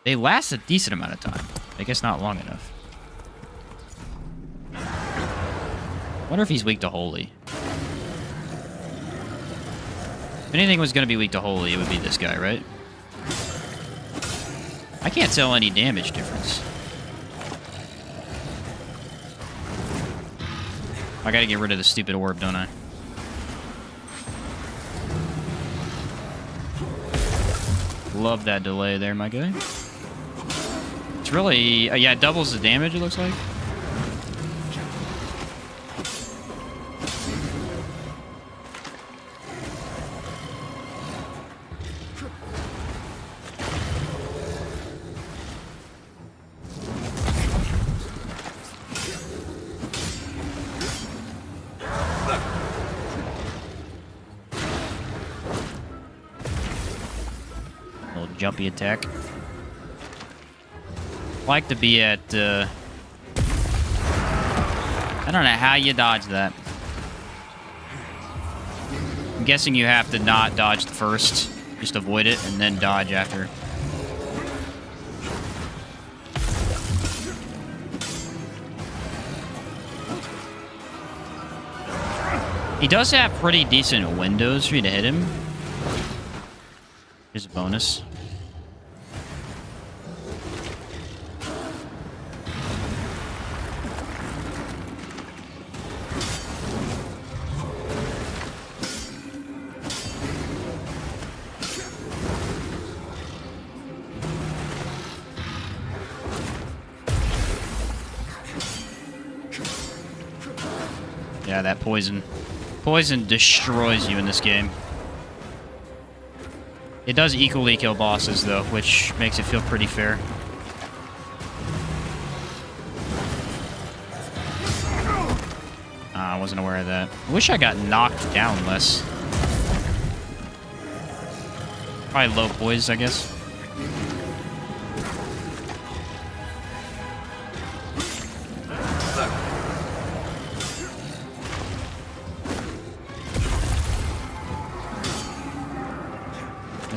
They last a decent amount of time. I guess not long enough. Wonder if he's weak to holy. If anything was going to be weak to holy, it would be this guy, right? I can't tell any damage difference. I gotta get rid of the stupid orb, don't I? Love that delay there, my guy. It's really... yeah, it doubles the damage, it looks like. Little jumpy attack. Like to be at, I don't know how you dodge that. I'm guessing you have to not dodge the first, just avoid it, and then dodge after. He does have pretty decent windows for you to hit him. Here's a bonus. Yeah, that poison. Poison destroys you in this game. It does equally kill bosses, though, which makes it feel pretty fair. I wasn't aware of that. I wish I got knocked down less. Probably low poise, I guess.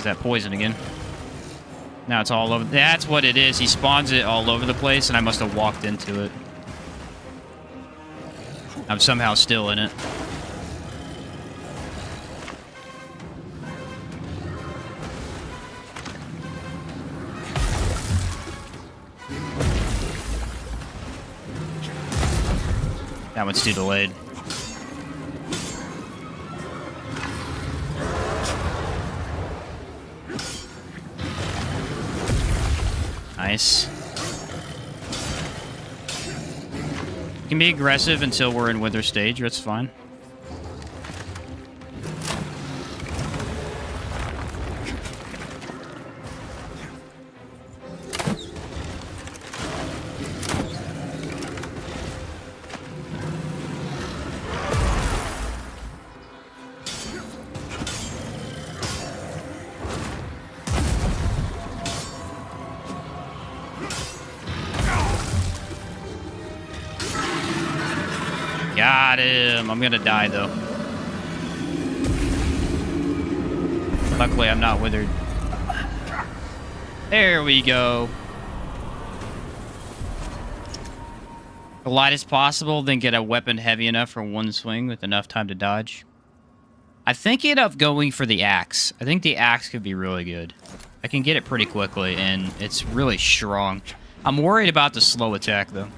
Is that poison again? Now it's all over. That's what it is. He spawns it all over the place, and I must have walked into it. I'm somehow still in it. That one's too delayed. Nice. You can be aggressive until we're in Wither stage. That's fine. Got him. I'm gonna die, though. Luckily, I'm not withered. There we go. The lightest possible, then get a weapon heavy enough for one swing with enough time to dodge. I'm thinking of going for the axe. I think the axe could be really good. I can get it pretty quickly, and it's really strong. I'm worried about the slow attack, though.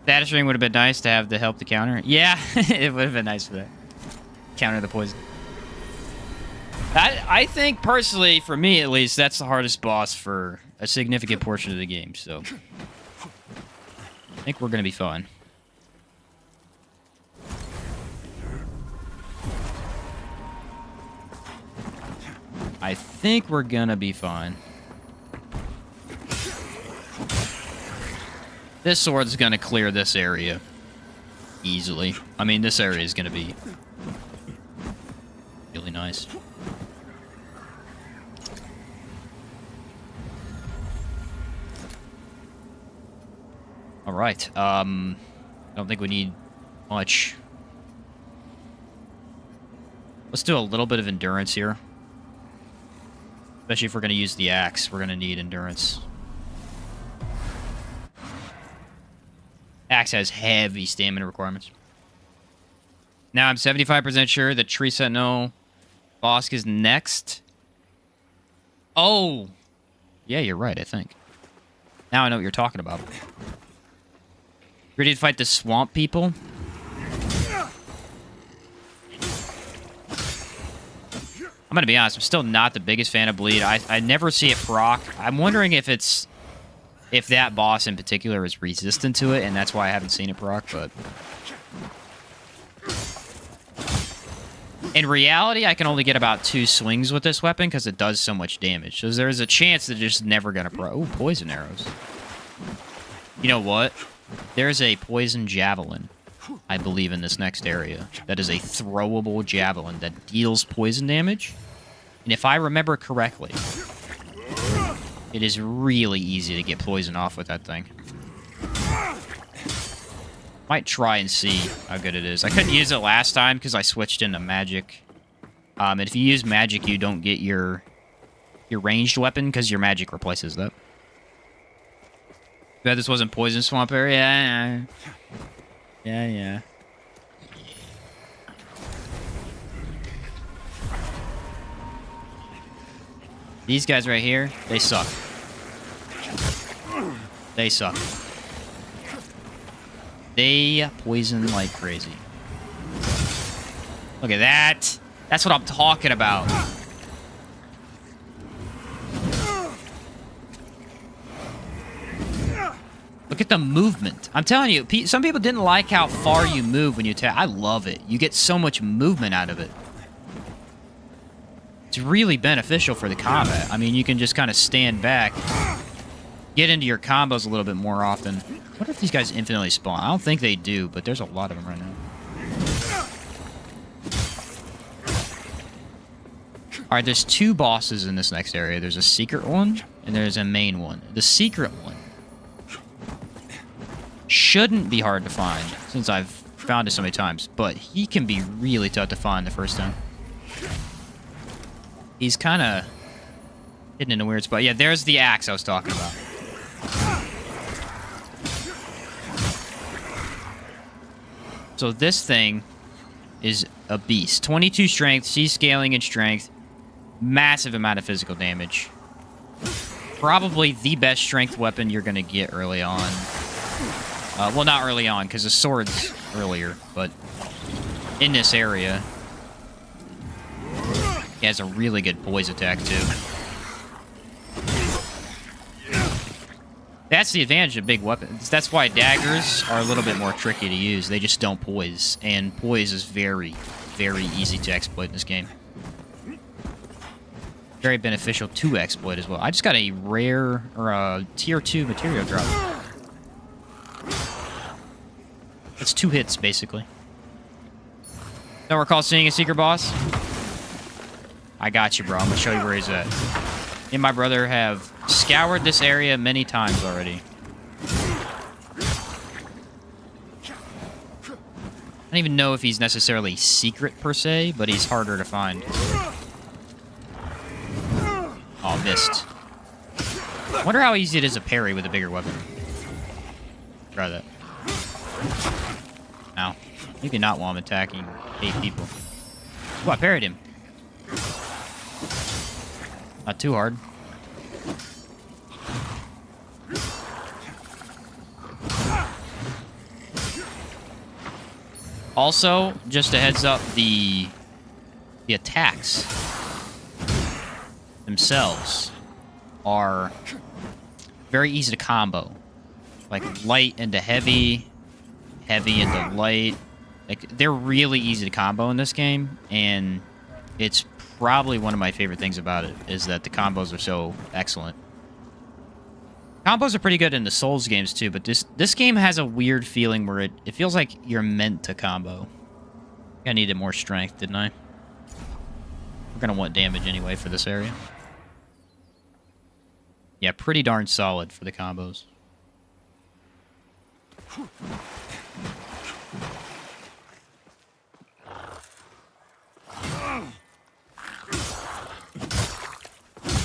Status ring would have been nice to have to help the counter. Yeah, it would have been nice for that. Counter the poison. I think, personally, for me at least, that's the hardest boss for a significant portion of the game, so... I think we're going to be fine. I think we're going to be fine. This sword's going to clear this area easily. I mean, this area is going to be really nice. All right. I don't think we need much. Let's do a little bit of endurance here. Especially if we're going to use the axe, we're going to need endurance. Axe has heavy stamina requirements. Now I'm 75% sure the Tree Sentinel boss is next. Oh! Yeah, you're right, I think. Now I know what you're talking about. Ready to fight the swamp people? I'm gonna be honest, I'm still not the biggest fan of bleed. I never see it proc. I'm wondering if it's... if that boss in particular is resistant to it, and that's why I haven't seen it proc, but... in reality, I can only get about 2 swings with this weapon because it does so much damage. So there's a chance that it's just never gonna proc. Ooh, poison arrows. You know what? There's a poison javelin, I believe, in this next area. That is a throwable javelin that deals poison damage. And if I remember correctly... it is really easy to get poison off with that thing. Might try and see how good it is. I couldn't use it last time because I switched into magic. And if you use magic, you don't get your ranged weapon because your magic replaces that. Bet this wasn't poison swamp area. Yeah. These guys right here, they suck. They suck. They poison like crazy. Look at that. That's what I'm talking about. Look at the movement. I'm telling you, some people didn't like how far you move when you attack. I love it. You get so much movement out of it. It's really beneficial for the combat. I mean, you can just kind of stand back, get into your combos a little bit more often. What if these guys infinitely spawn? I don't think they do, but there's a lot of them right now. Alright, there's 2 bosses in this next area. There's a secret one, and there's a main one. The secret one shouldn't be hard to find, since I've found it so many times, but he can be really tough to find the first time. He's kind of hidden in a weird spot. Yeah, there's the axe I was talking about. So this thing is a beast. 22 strength, she's scaling in strength. Massive amount of physical damage. Probably the best strength weapon you're going to get early on. Well, not early on, because the sword's earlier, but in this area, he has a really good poise attack, too. That's the advantage of big weapons. That's why daggers are a little bit more tricky to use. They just don't poise, and poise is very, very easy to exploit in this game. Very beneficial to exploit as well. I just got a rare, or a tier 2 material drop. It's 2 hits, basically. Don't recall seeing a secret boss? I got you, bro. I'm gonna show you where he's at. Me and my brother have scoured this area many times already. I don't even know if he's necessarily secret, per se, but he's harder to find. Oh, missed. I wonder how easy it is to parry with a bigger weapon. Try that. Ow. Maybe not while I'm attacking 8 people. Oh, I parried him. Not too hard. Also, just a heads up, the attacks themselves are very easy to combo. Like light into heavy, heavy into light. Like they're really easy to combo in this game, and it's probably one of my favorite things about it is that the combos are so excellent. Combos are pretty good in the Souls games too, but this game has a weird feeling where it feels like you're meant to combo. I needed more strength, didn't I? We're gonna want damage anyway for this area. Yeah, pretty darn solid for the combos.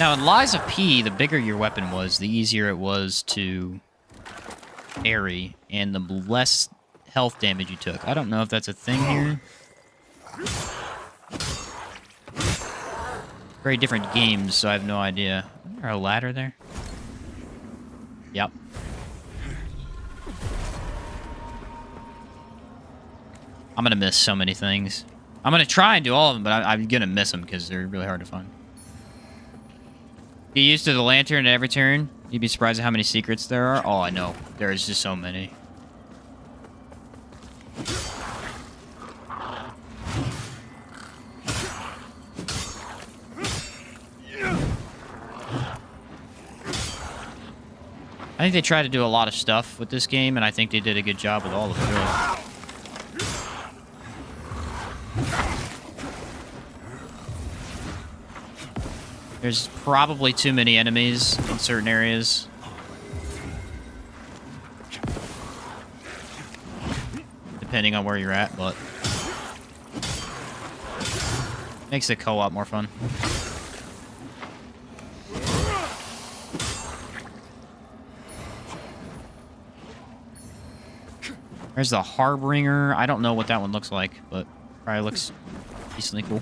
Now, in Lies of P, the bigger your weapon was, the easier it was to parry, and the less health damage you took. I don't know if that's a thing here. Very different games, so I have no idea. Is there a ladder there? Yep. I'm gonna miss so many things. I'm gonna try and do all of them, but I'm gonna miss them because they're really hard to find. Get used to the lantern at every turn. You'd be surprised at how many secrets there are. Oh, I know. There's just so many. I think they tried to do a lot of stuff with this game, and I think they did a good job with all of it, really. There's probably too many enemies in certain areas. Depending on where you're at, but makes the co-op more fun. There's the Harbinger. I don't know what that one looks like, but probably looks decently cool.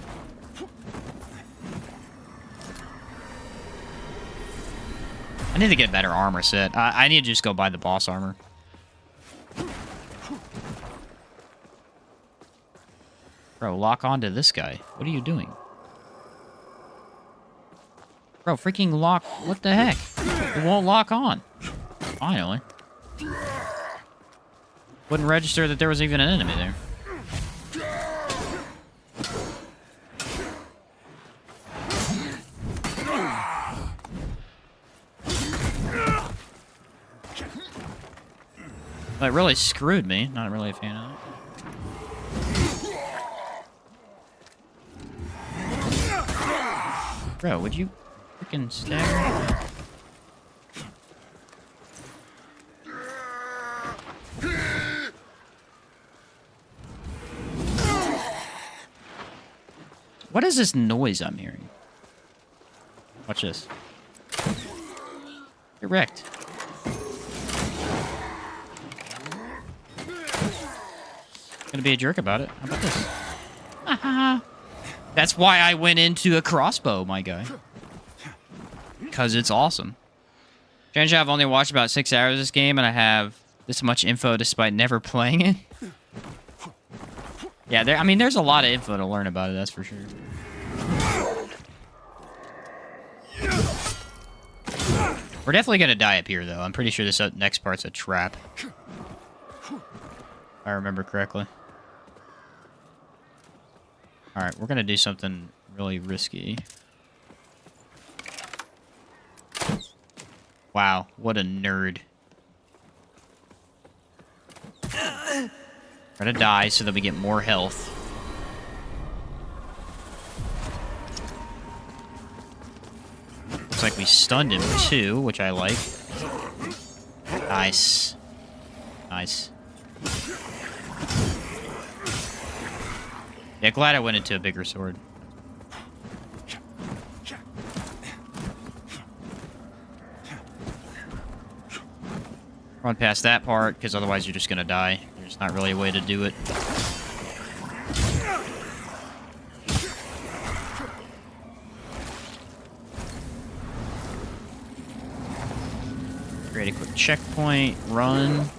I need to get better armor set. I need to just go buy the boss armor. Bro, lock on to this guy. What are you doing? Bro, freaking lock. What the heck? It won't lock on. Finally. Wouldn't register that there was even an enemy there. Well, it really screwed me. Not really a fan of it. Bro, would you freaking stagger? What is this noise I'm hearing? Watch this. Get wrecked. Gonna be a jerk about it. How about this? That's why I went into a crossbow, my guy. Because it's awesome. Strange, I've only watched about 6 hours of this game, and I have this much info despite never playing it. Yeah, there's a lot of info to learn about it, that's for sure. We're definitely gonna die up here, though. I'm pretty sure this next part's a trap. If I remember correctly. Alright, we're gonna do something really risky. Wow, what a nerd. We're gonna die so that we get more health. Looks like we stunned him too, which I like. Nice. Nice. Yeah, glad I went into a bigger sword. Run past that part, because otherwise you're just gonna die. There's not really a way to do it. Create a quick checkpoint, run.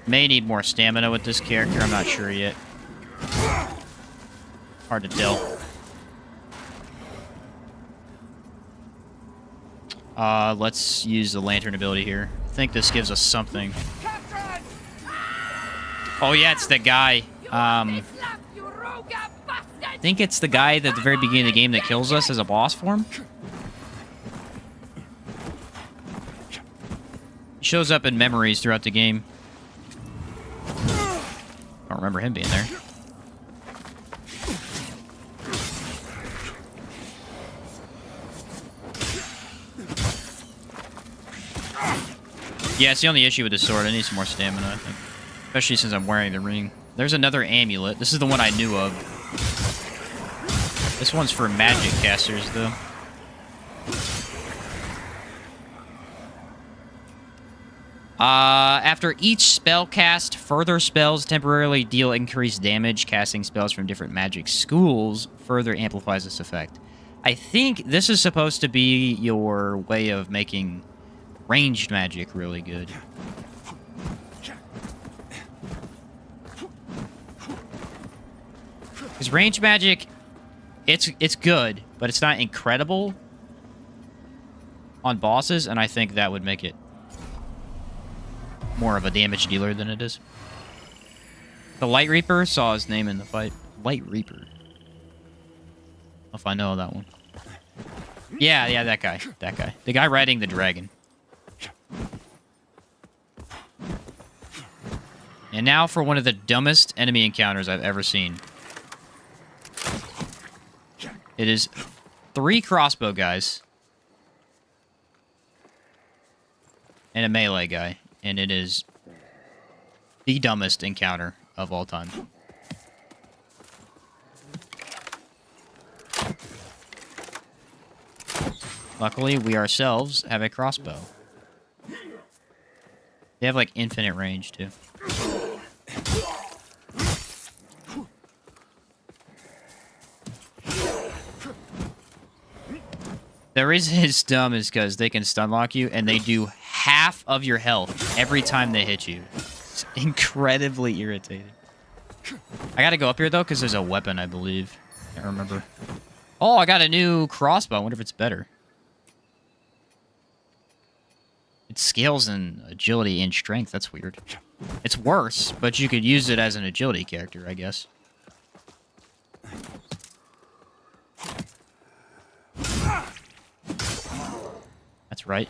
May need more stamina with this character, I'm not sure yet. Hard to tell. Let's use the lantern ability here. I think this gives us something. Oh yeah, it's the guy. I think it's the guy at the very beginning of the game that kills us as a boss form. He shows up in memories throughout the game. I don't remember him being there. Yeah, it's the only issue with this sword. I need some more stamina, I think. Especially since I'm wearing the ring. There's another amulet. This is the one I knew of. This one's for magic casters, though. After each spell cast, further spells temporarily deal increased damage. Casting spells from different magic schools further amplifies this effect. I think this is supposed to be your way of making ranged magic really good. Because ranged magic, it's good, but it's not incredible on bosses, and I think that would make it more of a damage dealer than it is. The Light Reaper saw his name in the fight. Light Reaper. I don't know if I know that one. Yeah, that guy. That guy. The guy riding the dragon. And now for one of the dumbest enemy encounters I've ever seen. It is 3 crossbow guys. And a melee guy. And it is the dumbest encounter of all time. Luckily, we ourselves have a crossbow. They have, like, infinite range, too. The reason it's dumb is because they can stun lock you, and they do half of your health every time they hit you. It's incredibly irritating. I gotta go up here, though, because there's a weapon, I believe. I can't remember. Oh, I got a new crossbow. I wonder if it's better. It scales in agility and strength. That's weird. It's worse, but you could use it as an agility character, I guess. That's right.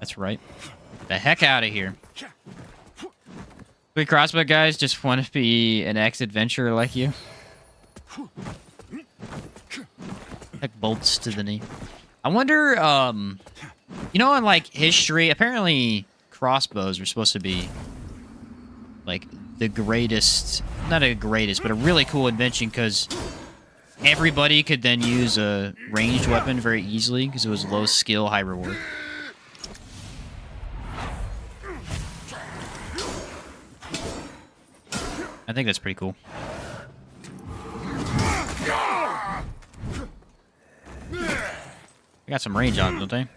That's right. Get the heck out of here. We crossbow guys just want to be an ex-adventurer like you. Heck, bolts to the knee. I wonder, you know, in, like, history, apparently crossbows are supposed to be, like, the greatest, not a greatest, but a really cool invention, because everybody could then use a ranged weapon very easily because it was low skill, high reward. I think that's pretty cool. They got some range on them, don't they?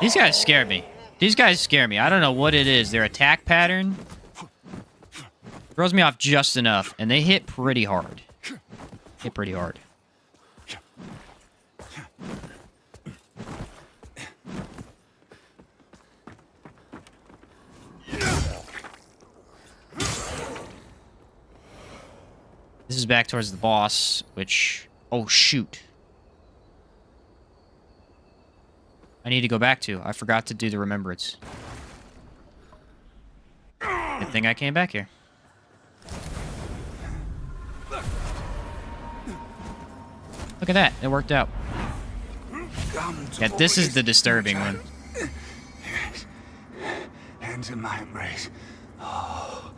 These guys scare me. These guys scare me. I don't know what it is. Their attack pattern throws me off just enough, and they hit pretty hard. Hit pretty hard. This is back towards the boss, which... Oh, shoot. I need to go back to. I forgot to do the remembrance. Good thing I came back here. Look at that. It worked out. Yeah, this is the disturbing one. Hands in my embrace. Oh,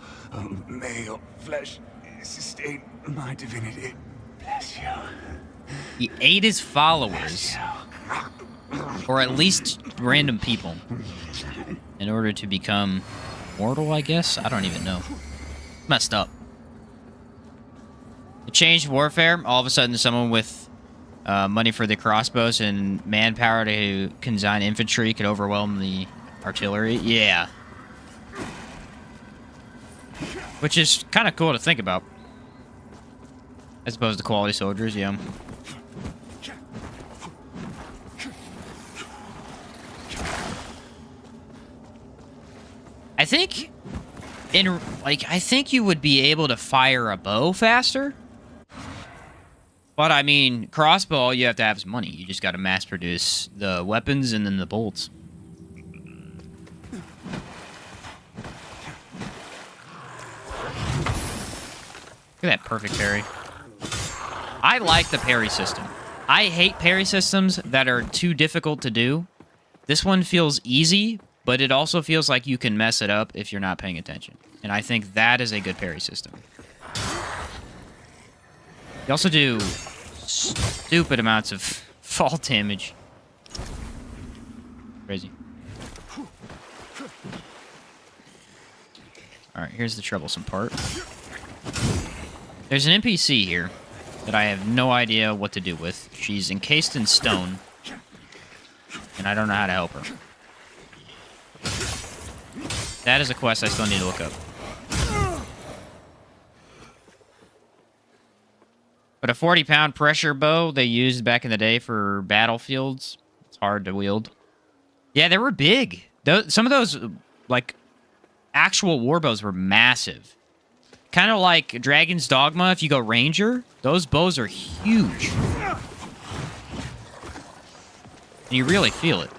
may your flesh sustain my divinity. Bless you. He ate his followers. Or at least random people. In order to become mortal, I guess? I don't even know. Messed up. It changed warfare. All of a sudden, someone with money for the crossbows and manpower to consign infantry could overwhelm the artillery. Yeah. Which is kind of cool to think about. As opposed to quality soldiers, yeah. I think I think you would be able to fire a bow faster. But I mean, crossbow, you have to have some money. You just got to mass produce the weapons and then the bolts. Look at that perfect parry. I like the parry system. I hate parry systems that are too difficult to do. This one feels easy, but it also feels like you can mess it up if you're not paying attention. And I think that is a good parry system. You also do stupid amounts of fall damage. Crazy. Alright, here's the troublesome part. There's an NPC here that I have no idea what to do with. She's encased in stone, and I don't know how to help her. That is a quest I still need to look up. But a 40-pound pressure bow they used back in the day for battlefields, it's hard to wield. Yeah, they were big. Some of those, like, actual war bows were massive. Kind of like Dragon's Dogma, if you go Ranger, those bows are huge. And you really feel it.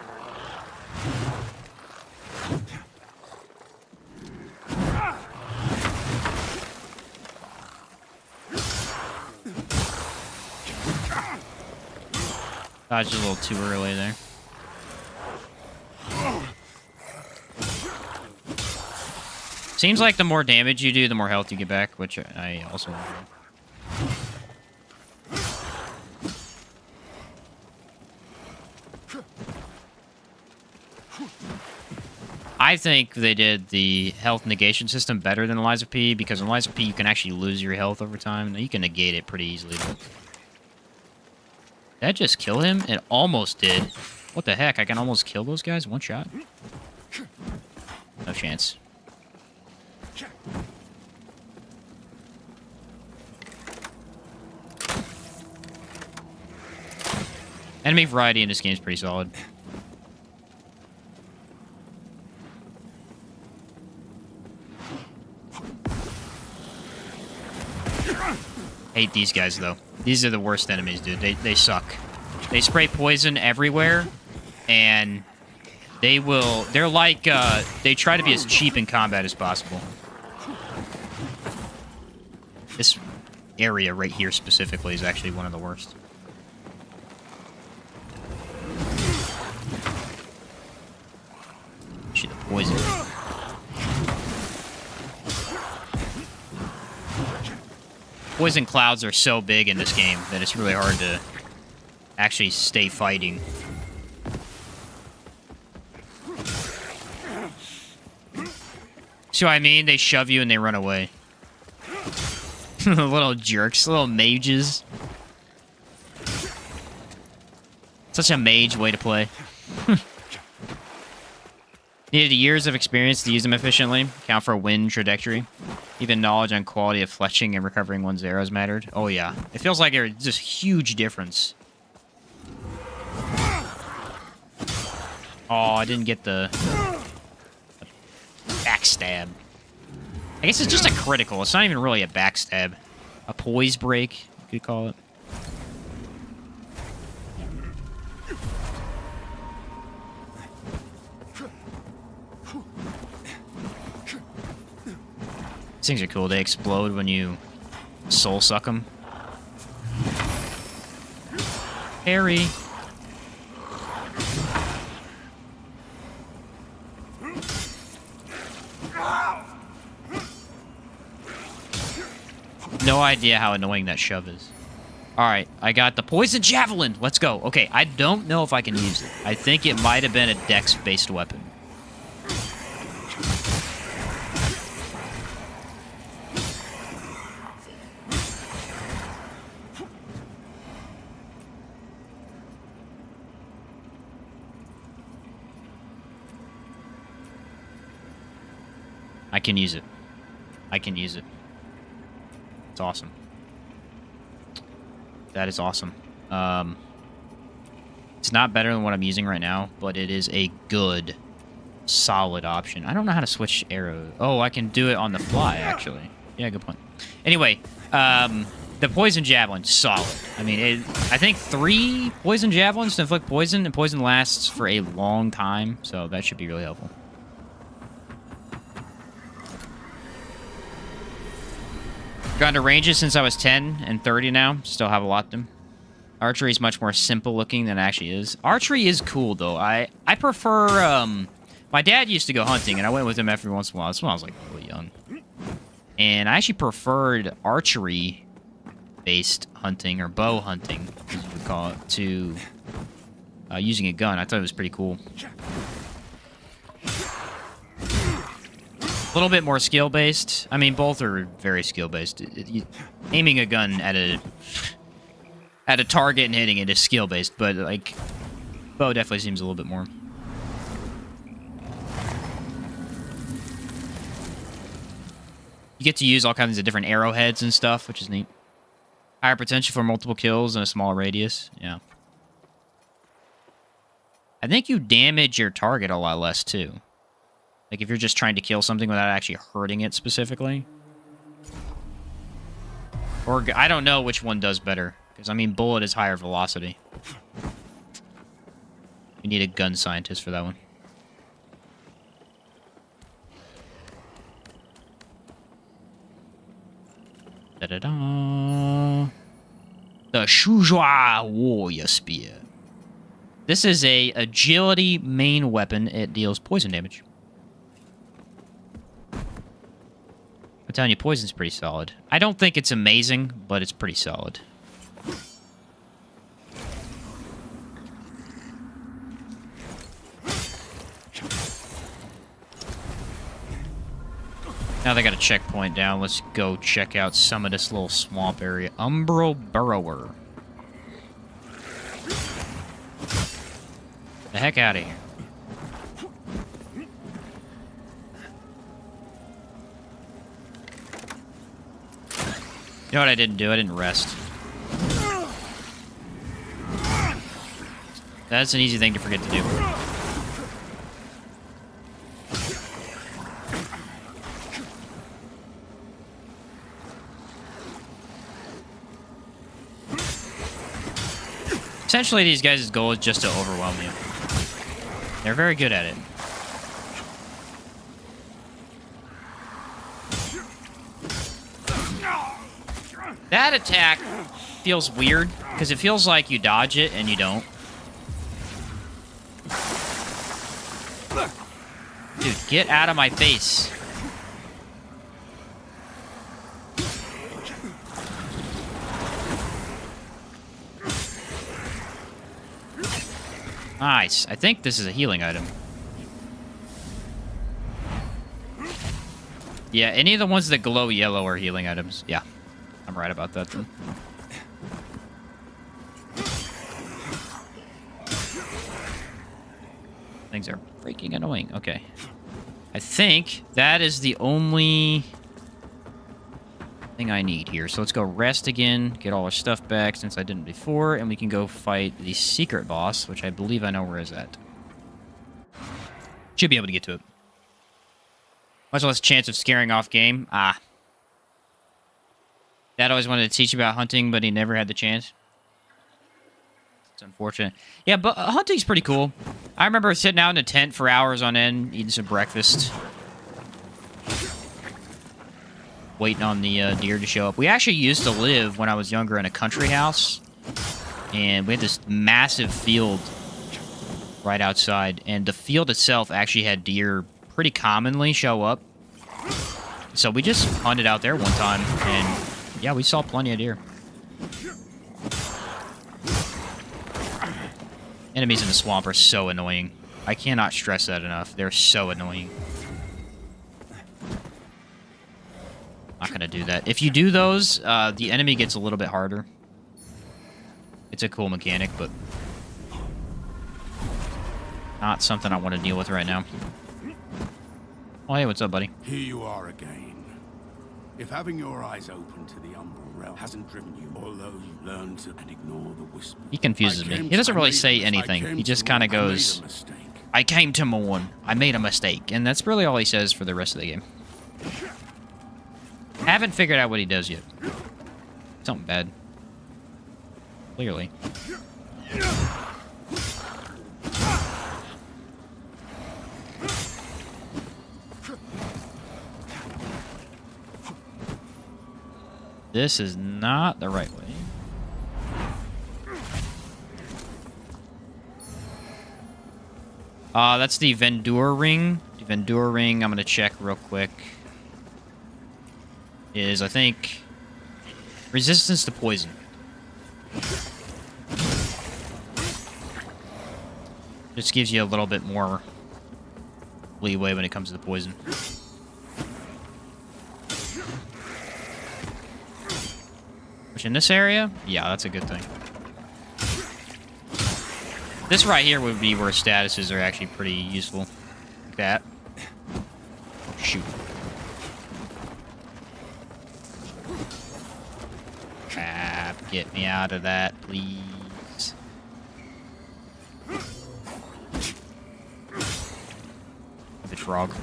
Dodged a little too early there. Seems like the more damage you do, the more health you get back, which I also enjoy. I think they did the health negation system better than Eliza P, because in Eliza P you can actually lose your health over time. You can negate it pretty easily. Did that just kill him? It almost did. What the heck? I can almost kill those guys one shot? No chance. Enemy variety in this game is pretty solid. Hate these guys, though. These are the worst enemies, dude. They suck. They spray poison everywhere, and they will... They're like, they try to be as cheap in combat as possible. This area right here specifically is actually one of the worst. poison. Poison clouds are so big in this game that it's really hard to actually stay fighting. See what I mean? They shove you and they run away. Little jerks, little mages. Such a mage way to play. Needed years of experience to use them efficiently. Count for wind trajectory. Even knowledge on quality of fletching and recovering one's arrows mattered. Oh yeah. It feels like there's just huge difference. Oh, I didn't get the backstab. I guess it's just a critical. It's not even really a backstab. A poise break, you could call it. These things are cool. They explode when you soul suck them. Harry. No idea how annoying that shove is. Alright, I got the poison javelin. Let's go. Okay, I don't know if I can use it. I think it might have been a dex-based weapon. I can use it. I can use it. It's awesome. That is awesome. It's not better than what I'm using right now, but it is a good, solid option. I don't know how to switch arrows. Oh, I can do it on the fly, actually. Yeah, good point. Anyway, the poison javelin, solid. I mean, I think 3 poison javelins to inflict poison, and poison lasts for a long time, so that should be really helpful. Gone to ranges since I was 10 and 30 now. Still have a lot of them. Archery is much more simple looking than it actually is. Archery is cool, though. I prefer... my dad used to go hunting, and I went with him every once in a while. That's when I was, like, really young. And I actually preferred archery-based hunting, or bow hunting, as you would call it, to using a gun. I thought it was pretty cool. A little bit more skill-based. I mean, both are very skill-based. Aiming a gun at a target and hitting it is skill-based, but, like, bow definitely seems a little bit more. You get to use all kinds of different arrowheads and stuff, which is neat. Higher potential for multiple kills in a smaller radius. Yeah. I think you damage your target a lot less, too. Like, if you're just trying to kill something without actually hurting it specifically. Or, I don't know which one does better. Because, I mean, bullet is higher velocity. You need a gun scientist for that one. Da-da-da. The Shuzhua Warrior Spear. This is a agility main weapon. It deals poison damage. I'm telling you, poison's pretty solid. I don't think it's amazing, but it's pretty solid. Now they got a checkpoint down. Let's go check out some of this little swamp area. Umbral Burrower. The heck out of here. You know what I didn't do? I didn't rest. That's an easy thing to forget to do. Essentially, these guys' goal is just to overwhelm you. They're very good at it. That attack feels weird, because it feels like you dodge it and you don't. Dude, Dude, get out of my face. Nice. I think this is a healing item. Yeah, any of the ones that glow yellow are healing items. Yeah, I'm right about that then. Things are freaking annoying. Okay. I think that is the only thing I need here. So let's go rest again, get all our stuff back since I didn't before, and we can go fight the secret boss, which I believe I know where is at. Should be able to get to it. Much less chance of scaring off game. Ah. Dad always wanted to teach about hunting, but he never had the chance. It's unfortunate. Yeah, but hunting's pretty cool. I remember sitting out in a tent for hours on end, eating some breakfast. Waiting on the deer to show up. We actually used to live, when I was younger, in a country house. And we had this massive field right outside. And the field itself actually had deer pretty commonly show up. So we just hunted out there one time, and yeah, we saw plenty of deer. Enemies in the swamp are so annoying. I cannot stress that enough. They're so annoying. Not gonna do that. If you do those, the enemy gets a little bit harder. It's a cool mechanic, but not something I want to deal with right now. Oh, hey, what's up, buddy? Here you are again. If having your eyes open to the umbral realm hasn't driven you, although you learn to and ignore the whisper. He confuses me. He doesn't really say anything. He just kind of goes, I came to mourn. I made a mistake. And that's really all he says for the rest of the game. Haven't figured out what he does yet. Something bad. Clearly. This is not the right way. That's the Vendor ring. The Vendor ring, I'm gonna check real quick. Is, I think, resistance to poison. Just gives you a little bit more leeway when it comes to the poison. Which in this area, yeah, that's a good thing. This right here would be where statuses are actually pretty useful. Like that. Oh, shoot. Ah, get me out of that, please. The frog.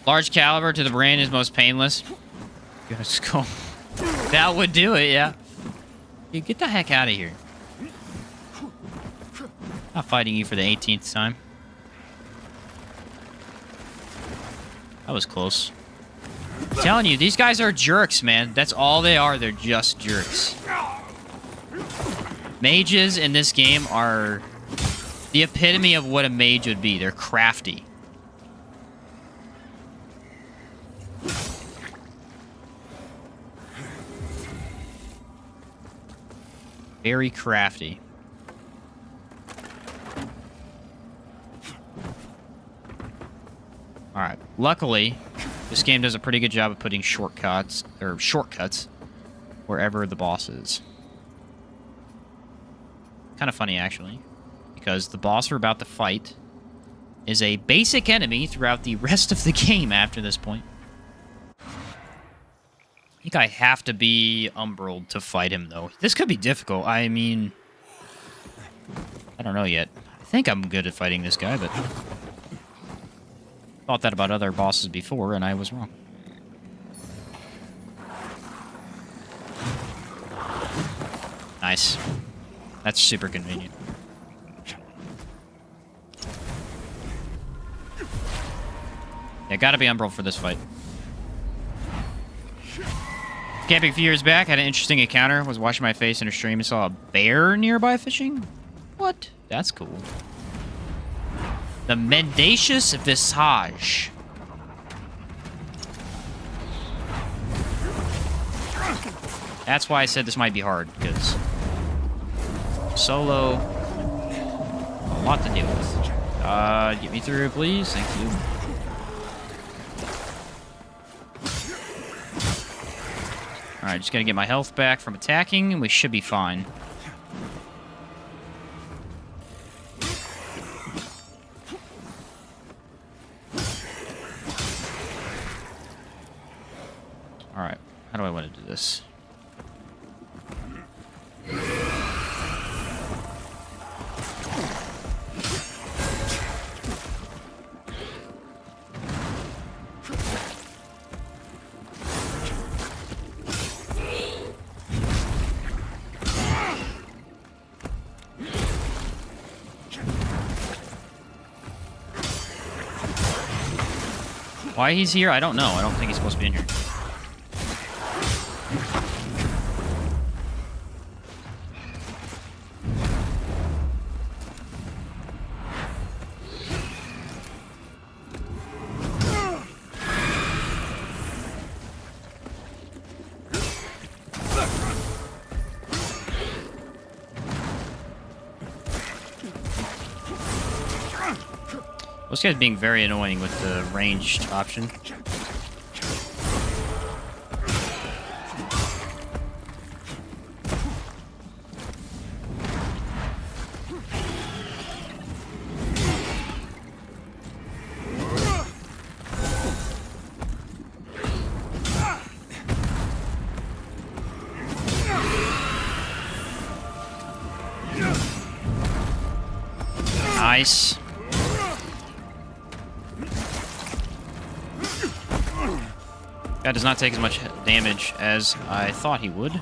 Large caliber to the brain is most painless. Gonna skull. That would do it, yeah. Dude, get the heck out of here. Not fighting you for the 18th time. That was close. I'm telling you, these guys are jerks, man. That's all they are. They're just jerks. Mages in this game are the epitome of what a mage would be. They're crafty. Very crafty. Alright. Luckily, this game does a pretty good job of putting shortcuts wherever the boss is. Kind of funny, actually. Because the boss we're about to fight is a basic enemy throughout the rest of the game after this point. I think I have to be umbraled to fight him, though. This could be difficult. I mean, I don't know yet. I think I'm good at fighting this guy, but thought that about other bosses before, and I was wrong. Nice. That's super convenient. Yeah, gotta be umbral for this fight. Camping a few years back, had an interesting encounter. Was washing my face in a stream and saw a bear nearby fishing. What? That's cool. The mendacious visage. That's why I said this might be hard, because solo, a lot to deal with. Get me through, please. Thank you. Alright, just gotta get my health back from attacking, and we should be fine. Alright, how do I want to do this? Why he's here, I don't know. I don't think he's supposed to be in here. This guy's being very annoying with the ranged option. Nice. Guy does not take as much damage as I thought he would.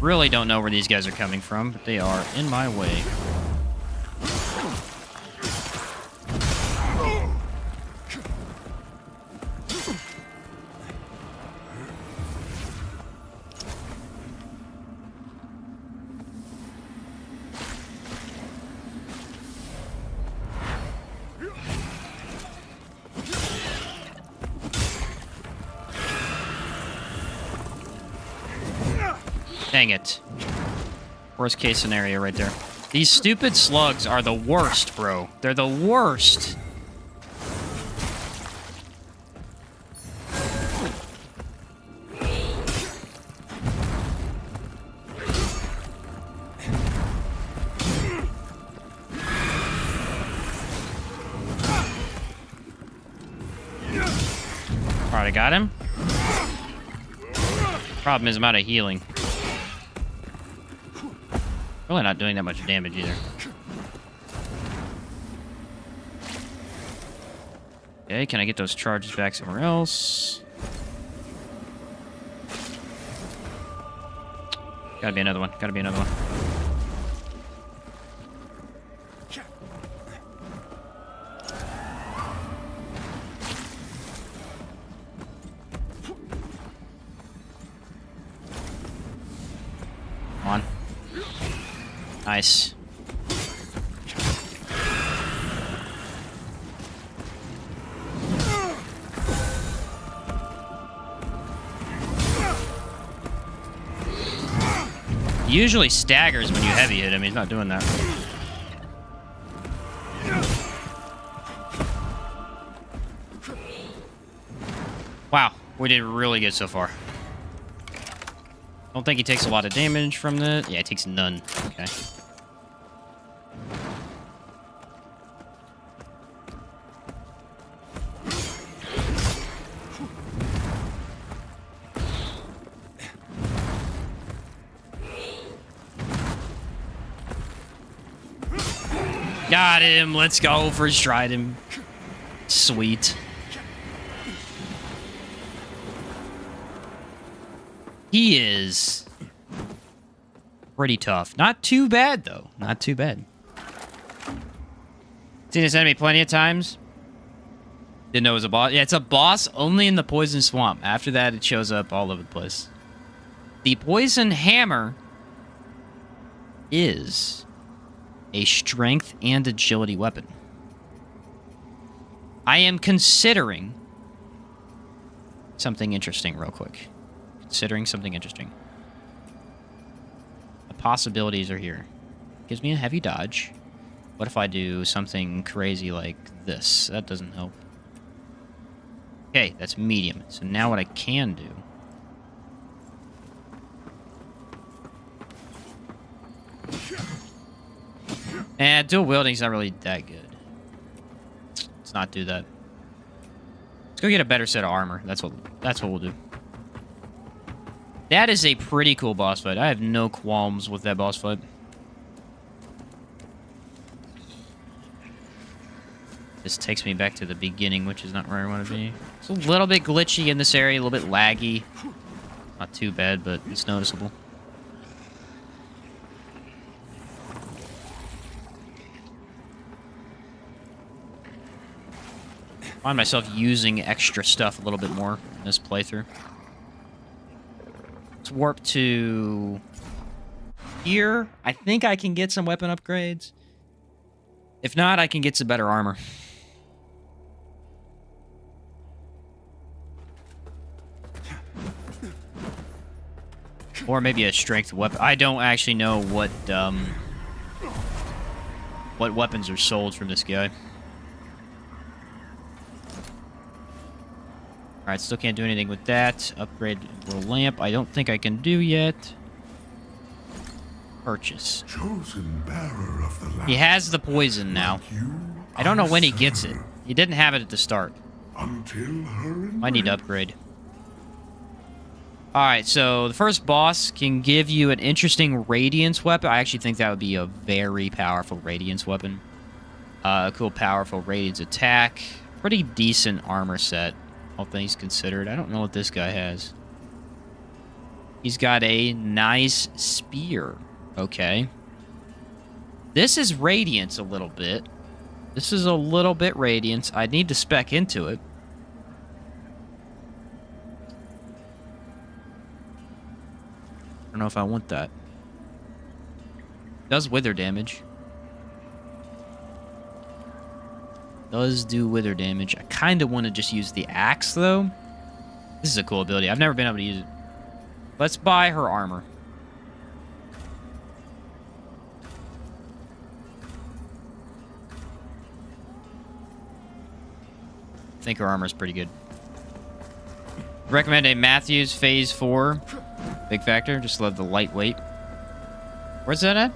Really don't know where these guys are coming from, but they are in my way. Dang it. Worst case scenario right there. These stupid slugs are the worst, bro. They're the worst. Alright, I got him. Problem is I'm out of healing. Really not doing that much damage either. Okay, can I get those charges back somewhere else? Gotta be another one. Gotta be another one. Come on. Nice. He usually staggers when you heavy hit him. He's not doing that. Wow, we did really good so far. Don't think he takes a lot of damage from the... Yeah, he takes none. Okay. Got him. Let's go. First tried him. Sweet. He is pretty tough. Not too bad, though. Not too bad. Seen this enemy plenty of times. Didn't know it was a boss. Yeah, it's a boss only in the poison swamp. After that, it shows up all over the place. The poison hammer is a strength and agility weapon. I am considering something interesting real quick. Considering something interesting. The possibilities are here. Gives me a heavy dodge. What if I do something crazy like this? That doesn't help. Okay, that's medium. So now what I can do... And dual wielding's not really that good. Let's not do that. Let's go get a better set of armor. That's what we'll do. That is a pretty cool boss fight. I have no qualms with that boss fight. This takes me back to the beginning, which is not where I want to be. It's a little bit glitchy in this area, a little bit laggy. Not too bad, but it's noticeable. I find myself using extra stuff a little bit more in this playthrough. Let's warp to here. I think I can get some weapon upgrades. If not, I can get some better armor. Or maybe a strength weapon. I don't actually know what weapons are sold from this guy. Alright, still can't do anything with that. Upgrade the lamp. I don't think I can do yet. Purchase. Chosen bearer of the lamp. He has the poison now. I don't know when he gets it. He didn't have it at the start. Until her I need to upgrade. Alright, so the first boss can give you an interesting radiance weapon. I actually think that would be a very powerful radiance weapon. A cool, powerful radiance attack. Pretty decent armor set, all things considered. I don't know what this guy has. He's got a nice spear. Okay. This is radiance a little bit. This is a little bit radiance. I need to spec into it. I don't know if I want that. Does wither damage. Does do wither damage. I kind of want to just use the axe, though. This is a cool ability. I've never been able to use it. Let's buy her armor. I think her armor is pretty good. Recommend a Matthews Phase 4. Big factor. Just love the lightweight. Where's that at?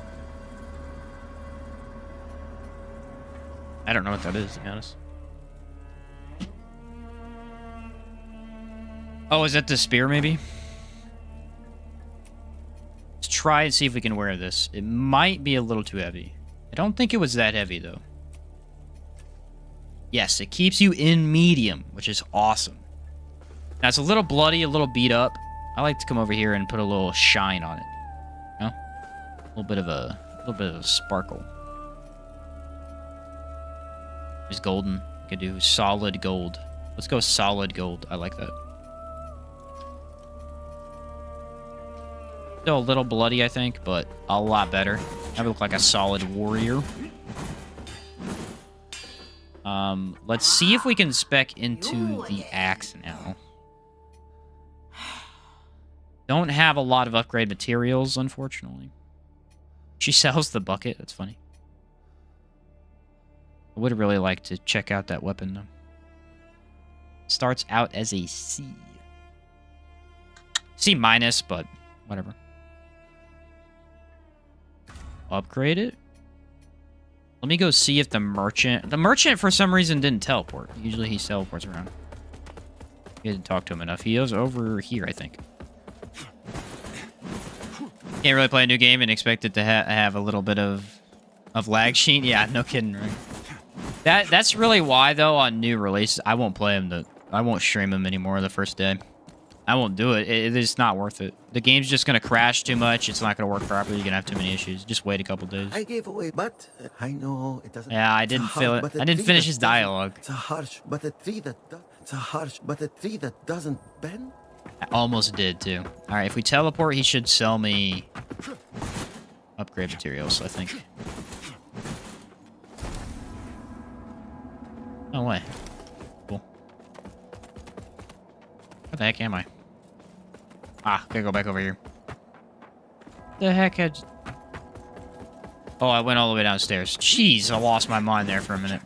I don't know what that is, to be honest. Oh, is that the spear, maybe? Let's try and see if we can wear this. It might be a little too heavy. I don't think it was that heavy, though. Yes, it keeps you in medium, which is awesome. Now, it's a little bloody, a little beat up. I like to come over here and put a little shine on it. You know? A little bit of a sparkle. There's golden. You could do solid gold. Let's go solid gold. I like that. Still a little bloody, I think, but a lot better. I look like a solid warrior. Let's see if we can spec into the axe now. Don't have a lot of upgrade materials, unfortunately. She sells the bucket. That's funny. I would really like to check out that weapon, though. Starts out as a C. C minus, but whatever. Upgrade it. Let me go see if the merchant... The merchant, for some reason, didn't teleport. Usually he teleports around. You didn't talk to him enough. He was over here, I think. Can't really play a new game and expect it to have a little bit of lag sheen. Yeah, no kidding, right? That's really why, though, on new releases, I won't play them. I won't stream them anymore the first day. I won't do it. It's not worth it. The game's just going to crash too much. It's not going to work properly. You're going to have too many issues. Just wait a couple days. I gave away, but I know it doesn't. Yeah, I didn't feel it. I didn't finish his dialogue. It's a harsh, but a tree that does. It's a harsh, but a tree that doesn't bend. I almost did, too. All right, if we teleport, he should sell me upgrade materials, I think. No way. Cool. Where the heck am I? Ah, gotta go back over here. The heck? Oh, I went all the way downstairs. Jeez, I lost my mind there for a minute.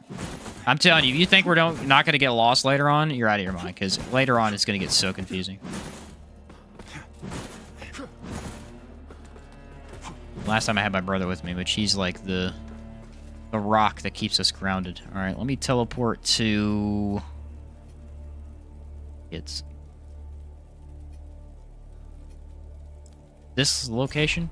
I'm telling you, if you think we're not going to get lost later on, you're out of your mind, because later on it's going to get so confusing. Last time I had my brother with me, but he's like the rock that keeps us grounded. All right, let me teleport to... It's... this location?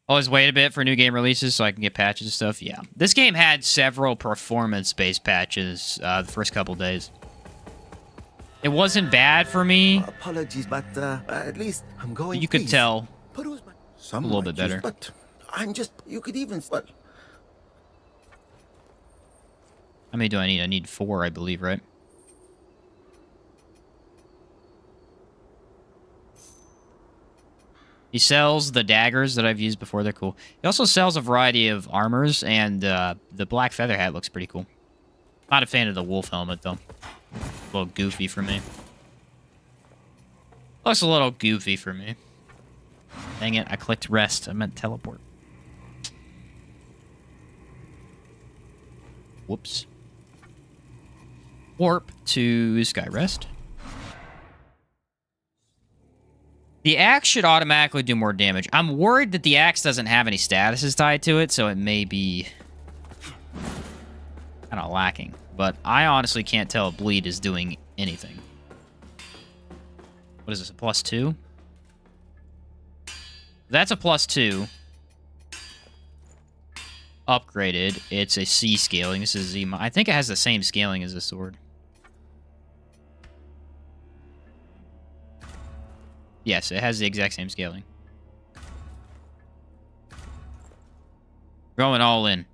Always wait a bit for new game releases so I can get patches and stuff. Yeah. This game had several performance-based patches the first couple days. It wasn't bad for me. Apologies, but at least I'm going. You could tell some a little bit better. But I'm just... You could even... But how many do I need? I need 4, I believe, right? He sells the daggers that I've used before. They're cool. He also sells a variety of armors, and the black feather hat looks pretty cool. Not a fan of the wolf helmet, though. A little goofy for me. Looks a little goofy for me. Dang it, I clicked rest. I meant teleport. Whoops. Warp to Skyrest. The axe should automatically do more damage. I'm worried that the axe doesn't have any statuses tied to it, so it may be kind of lacking. But I honestly can't tell if bleed is doing anything. What is this, a +2? That's a +2. Upgraded. It's a C scaling. This is Z. I think it has the same scaling as the sword. Yes, it has the exact same scaling. Going all in.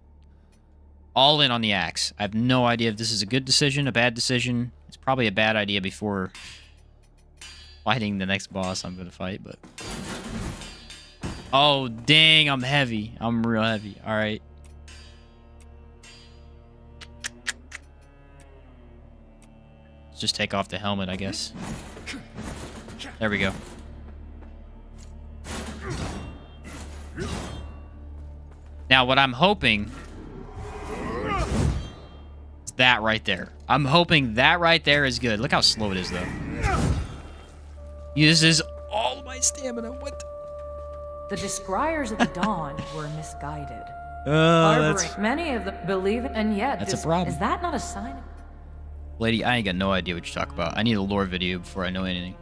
All in on the axe. I have no idea if this is a good decision, a bad decision. It's probably a bad idea before fighting the next boss I'm going to fight, but... Oh, dang, I'm heavy. I'm real heavy. All right. Let's just take off the helmet, I guess. There we go. Now, what I'm hoping is that right there. I'm hoping that right there is good. Look how slow it is, though. Uses all my stamina. What? The Descriers of the Dawn were misguided. That's... Many of them believe it, and yet That's a problem. Is that not a sign of... Lady, I ain't got no idea what you're talking about. I need a lore video before I know anything.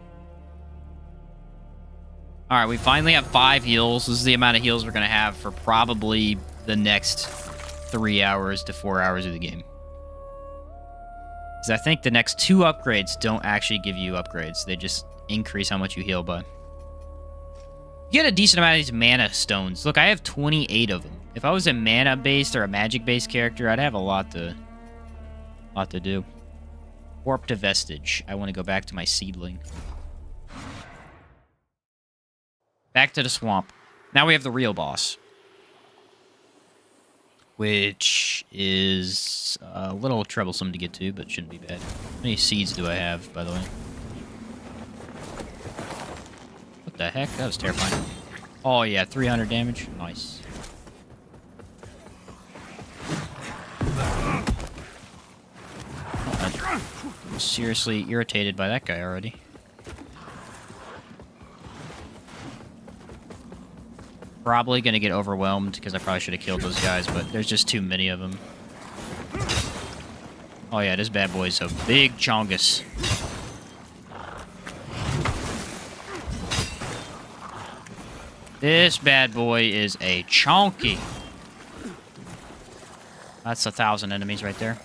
Alright, we finally have 5 heals. This is the amount of heals we're going to have for probably the next 3 hours to 4 hours of the game. Because I think the next 2 upgrades don't actually give you upgrades. They just increase how much you heal by. You get a decent amount of these mana stones. Look, I have 28 of them. If I was a mana-based or a magic-based character, I'd have a lot to do. Warp to Vestige. I want to go back to my seedling. Back to the swamp. Now we have the real boss. Which is a little troublesome to get to, but shouldn't be bad. How many seeds do I have, by the way? What the heck? That was terrifying. Oh, yeah, 300 damage. Nice. I'm seriously irritated by that guy already. Probably going to get overwhelmed because I probably should have killed those guys, but there's just too many of them. Oh yeah, this bad boy's a big chongus. This bad boy is a chonky. That's 1,000 enemies right there.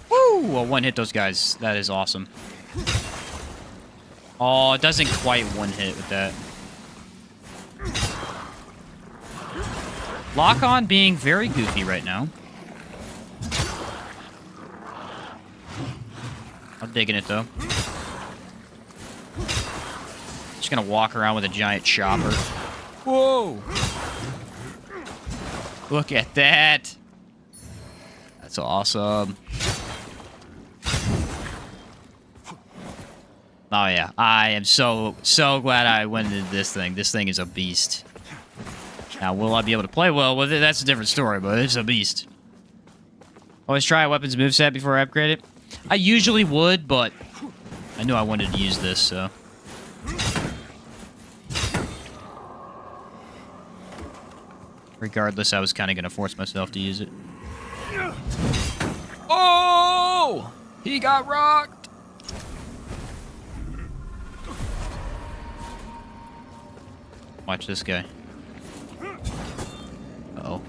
Woo! Well, one hit those guys. That is awesome. Oh, it doesn't quite one hit with that. Lock-on being very goofy right now. I'm digging it, though. Just gonna walk around with a giant chopper. Whoa! Look at that! That's awesome. Oh, yeah. I am so glad I went into this thing. This thing is a beast. Now, will I be able to play well with it? That's a different story, but it's a beast. Always try a weapon's moveset before I upgrade it. I usually would, but I knew I wanted to use this, so. Regardless, I was kind of going to force myself to use it. Oh! He got rocked! Watch this guy. Uh-oh.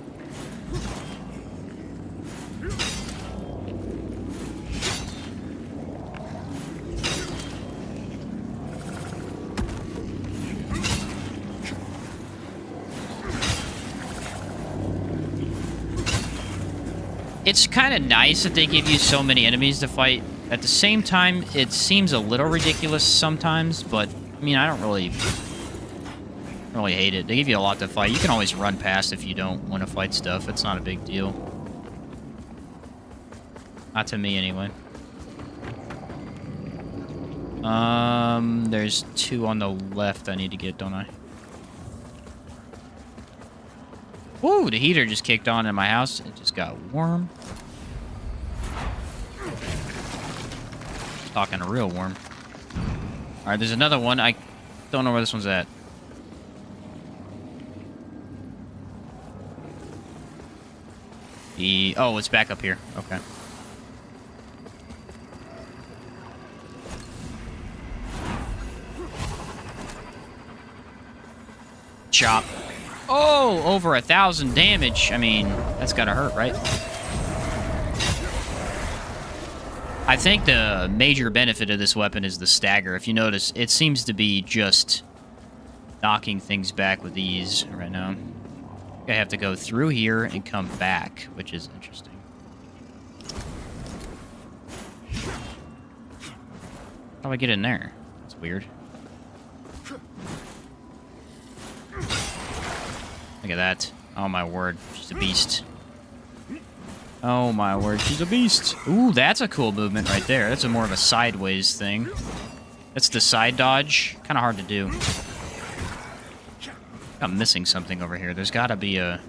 It's kind of nice that they give you so many enemies to fight. At the same time, it seems a little ridiculous sometimes, but, I mean, I don't really hate it. They give you a lot to fight. You can always run past if you don't want to fight stuff. It's not a big deal. Not to me, anyway. There's 2 on the left I need to get, don't I? Woo, the heater just kicked on in my house. It just got warm. Talking a real warm. Alright, there's another one. I don't know where this one's at. Oh, it's back up here. Okay. Chop. Oh, over 1,000 damage. I mean, that's gotta hurt, right? I think the major benefit of this weapon is the stagger. If you notice, it seems to be just knocking things back with ease right now. I have to go through here and come back, which is interesting. How do I get in there? That's weird. Look at that. Oh my word. She's a beast. Oh my word. She's a beast. Ooh, that's a cool movement right there. That's a more of a sideways thing. That's the side dodge. Kind of hard to do. I'm missing something over here. There's got to be a...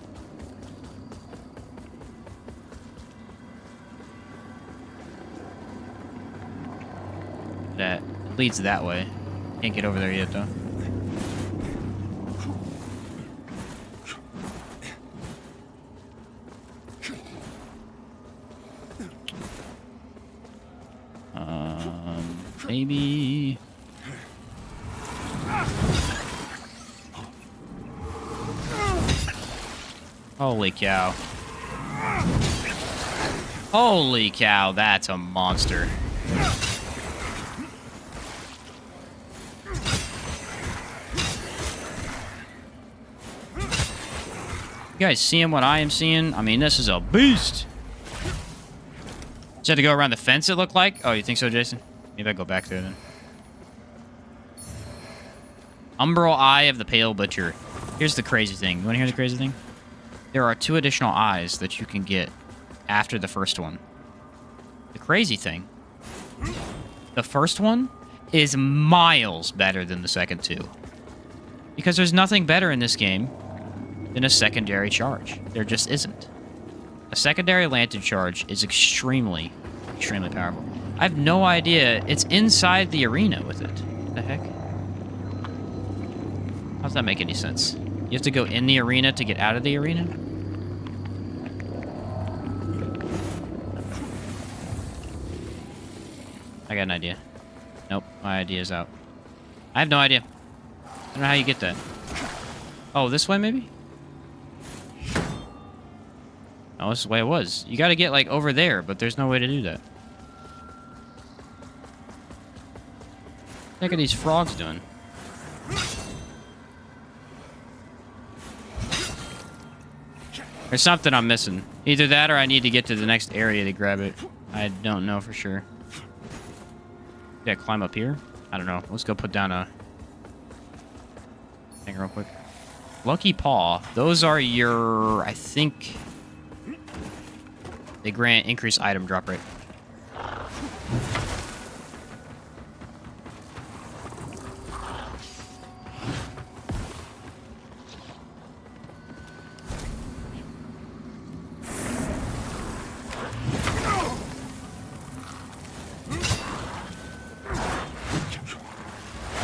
That leads that way. Can't get over there yet, though. Maybe... Holy cow. Holy cow, that's a monster. You guys seeing what I am seeing? I mean, this is a beast. Just had to go around the fence, it looked like? Oh, you think so, Jason? Maybe I go back there, then. Umbral Eye of the Pale Butcher. Here's the crazy thing. You want to hear the crazy thing? There are 2 additional eyes that you can get after the first one. The crazy thing. The first one is miles better than the second 2. Because there's nothing better in this game than a secondary charge. There just isn't. A secondary lantern charge is extremely, extremely powerful. I have no idea. It's inside the arena with it. What the heck? How does that make any sense? You have to go in the arena to get out of the arena? I got an idea. Nope, my idea's out. I have no idea. I don't know how you get that. Oh, this way maybe? Oh, this is the way it was. You gotta get, like, over there, but there's no way to do that. What the heck are these frogs doing? There's something I'm missing. Either that or I need to get to the next area to grab it. I don't know for sure. Yeah, climb up here? I don't know. Let's go put down a thing real quick. Lucky Paw. Those are your, I think... They grant increased item drop rate.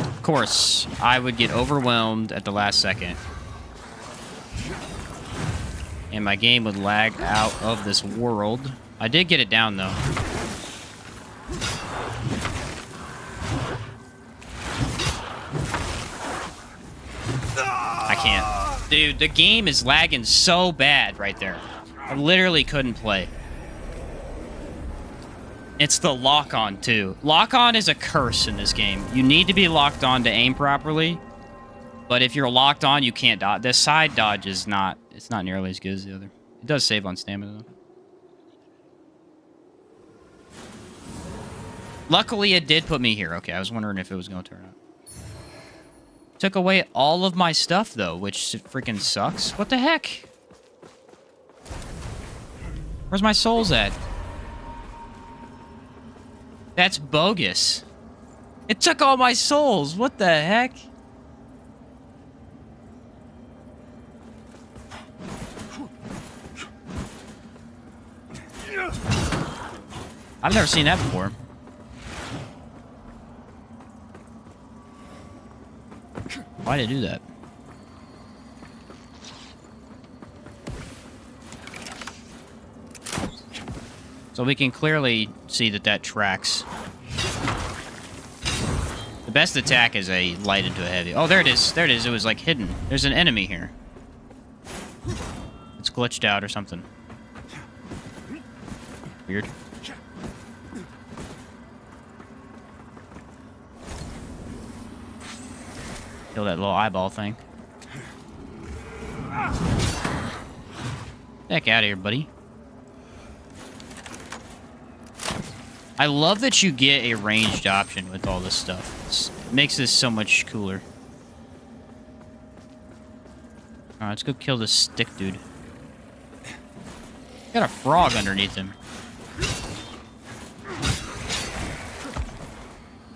Of course, I would get overwhelmed at the last second. And my game would lag out of this world. I did get it down, though. I can't. Dude, the game is lagging so bad right there. I literally couldn't play. It's the lock-on, too. Lock-on is a curse in this game. You need to be locked on to aim properly. But if you're locked on, you can't dodge. The side dodge is not... It's not nearly as good as the other. It does save on stamina, though. Luckily, it did put me here. Okay, I was wondering if it was going to turn out. Took away all of my stuff, though, which freaking sucks. What the heck? Where's my souls at? That's bogus. It took all my souls. What the heck? I've never seen that before. Why'd it do that? So we can clearly see that that tracks. The best attack is a light into a heavy. Oh, there it is. There it is. It was like hidden. There's an enemy here. It's glitched out or something. Weird. Kill that little eyeball thing. Heck out of here, buddy. I love that you get a ranged option with all this stuff. It makes this so much cooler. Alright, let's go kill this stick dude. Got a frog underneath him.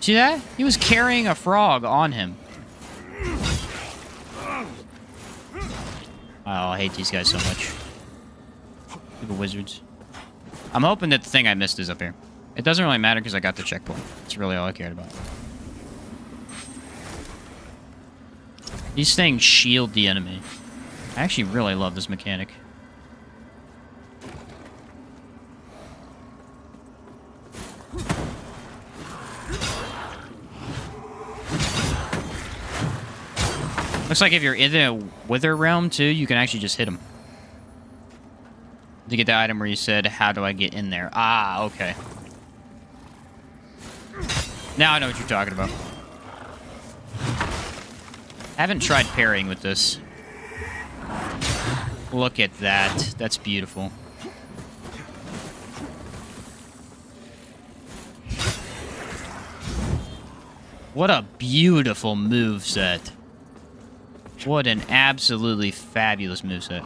See that? He was carrying a frog on him. Oh, I hate these guys so much. Stupid wizards. I'm hoping that the thing I missed is up here. It doesn't really matter because I got the checkpoint. That's really all I cared about. These things shield the enemy. I actually really love this mechanic. Looks like if you're in the Wither realm too, you can actually just hit them. To get the item where you said, how do I get in there? Ah, okay. Now I know what you're talking about. I haven't tried parrying with this. Look at that. That's beautiful. What a beautiful moveset. What an absolutely fabulous moveset.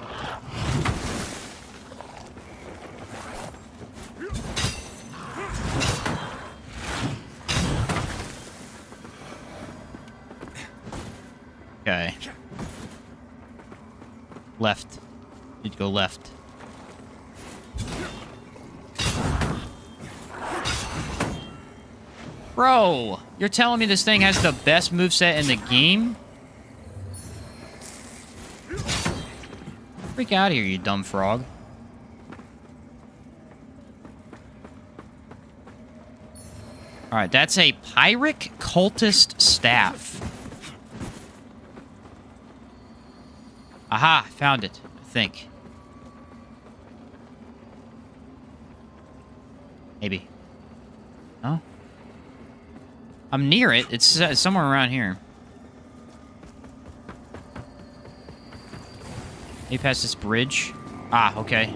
Okay. Left. Need to go left. Bro, you're telling me this thing has the best moveset in the game? Freak out of here, you dumb frog. Alright, that's a Pyric Cultist Staff. Aha, found it, I think. Maybe. No? I'm near it. It's somewhere around here. Maybe past this bridge. Ah, okay.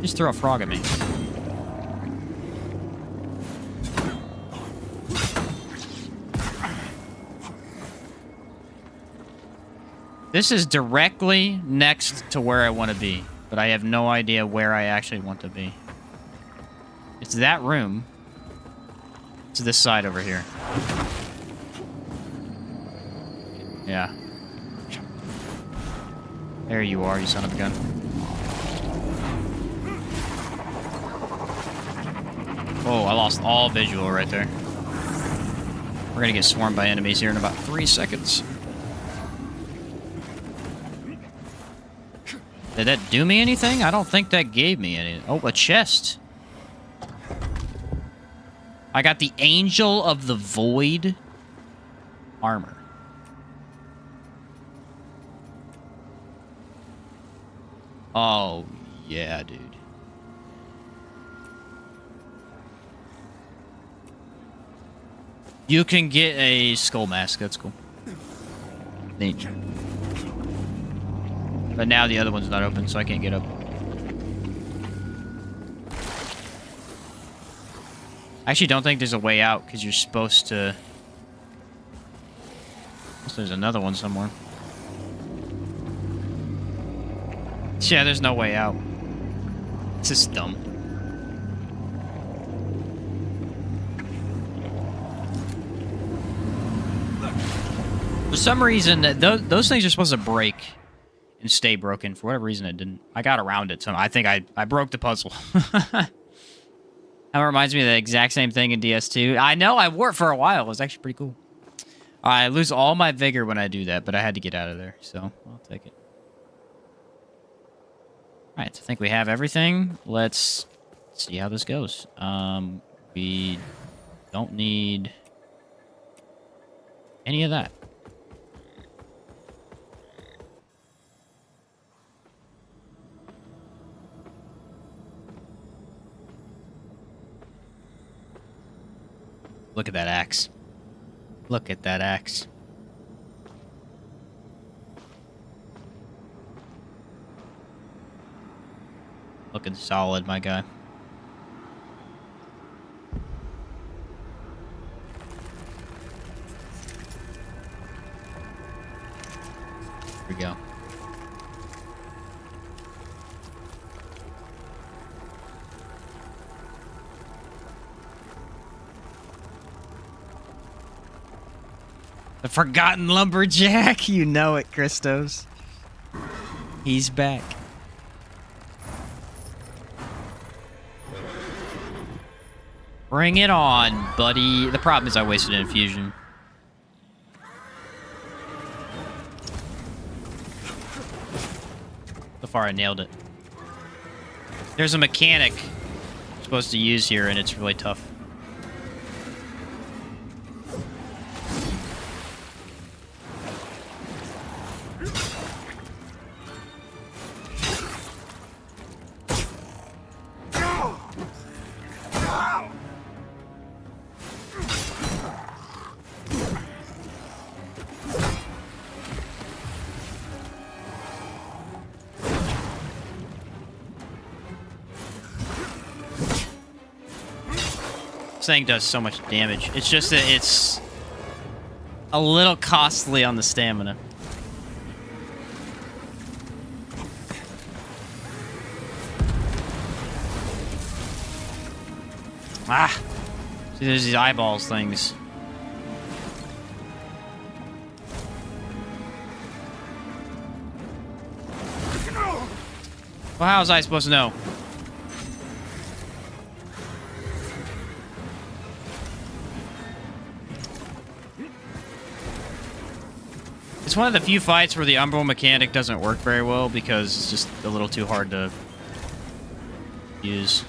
Just throw a frog at me. This is directly next to where I want to be, but I have no idea where I actually want to be. It's that room. It's this side over here. Yeah. There you are, you son of a gun. Oh, I lost all visual right there. We're gonna get swarmed by enemies here in about 3 seconds. Did that do me anything? I don't think that gave me any. Oh, a chest. I got the Angel of the Void armor. Oh, yeah, dude. You can get a skull mask. That's cool. Neat. But now the other one's not open, so I can't get up. I actually don't think there's a way out, because you're supposed to... Unless there's another one somewhere. Yeah, there's no way out. It's just dumb. For some reason, those things are supposed to break and stay broken. For whatever reason, it didn't. I got around it, so I think I broke the puzzle. That reminds me of the exact same thing in DS2. I know, I wore it for a while. It was actually pretty cool. I lose all my vigor when I do that, but I had to get out of there, so I'll take it. Alright, I think we have everything. Let's see how this goes. We don't need any of that. Look at that axe. Look at that axe. Looking solid, my guy. Here we go. The Forgotten Lumberjack! You know it, Christos. He's back. Bring it on, buddy. The problem is I wasted an infusion. So far, I nailed it. There's a mechanic I'm supposed to use here, and it's really tough. This thing does so much damage. It's just that it's a little costly on the stamina. Ah! See, there's these eyeballs things. Well, how was I supposed to know? It's one of the few fights where the umbral mechanic doesn't work very well because it's just a little too hard to use.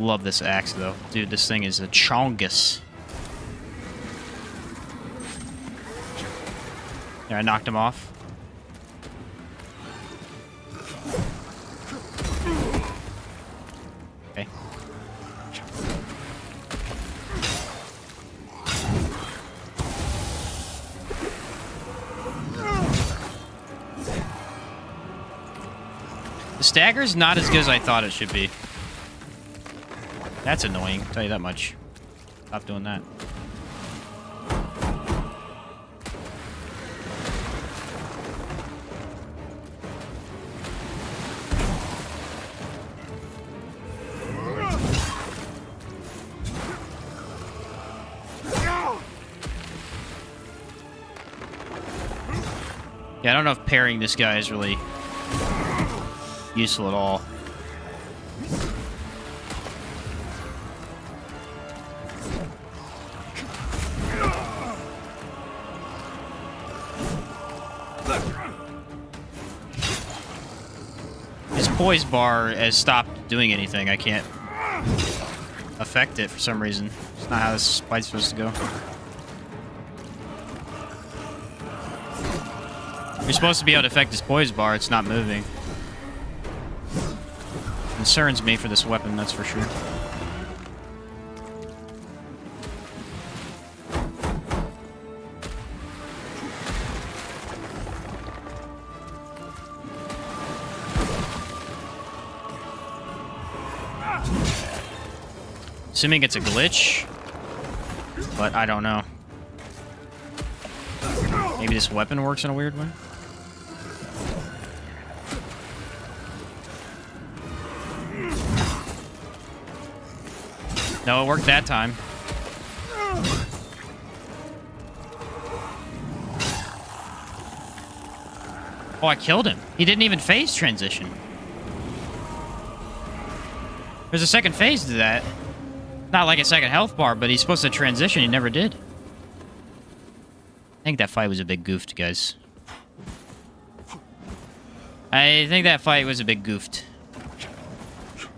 Love this axe, though. Dude, this thing is a chongus. There, I knocked him off. Okay. The stagger's not as good as I thought it should be. That's annoying, I'll tell you that much. Stop doing that. Yeah, I don't know if parrying this guy is really useful at all. His poise bar has stopped doing anything. I can't affect it for some reason. It's not how this fight's supposed to go. You're supposed to be able to affect his poise bar. It's not moving. Concerns me for this weapon, that's for sure. Assuming it's a glitch, but I don't know. Maybe this weapon works in a weird way. No, it worked that time. Oh, I killed him. He didn't even phase transition. There's a second phase to that. Not like a second health bar, but he's supposed to transition. He never did. I think that fight was a big goofed, guys. I think that fight was a big goofed.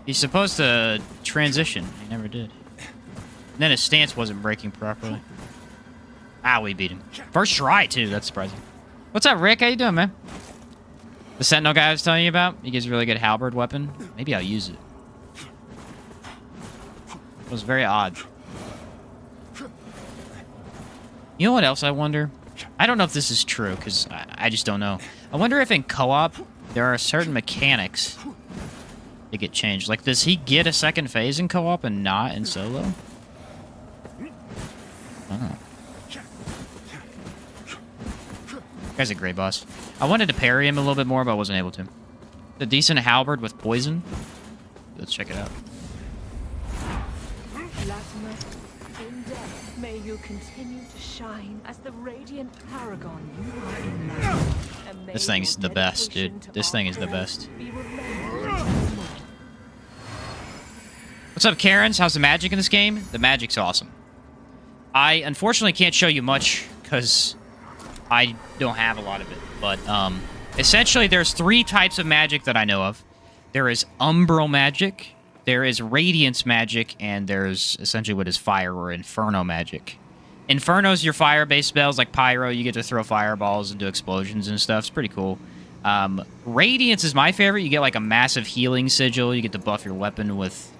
He's supposed to transition. He never did. And then his stance wasn't breaking properly. Ah, we beat him. First try, too. That's surprising. What's up, Rick? How you doing, man? The Sentinel guy I was telling you about? He gives a really good halberd weapon. Maybe I'll use it. It was very odd. You know what else I wonder? I don't know if this is true, because I just don't know. I wonder if in co-op, there are certain mechanics that get changed. Like, does he get a second phase in co-op and not in solo? Oh. Guy's a great boss. I wanted to parry him a little bit more, but I wasn't able to. A decent halberd with poison. Let's check it out. In death, may you continue to shine as the radiant paragon you are in life. And may This thing's the best, dude. This thing is the best. What's up, Karens? How's the magic in this game? The magic's awesome. I unfortunately can't show you much because I don't have a lot of it. But essentially, there's 3 types of magic that I know of. There is umbral magic, there is radiance magic, and there's essentially what is fire or inferno magic. Inferno's your fire-based spells like pyro. You get to throw fireballs and do explosions and stuff. It's pretty cool. Radiance is my favorite. You get like a massive healing sigil. You get to buff your weapon with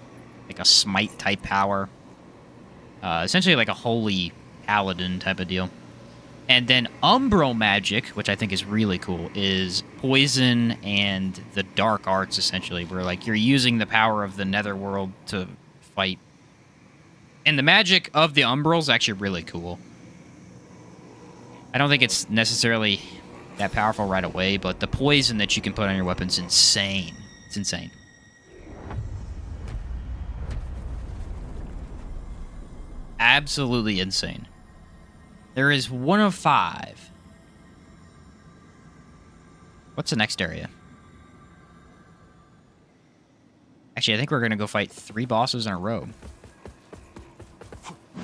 like a smite type power. Essentially like a holy paladin type of deal. And then umbral magic, which I think is really cool, is poison and the dark arts, essentially, where like you're using the power of the Nether world to fight. And the magic of the umbral is actually really cool. I don't think it's necessarily that powerful right away, but the poison that you can put on your weapon's insane. It's insane. Absolutely insane. There is 1 of 5. What's the next area? Actually, I think we're going to go fight 3 bosses in a row.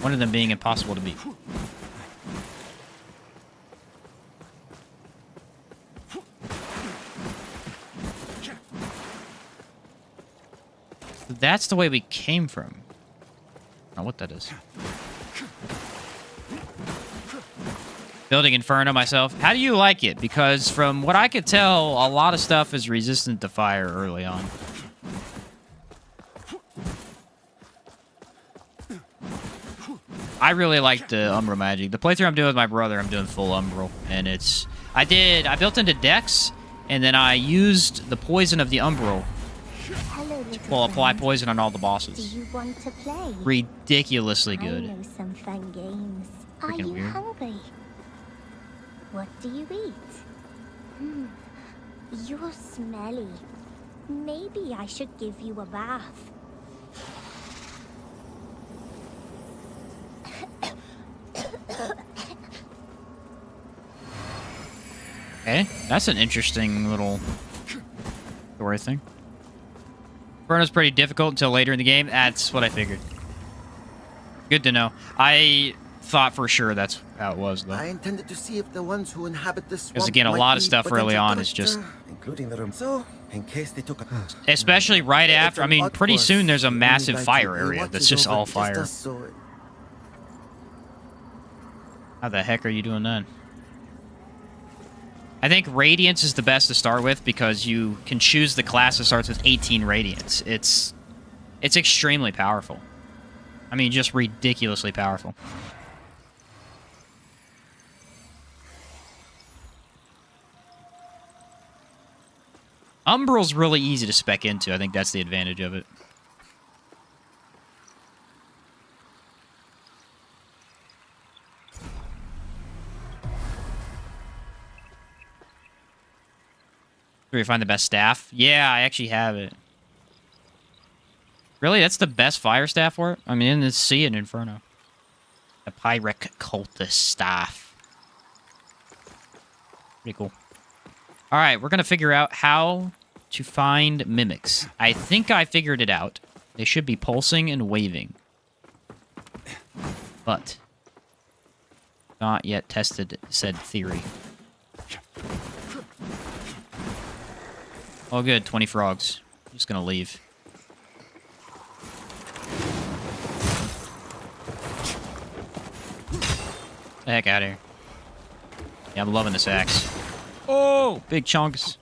One of them being impossible to beat. That's the way we came from. I don't know what that is. Building Inferno myself. How do you like it? Because from what I could tell, a lot of stuff is resistant to fire early on. I really like the Umbral magic. The playthrough I'm doing with my brother, I'm doing full Umbral. And it's... I built into Dex, and then I used the poison of the Umbral Hello, to apply poison on all the bosses. Do you want to play? Ridiculously good. I know some fun games. Are Freaking you weird. hungry? What do you eat? You're smelly. Maybe I should give you a bath. Okay, that's an interesting little story thing. Inferno's pretty difficult until later in the game. That's what I figured. Good to know. I thought for sure that's how it was, though. I intended to see if the ones who inhabit this swamp Because again, a might lot of be stuff early potential on is just... including the room. So, in case they took a... Especially right after. I mean, pretty soon there's a Only massive like fire he area watches that's just over all fire. us, so How the heck are you doing that? I think Radiance is the best to start with because you can choose the class that starts with 18 Radiance. It's extremely powerful. I mean, just ridiculously powerful. Umbral's really easy to spec into. I think that's the advantage of it. Where you find the best staff? Yeah, I actually have it. Really? That's the best fire staff for it? I mean, in the sea in Inferno. The Pyrrhic Cultist staff. Pretty cool. Alright, we're going to figure out how to find mimics. I think I figured it out. They should be pulsing and waving. But not yet tested said theory. Oh good, 20 frogs. I'm just gonna leave. Get the heck out of here. Yeah, I'm loving this axe. Oh, big chunks.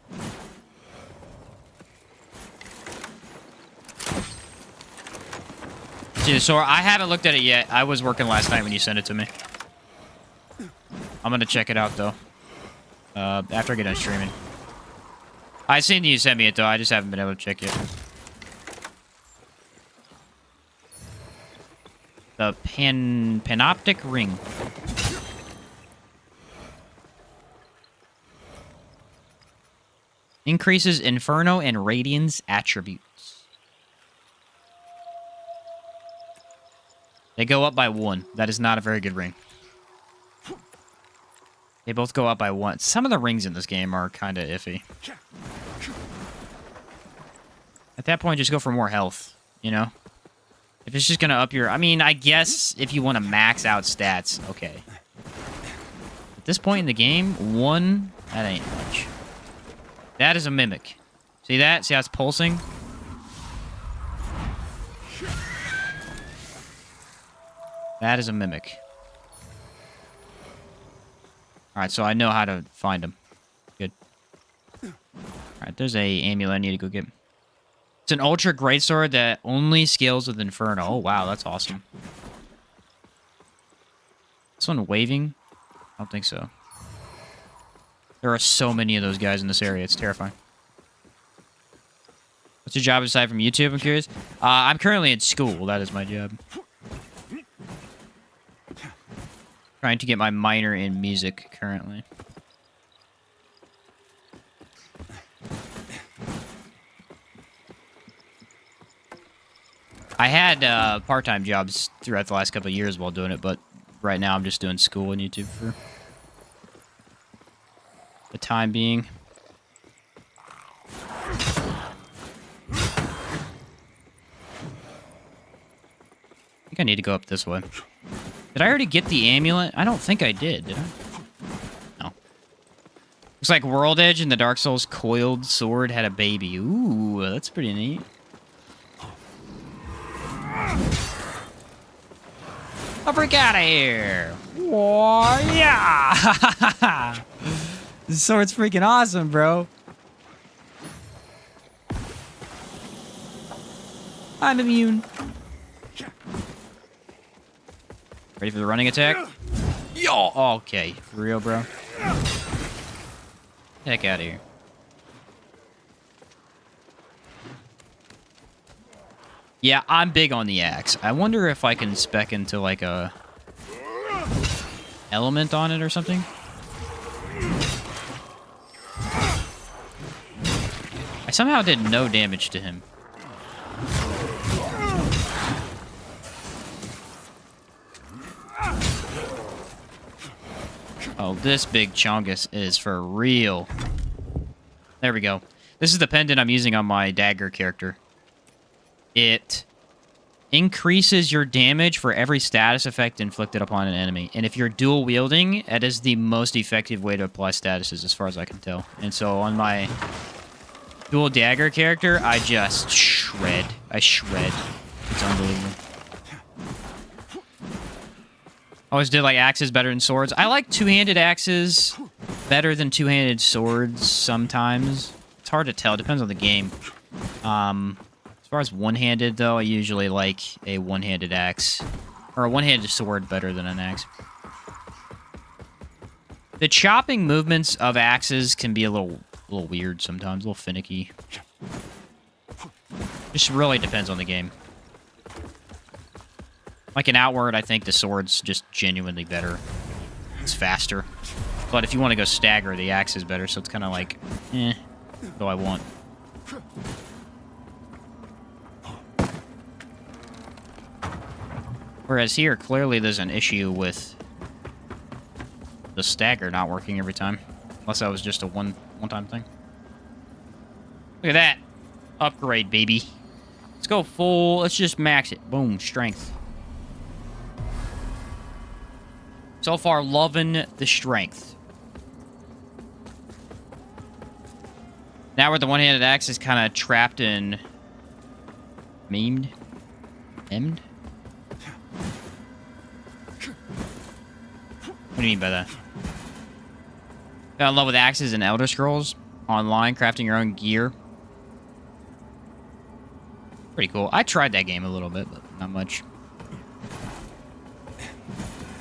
Dude, so I haven't looked at it yet. I was working last night when you sent it to me. I'm gonna check it out though. After I get done streaming. I seen you sent me it though. I just haven't been able to check it. The panoptic ring. Increases Inferno and Radiance attributes. They go up by 1. That is not a very good ring. They both go up by 1. Some of the rings in this game are kind of iffy. At that point, just go for more health, you know? If it's just going to up your... I mean, I guess if you want to max out stats, okay. At this point in the game, 1, that ain't much. That is a mimic. See that? See how it's pulsing? That is a mimic. Alright, so I know how to find them. Good. Alright, there's a amulet I need to go get. It's an ultra greatsword that only scales with Inferno. Oh, wow, that's awesome. This one waving? I don't think so. There are so many of those guys in this area. It's terrifying. What's your job aside from YouTube? I'm curious. I'm currently in school. That is my job. Trying to get my minor in music currently. I had part-time jobs throughout the last couple of years while doing it, but right now I'm just doing school and YouTube for the time being. I think I need to go up this way. Did I already get the amulet? I don't think I did I? No. Looks like World Edge and the Dark Souls coiled sword had a baby. Ooh, that's pretty neat. I'll freak out of here. Whoa, yeah! This sword's freaking awesome, bro. I'm immune. Ready for the running attack? Yo! Okay, for real, bro. Heck out of here. Yeah, I'm big on the axe. I wonder if I can spec into like a element on it or something. I somehow did no damage to him. Oh, this big chongus is for real. There we go. This is the pendant I'm using on my dagger character. It increases your damage for every status effect inflicted upon an enemy. And if you're dual wielding, it is the most effective way to apply statuses as far as I can tell. And so on my dual dagger character, I just shred. I shred. It's unbelievable. Always did like axes better than swords. I like two-handed axes better than two-handed swords sometimes. It's hard to tell. It depends on the game. As far as one-handed, though, I usually like a one-handed axe. Or a one-handed sword better than an axe. The chopping movements of axes can be a little weird sometimes. A little finicky. Just really depends on the game. Like in Outward, I think the sword's just genuinely better. It's faster. But if you want to go stagger, the axe is better, so it's kind of like, eh, what do I want? Whereas here, clearly there's an issue with the stagger not working every time. Unless that was just a one-time thing. Look at that. Upgrade, baby. Let's go full, let's just max it. Boom, strength. So far, loving the strength. Now where the one-handed axe is kind of trapped in... Memed? Emmed? What do you mean by that? Got in love with axes and Elder Scrolls. Online, crafting your own gear. Pretty cool. I tried that game a little bit, but not much.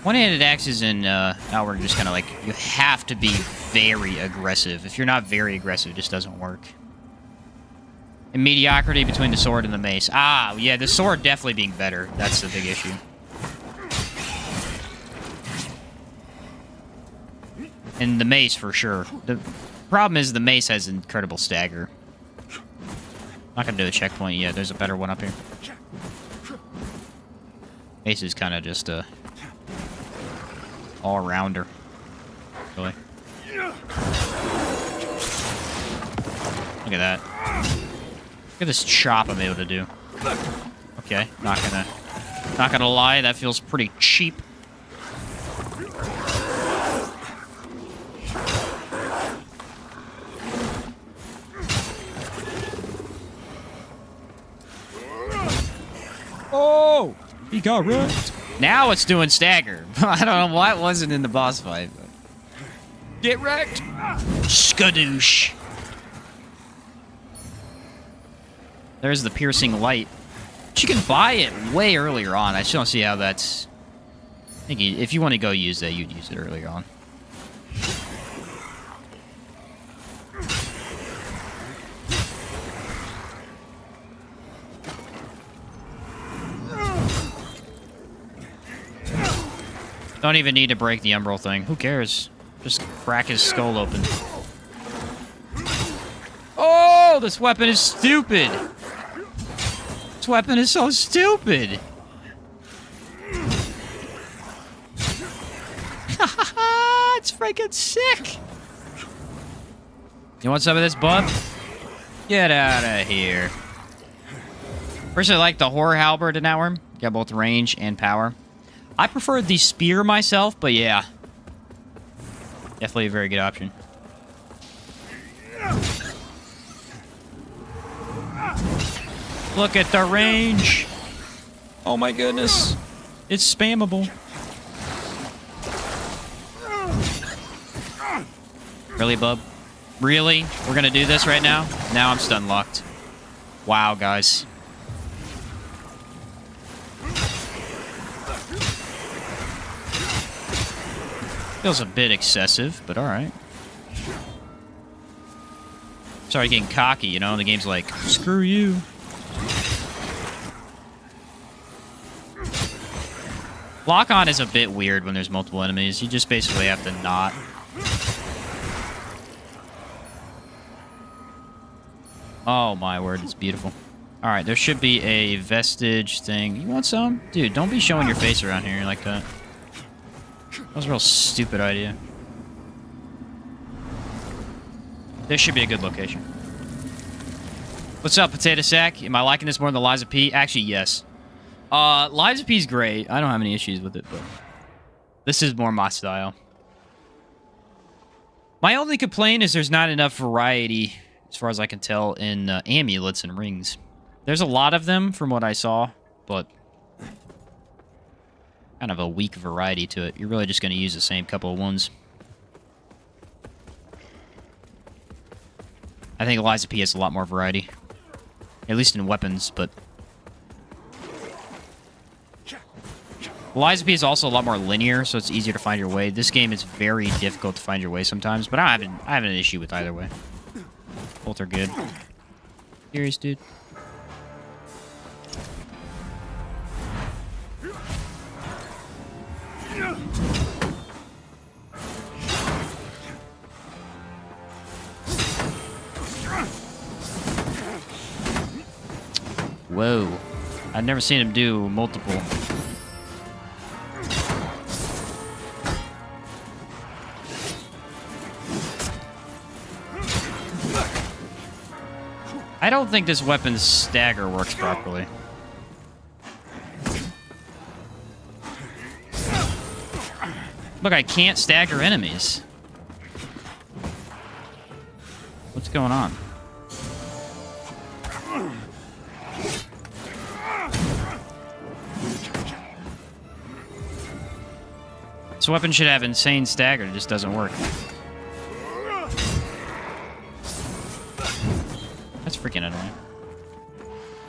One-handed axes in Outward are just kind of like, you have to be very aggressive. If you're not very aggressive, it just doesn't work. And mediocrity between the sword and the mace. Ah, yeah, the sword definitely being better. That's the big issue. And the mace, for sure. The problem is the mace has incredible stagger. Not gonna do a checkpoint yet. There's a better one up here. Mace is kind of just a... all-rounder. Really. Look at that. Look at this chop I'm able to do. Okay, not gonna lie, that feels pretty cheap. Oh! He got wrecked. Now it's doing stagger. I don't know why it wasn't in the boss fight. But... Get wrecked! Skadoosh! There's the piercing light. But you can buy it way earlier on. I just don't see how that's... I think if you want to go use that, you'd use it earlier on. Don't even need to break the umbral thing. Who cares? Just crack his skull open. Oh, this weapon is stupid. This weapon is so stupid. It's freaking sick. You want some of this, bub? Get out of here. Personally, I like the horror halberd in that one. Got both range and power. I prefer the spear myself, but yeah. Definitely a very good option. Look at the range. Oh my goodness. It's spammable. Really, bub? Really? We're gonna do this right now? Now I'm stun locked. Wow, guys. Feels a bit excessive, but alright. Sorry, getting cocky, you know? The game's like, screw you. Lock-on is a bit weird when there's multiple enemies. You just basically have to not. Oh my word, it's beautiful. Alright, there should be a vestige thing. You want some? Dude, don't be showing your face around here like that. That was a real stupid idea. This should be a good location. What's up, Potato Sack? Am I liking this more than Liza P? Actually, yes. Liza P's great. I don't have any issues with it, but this is more my style. My only complaint is there's not enough variety, as far as I can tell, in amulets and rings. There's a lot of them from what I saw, but kind of a weak variety to it. You're really just going to use the same couple of ones. I think Liza P has a lot more variety. At least in weapons, but... Liza P is also a lot more linear, so it's easier to find your way. This game is very difficult to find your way sometimes, but I have an issue with either way. Both are good. Serious, dude. Whoa. I've never seen him do multiple. I don't think this weapon's stagger works properly. Look, I can't stagger enemies. What's going on? This weapon should have insane stagger, it just doesn't work. That's freaking annoying.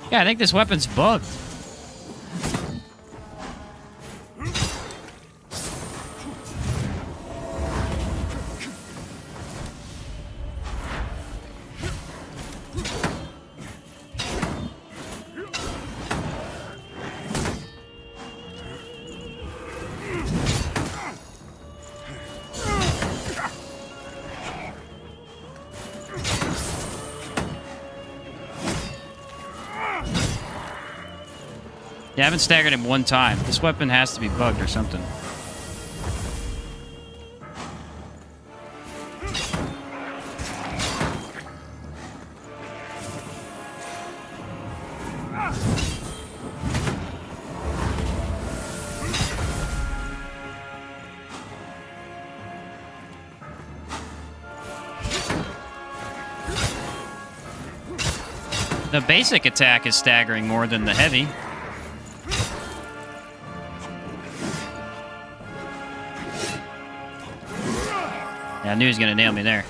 Yeah, I think this weapon's bugged. Yeah, I haven't staggered him one time. This weapon has to be bugged or something. The basic attack is staggering more than the heavy. I knew he was going to nail me there.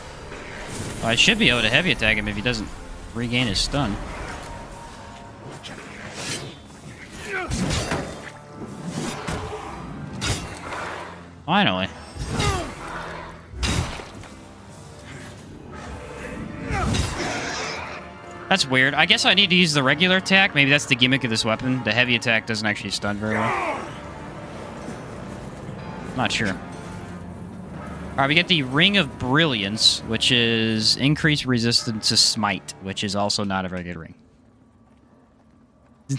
Well, I should be able to heavy attack him if he doesn't regain his stun. Finally. That's weird. I guess I need to use the regular attack. Maybe that's the gimmick of this weapon. The heavy attack doesn't actually stun very well. Not sure. Alright, we get the Ring of Brilliance, which is increased resistance to smite, which is also not a very good ring.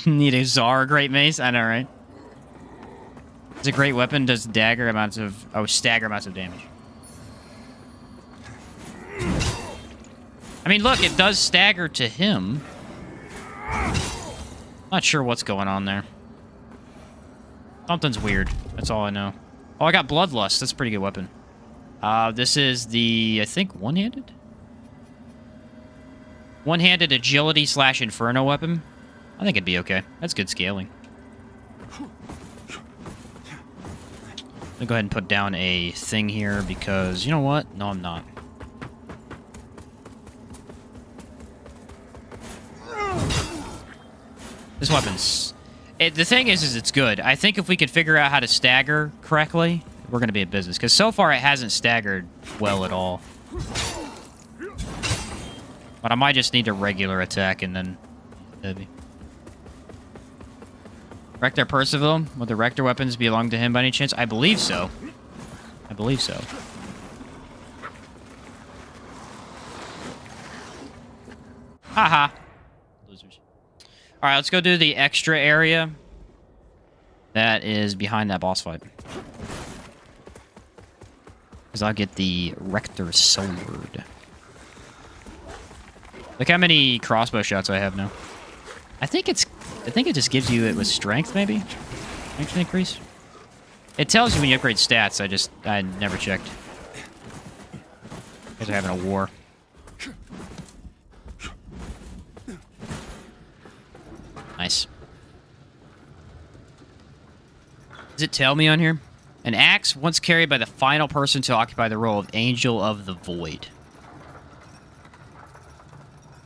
Need a Czar Great Mace? I know, right? It's a great weapon, does stagger amounts of damage. I mean, look, it does stagger to him. Not sure what's going on there. Something's weird. That's all I know. Oh, I got Bloodlust. That's a pretty good weapon. This is the, I think, one-handed? One-handed agility / inferno weapon. I think it'd be okay. That's good scaling. I'll go ahead and put down a thing here because, you know what? No, I'm not. This weapon's... the thing is it's good. I think if we could figure out how to stagger correctly, we're going to be in business. Because so far, it hasn't staggered well at all. But I might just need a regular attack and then heavy. Rector Percival, would the Rector weapons belong to him by any chance? I believe so. I believe so. Haha. Losers. Alright, let's go do the extra area that is behind that boss fight. Because I'll get the Rector Sword. Look how many crossbow shots I have now. I think it just gives you it with strength, maybe? Strength increase? It tells you when you upgrade stats, I never checked. Because I'm having a war. Nice. Does it tell me on here? An axe once carried by the final person to occupy the role of Angel of the Void.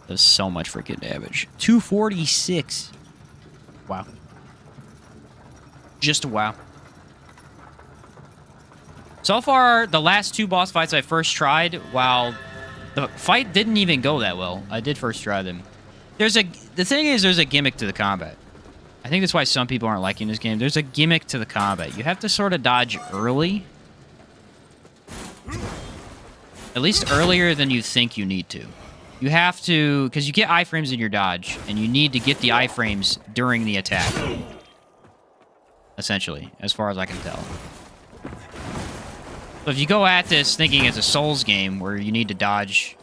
Does so much freaking damage. 246. Wow. Just wow. So far, the last 2 boss fights I first tried, while the fight didn't even go that well, I did first try them. The thing is, there's a gimmick to the combat. I think that's why some people aren't liking this game. There's a gimmick to the combat. You have to sort of dodge early. At least earlier than you think you need to. You have to, because you get iframes in your dodge, and you need to get the iframes during the attack. Essentially, as far as I can tell. So if you go at this thinking it's a Souls game where you need to dodge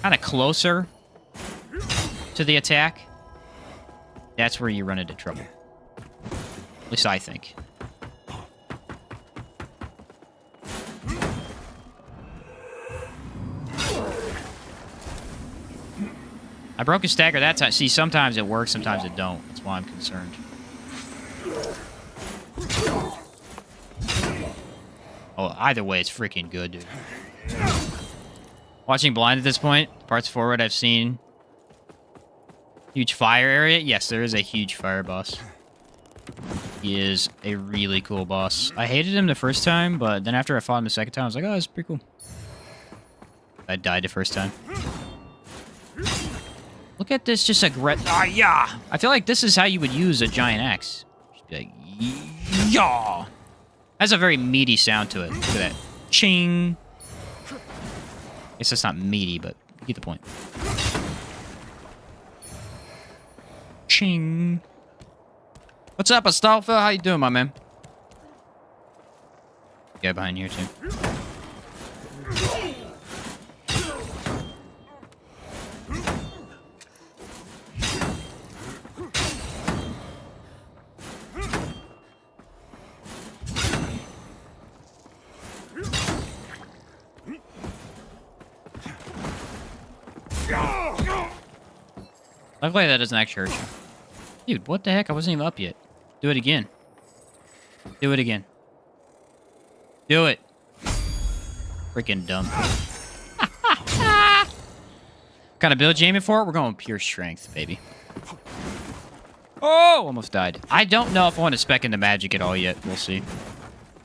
kind of closer to the attack, that's where you run into trouble. At least I think. I broke a stagger that time. See, sometimes it works, sometimes it don't. That's why I'm concerned. Oh, either way, it's freaking good, dude. Watching blind at this point, parts forward I've seen. Huge fire area? Yes, there is a huge fire boss. He is a really cool boss. I hated him the first time, but then after I fought him the second time, I was like, oh, that's pretty cool. I died the first time. Look at this, just yeah! I feel like this is how you would use a giant axe. Just be like, yeah! Has a very meaty sound to it. Look at that. Ching! I guess it's not meaty, but you get the point. Ching! What's up, Astolfo? How you doing, my man? Guy behind here, too. Luckily that doesn't actually hurt you. Dude, what the heck? I wasn't even up yet. Do it again. Do it again. Do it. Freaking dumb. What kind of build you aiming for? We're going pure strength, baby. Oh, almost died. I don't know if I want to spec into magic at all yet. We'll see.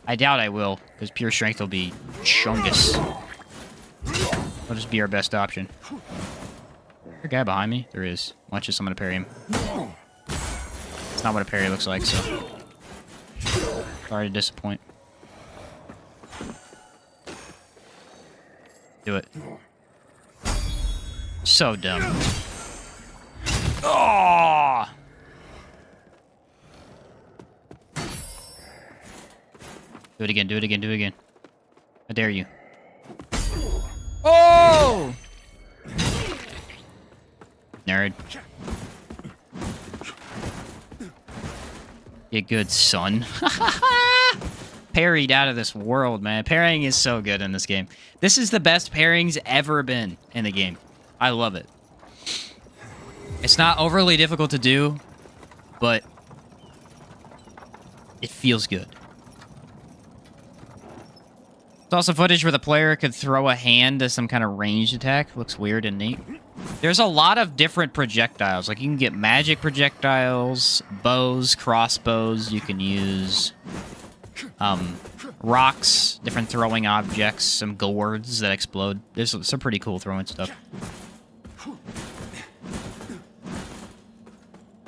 I doubt I will, because pure strength will be chungus. That'll just be our best option. Is there a guy behind me? There is. Watch this, I'm gonna parry him. It's not what a parry looks like, so... Sorry to disappoint. Do it. So dumb. Oh! Do it again, do it again, do it again. I dare you. Oh! Nerd. Get good, son. Parried out of this world, man. Parrying is so good in this game. This is the best parrying's ever been in the game. I love it. It's not overly difficult to do, but it feels good. It's also footage where the player could throw a hand as some kind of ranged attack. Looks weird and neat. There's a lot of different projectiles. Like, you can get magic projectiles, bows, crossbows. You can use rocks, different throwing objects, some gourds that explode. There's some pretty cool throwing stuff.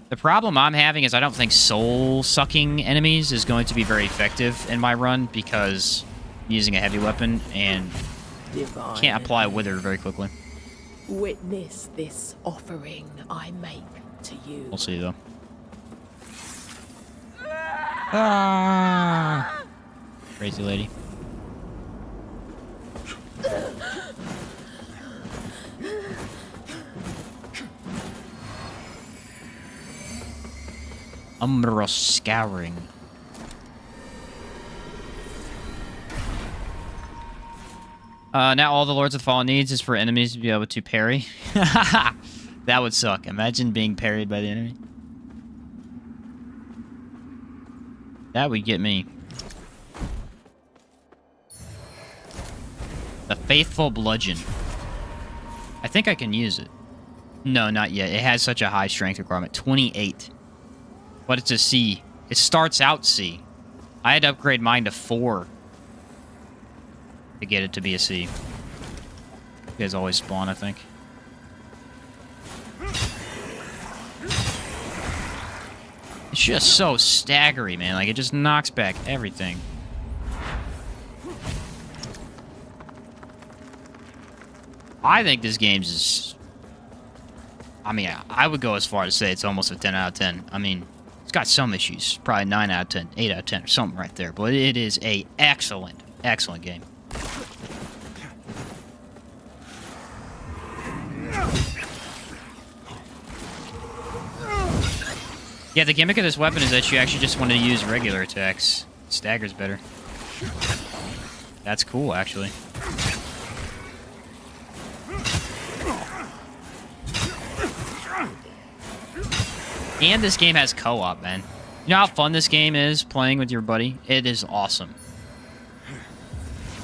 The problem I'm having is I don't think soul-sucking enemies is going to be very effective in my run because I'm using a heavy weapon and can't apply Wither very quickly. Witness this offering I make to you. We'll see, though. Ah! Crazy lady. Umbra Scouring. Now all the Lords of the Fallen needs is for enemies to be able to parry. That would suck. Imagine being parried by the enemy. That would get me. The Faithful Bludgeon. I think I can use it. No, not yet. It has such a high strength requirement. 28. But it's a C. It starts out C. I had to upgrade mine to 4 to get it to be a C. You guys always spawn, I think. It's just so staggery, man. Like, it just knocks back everything. I think this game's is... I mean, I would go as far to say it's almost a 10 out of 10. I mean, it's got some issues. Probably 9 out of 10, 8 out of 10, or something right there. But it is a excellent, excellent game. Yeah, the gimmick of this weapon is that you actually just want to use regular attacks. Stagger's better. That's cool, actually. And this game has co-op, man. You know how fun this game is playing with your buddy? It is awesome.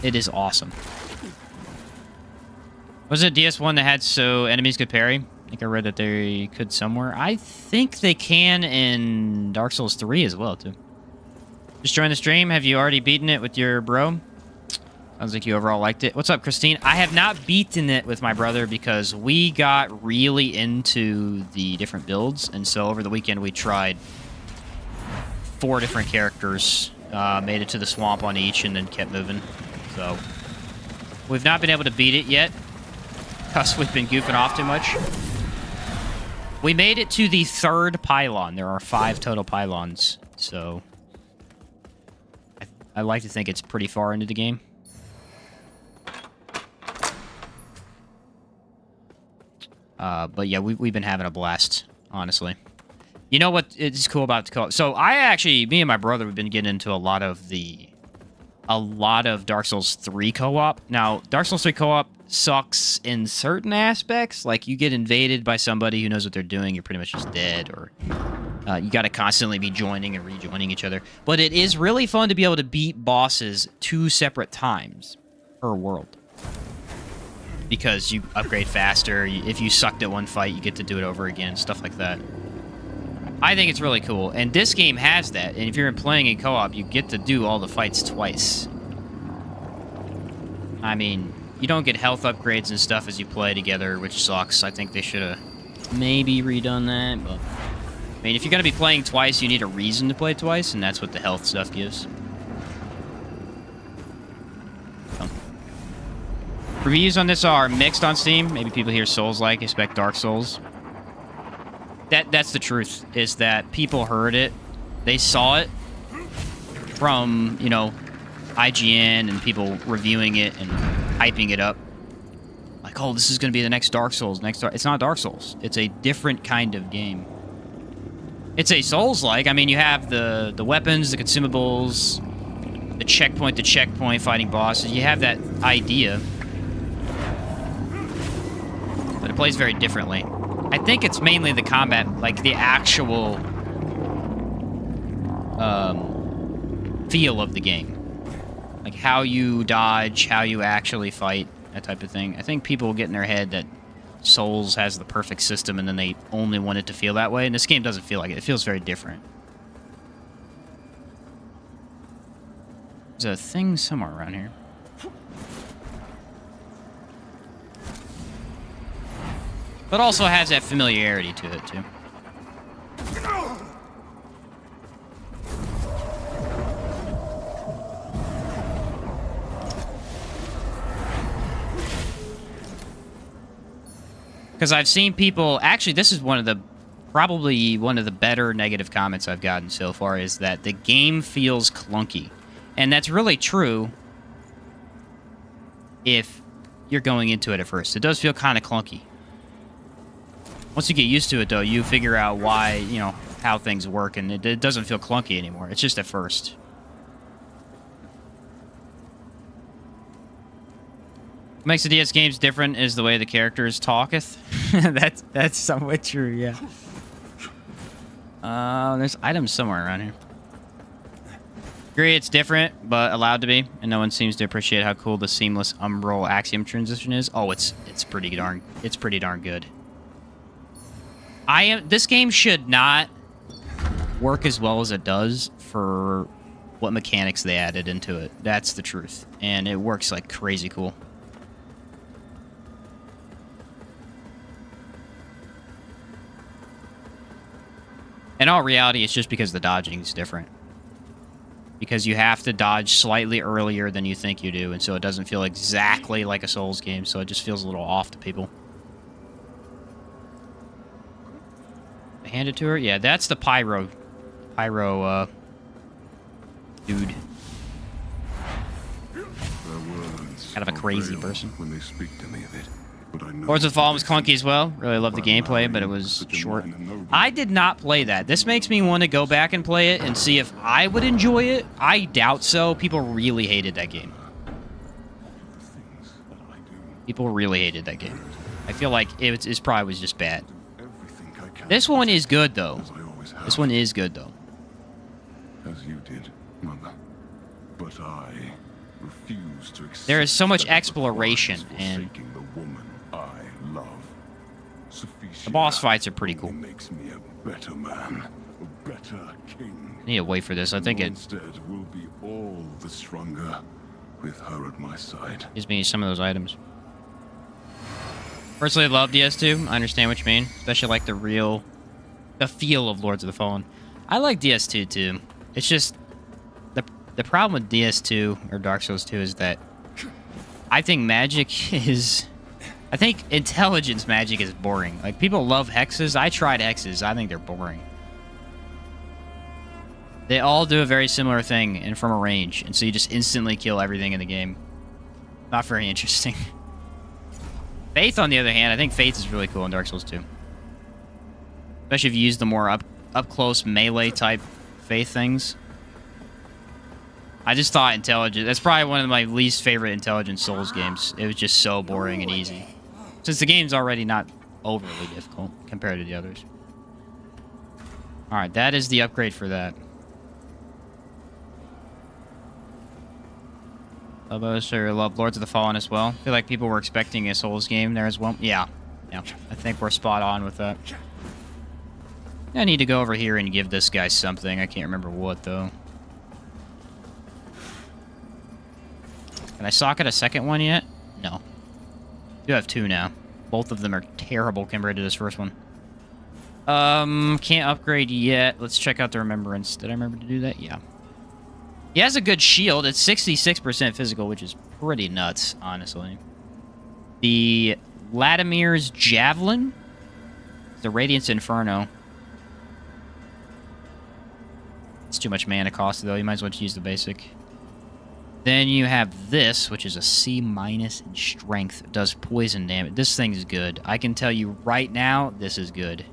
It is awesome. Was it DS1 that had so enemies could parry? I think I read that they could somewhere. I think they can in Dark Souls 3 as well, too. Just join the stream. Have you already beaten it with your bro? Sounds like you overall liked it. What's up, Christine? I have not beaten it with my brother because we got really into the different builds. And so over the weekend, we tried 4 different characters. Made it to the swamp on each and then kept moving. So we've not been able to beat it yet because we've been goofing off too much. We made it to the 3rd pylon. There are 5 total pylons. So I like to think it's pretty far into the game. But yeah, we've been having a blast, honestly. You know what is cool about the co-op? So me and my brother, we've been getting into a lot of Dark Souls 3 co-op. Now, Dark Souls 3 co-op sucks in certain aspects. Like, you get invaded by somebody who knows what they're doing, you're pretty much just dead, or you got to constantly be joining and rejoining each other. But it is really fun to be able to beat bosses 2 separate times per world. Because you upgrade faster. If you sucked at one fight, you get to do it over again. Stuff like that. I think it's really cool. And this game has that. And if you're playing in co-op, you get to do all the fights twice. I mean, you don't get health upgrades and stuff as you play together, which sucks. I think they should have maybe redone that. But I mean, if you're going to be playing twice, you need a reason to play twice. And that's what the health stuff gives. Reviews on this are mixed on Steam. Maybe people hear Souls-like, expect Dark Souls. That's the truth, is that people heard it. They saw it from, you know, IGN and people reviewing it and hyping it up. Like, oh, this is going to be the next Dark Souls. It's not Dark Souls. It's a different kind of game. It's a Souls-like. I mean, you have the weapons, the consumables, the checkpoint to checkpoint fighting bosses. You have that idea. But it plays very differently. I think it's mainly the combat, like the actual feel of the game. Like how you dodge, how you actually fight, that type of thing. I think people get in their head that Souls has the perfect system and then they only want it to feel that way. And this game doesn't feel like it. It feels very different. There's a thing somewhere around here. But also has that familiarity to it, too. Because I've seen people... Actually, this is probably one of the better negative comments I've gotten so far, is that the game feels clunky. And that's really true if you're going into it at first. It does feel kind of clunky. Once you get used to it, though, you figure out why, you know, how things work, and it doesn't feel clunky anymore. It's just at first. What makes the DS games different is the way the characters talketh. that's somewhat true, yeah. There's items somewhere around here. Agree, it's different, but allowed to be, and no one seems to appreciate how cool the seamless umbral axiom transition is. Oh, it's pretty darn good. This game should not work as well as it does for what mechanics they added into it. That's the truth, and it works like crazy cool. In all reality, it's just because the dodging is different. Because you have to dodge slightly earlier than you think you do, and so it doesn't feel exactly like a Souls game, so it just feels a little off to people. Hand it to her? Yeah, that's the pyro dude. Kind of a crazy person. When they speak to me of it. Lords of the Fallen was clunky as well. Really loved the gameplay, but it was short. I did not play that. This makes me want to go back and play it and see if I would enjoy it. I doubt so. People really hated that game. People really hated that game. I feel like it probably was just bad. This one is good, though. This one is good, though. As you did, Mother. But I refuse to accept. There is so much exploration, and the boss fights are pretty cool. Makes me a better man, a better king. I need to wait for this. I think it instead will be all the stronger with her at my side. gives me some of those items. Personally, I love DS2. I understand what you mean, especially like the feel of Lords of the Fallen. I like DS2 too. It's just the problem with DS2 or Dark Souls 2 is that I think I think intelligence magic is boring. Like, people love hexes. I tried hexes. I think they're boring. They all do a very similar thing and from a range, and so you just instantly kill everything in the game. Not very interesting. Faith, on the other hand, I think Faith is really cool in Dark Souls 2. Especially if you use the more up-close melee-type Faith things. I just thought Intelligence... That's probably one of my least favorite Intelligent Souls games. It was just so boring and easy. Since the game's already not overly difficult compared to the others. Alright, that is the upgrade for that. I sure love Lords of the Fallen as well. I feel like people were expecting a Souls game there as well. Yeah. I think we're spot on with that. I need to go over here and give this guy something. I can't remember what, though. Can I socket a second one yet? No. I do have two now. Both of them are terrible compared to this first one. Can't upgrade yet. Let's check out the Remembrance. Did I remember to do that? Yeah. He has a good shield. It's 66% physical, which is pretty nuts, honestly. The Latimer's Javelin. The Radiance Inferno. It's too much mana cost, though. You might as well just use the basic. Then you have this, which is a C- in strength. It does poison damage. This thing is good. I can tell you right now, this is good.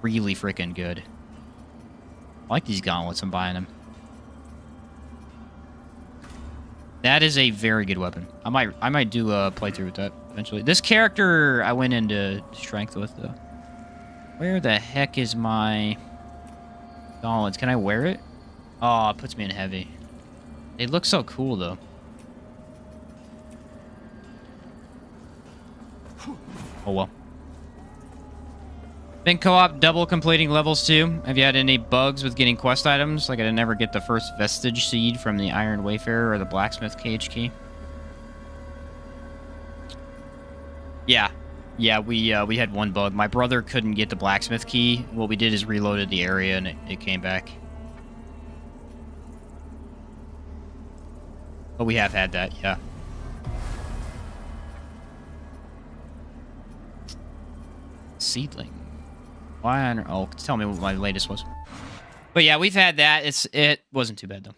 Really freaking good. I like these gauntlets. I'm buying them. That is a very good weapon. I might do a playthrough with that eventually. This character I went into strength with, though. Where the heck is my gauntlets? Can I wear it? Oh, it puts me in heavy. They look so cool, though. Oh, well. Been co-op double completing levels, too. Have you had any bugs with getting quest items? Like I didn't ever get the first Vestige Seed from the Iron Wayfarer or the Blacksmith Cage Key? Yeah. Yeah, we had one bug. My brother couldn't get the Blacksmith Key. What we did is reloaded the area, and it came back. But we have had that, yeah. seedling. Why on... Oh, tell me what my latest was. But yeah, we've had that. It wasn't too bad, though.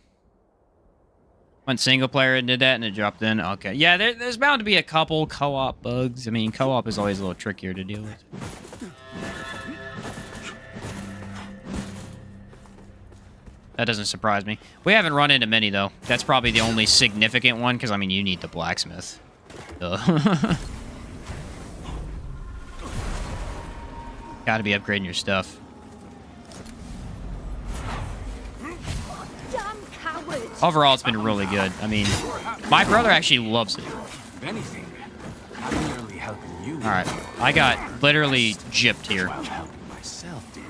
Went single player and did that, and it dropped in. Okay. Yeah, there's bound to be a couple co-op bugs. I mean, co-op is always a little trickier to deal with. That doesn't surprise me. We haven't run into many, though. That's probably the only significant one, because, I mean, you need the blacksmith. Gotta be upgrading your stuff. Damn cowards! Overall, it's been really good. I mean, my brother actually loves it. If anything, I'm merely helping you. Alright, I got literally gypped here. While helping myself, dear.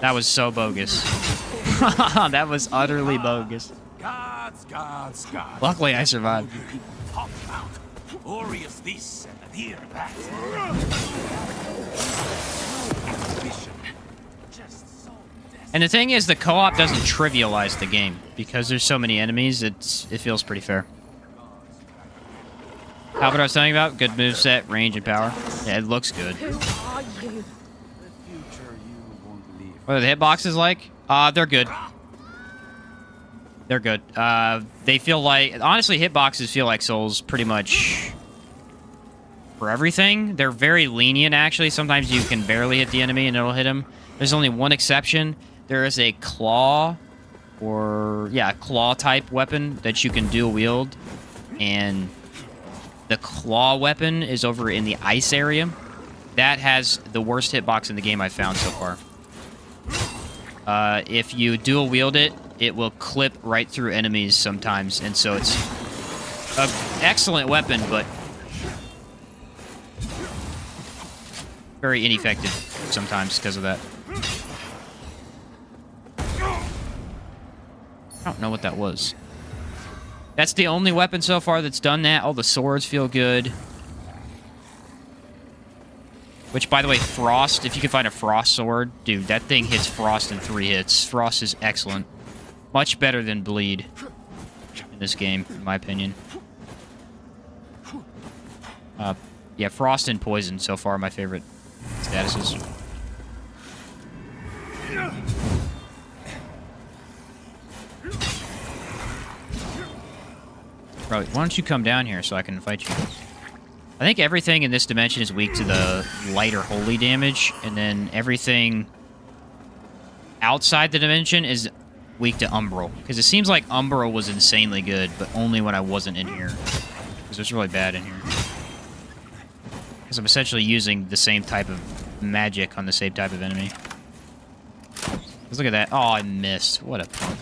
That was so bogus. That was utterly bogus. Gods. Luckily, I survived. Talk about glorious this and here that. And the thing is, the co-op doesn't trivialize the game. Because there's so many enemies, it feels pretty fair. How about I was talking about? Good moveset, range, and power. Yeah, it looks good. Who are you? What are the hitboxes like? They're good. They're good. They feel like... Honestly, hitboxes feel like Souls pretty much... for everything. They're very lenient, actually. Sometimes you can barely hit the enemy and it'll hit him. There's only one exception. There is a claw... or... yeah, claw-type weapon that you can dual wield. And... the claw weapon is over in the ice area. That has the worst hitbox in the game I've found so far. If you dual wield it, it will clip right through enemies sometimes, and so it's an excellent weapon, but very ineffective sometimes because of that. I don't know what that was. That's the only weapon so far that's done that. All the swords feel good. Which, by the way, Frost, if you can find a Frost sword, dude, that thing hits Frost in 3 hits. Frost is excellent. Much better than Bleed in this game, in my opinion. Yeah, Frost and Poison so far are my favorite statuses. Bro, why don't you come down here so I can fight you? I think everything in this dimension is weak to the lighter holy damage, and then everything outside the dimension is weak to Umbral. Because it seems like Umbral was insanely good, but only when I wasn't in here. Because it was really bad in here. Because I'm essentially using the same type of magic on the same type of enemy. Let's look at that. Oh, I missed. What a punk.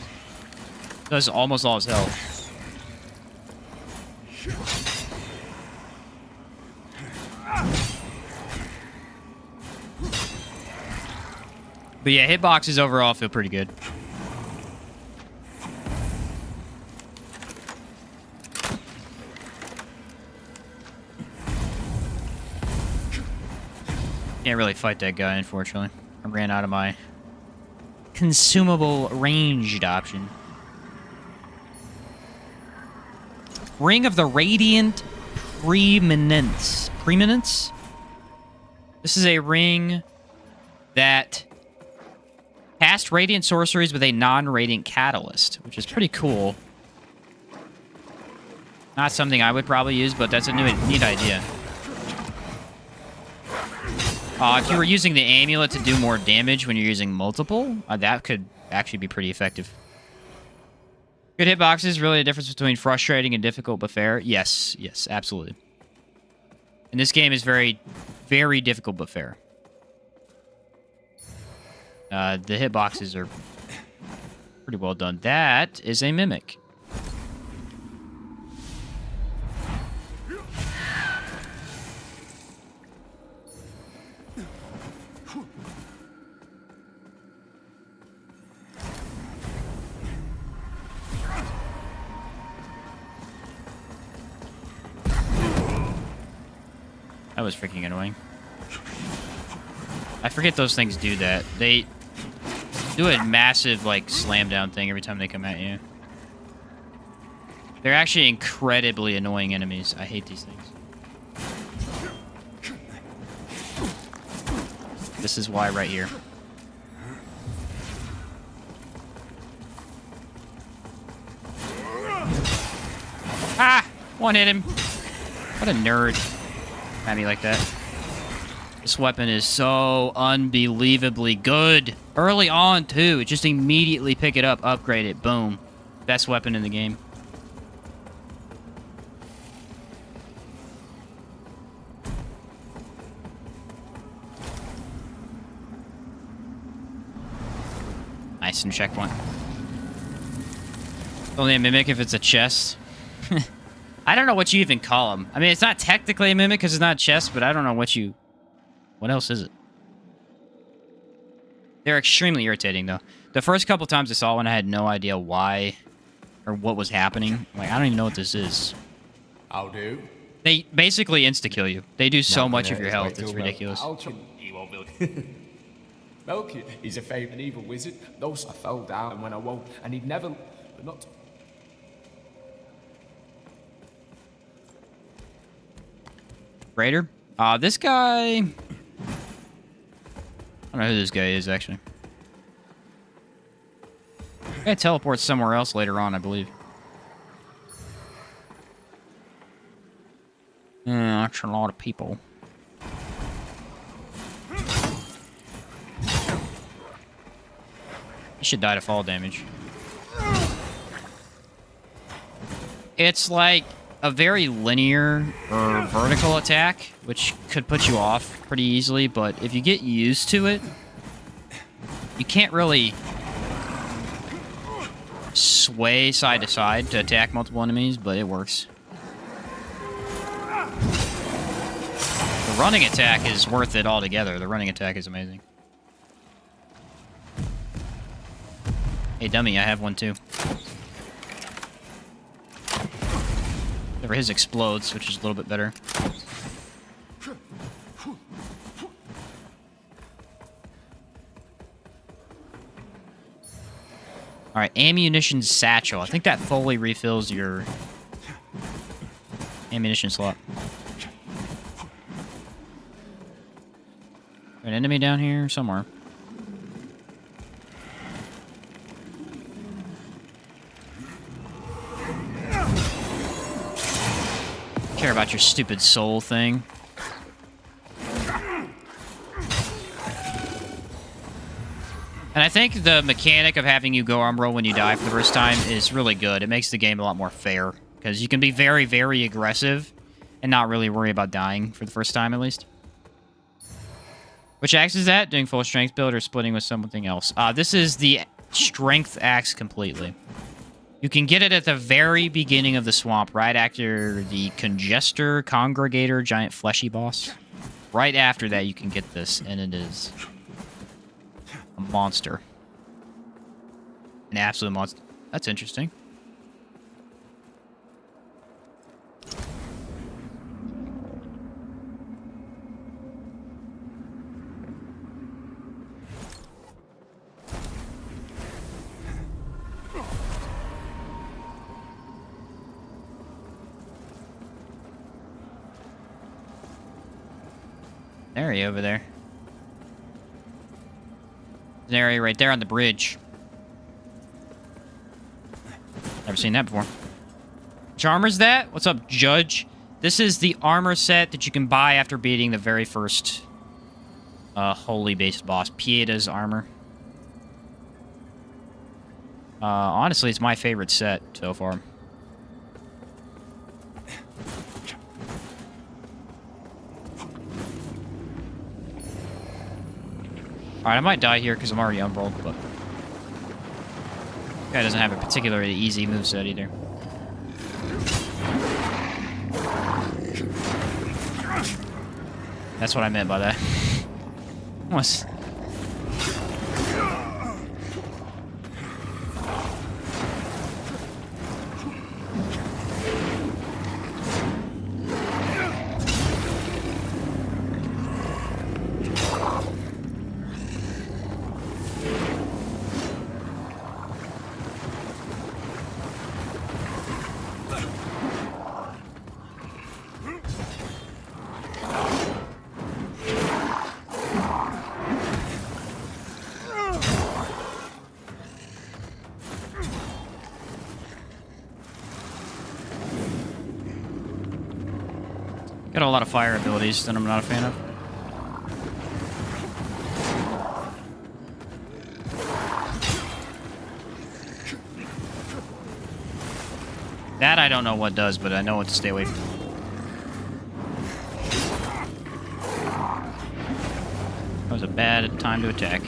Does almost all his health. But yeah, hitboxes overall feel pretty good. Can't really fight that guy, unfortunately. I ran out of my consumable ranged option. Ring of the Radiant Preeminence. Preeminence? This is a ring that cast radiant sorceries with a non-radiant catalyst, which is pretty cool. Not something I would probably use, but that's a neat idea. If you were using the amulet to do more damage when you're using multiple, that could actually be pretty effective. Good hitboxes, really a difference between frustrating and difficult but fair. Yes, yes, absolutely. And this game is very, very difficult but fair. The hitboxes are pretty well done. That is a mimic. That was freaking annoying. I forget those things do that. They do a massive, like, slam down thing every time they come at you. They're actually incredibly annoying enemies. I hate these things. This is why right here. Ah! One hit him. What a nerd. At me like that. This weapon is so unbelievably good. Early on, too. Just immediately pick it up, upgrade it, boom. Best weapon in the game. Nice, and checkpoint. Only a mimic if it's a chest. I don't know what you even call them. I mean, it's not technically a mimic because it's not a chest, but I don't know what you... What else is it? They're extremely irritating, though. The first couple times I saw one, I had no idea why or what was happening. Like, I don't even know what this is. I'll do. They basically insta-kill you. They do so much of your health, it's ridiculous. Melkit, he's a famed and evil wizard. Those I fell down and when I woke, and he'd never... But not... Raider? This guy... I don't know who this guy is, actually. Guy teleports somewhere else later on, I believe. Yeah, that's a lot of people. He should die to fall damage. It's like a very linear or vertical attack, which could put you off pretty easily, but if you get used to it, you can't really sway side to side to attack multiple enemies, but it works. The running attack is worth it altogether. The running attack is amazing. Hey, dummy, I have one too. Never his explodes, which is a little bit better. Alright, ammunition satchel. I think that fully refills your ammunition slot. An enemy down here somewhere. Care about your stupid soul thing. And I think the mechanic of having you go arm roll when you die for the first time is really good. It makes the game a lot more fair. Because you can be very, very aggressive and not really worry about dying for the first time, at least. Which axe is that? Doing full strength build or splitting with something else? This is the strength axe completely. You can get it at the very beginning of the swamp, right after the Congester, Congregator, Giant Fleshy boss. Right after that, you can get this, and it is a monster. An absolute monster. That's interesting. Area over there. There's an area right there on the bridge. Never seen that before. Which armor's that? What's up, Judge? This is the armor set that you can buy after beating the very first holy based boss, Pieda's armor. Honestly, it's my favorite set so far. Alright, I might die here because I'm already unrolled, but... Guy doesn't have a particularly easy moveset either. That's what I meant by that. What's... Got a lot of fire abilities that I'm not a fan of. That I don't know what does, but I know what to stay away from. That was a bad time to attack.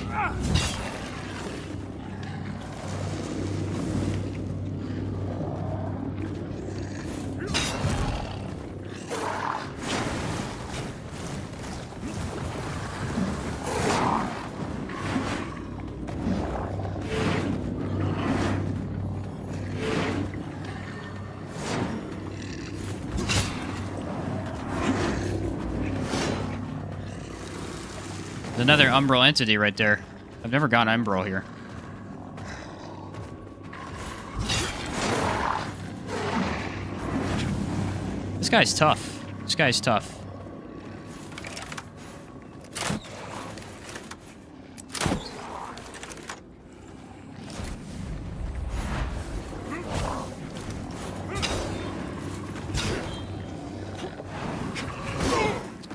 Another umbral entity right there. I've never gotten umbral here. This guy's tough. This guy's tough.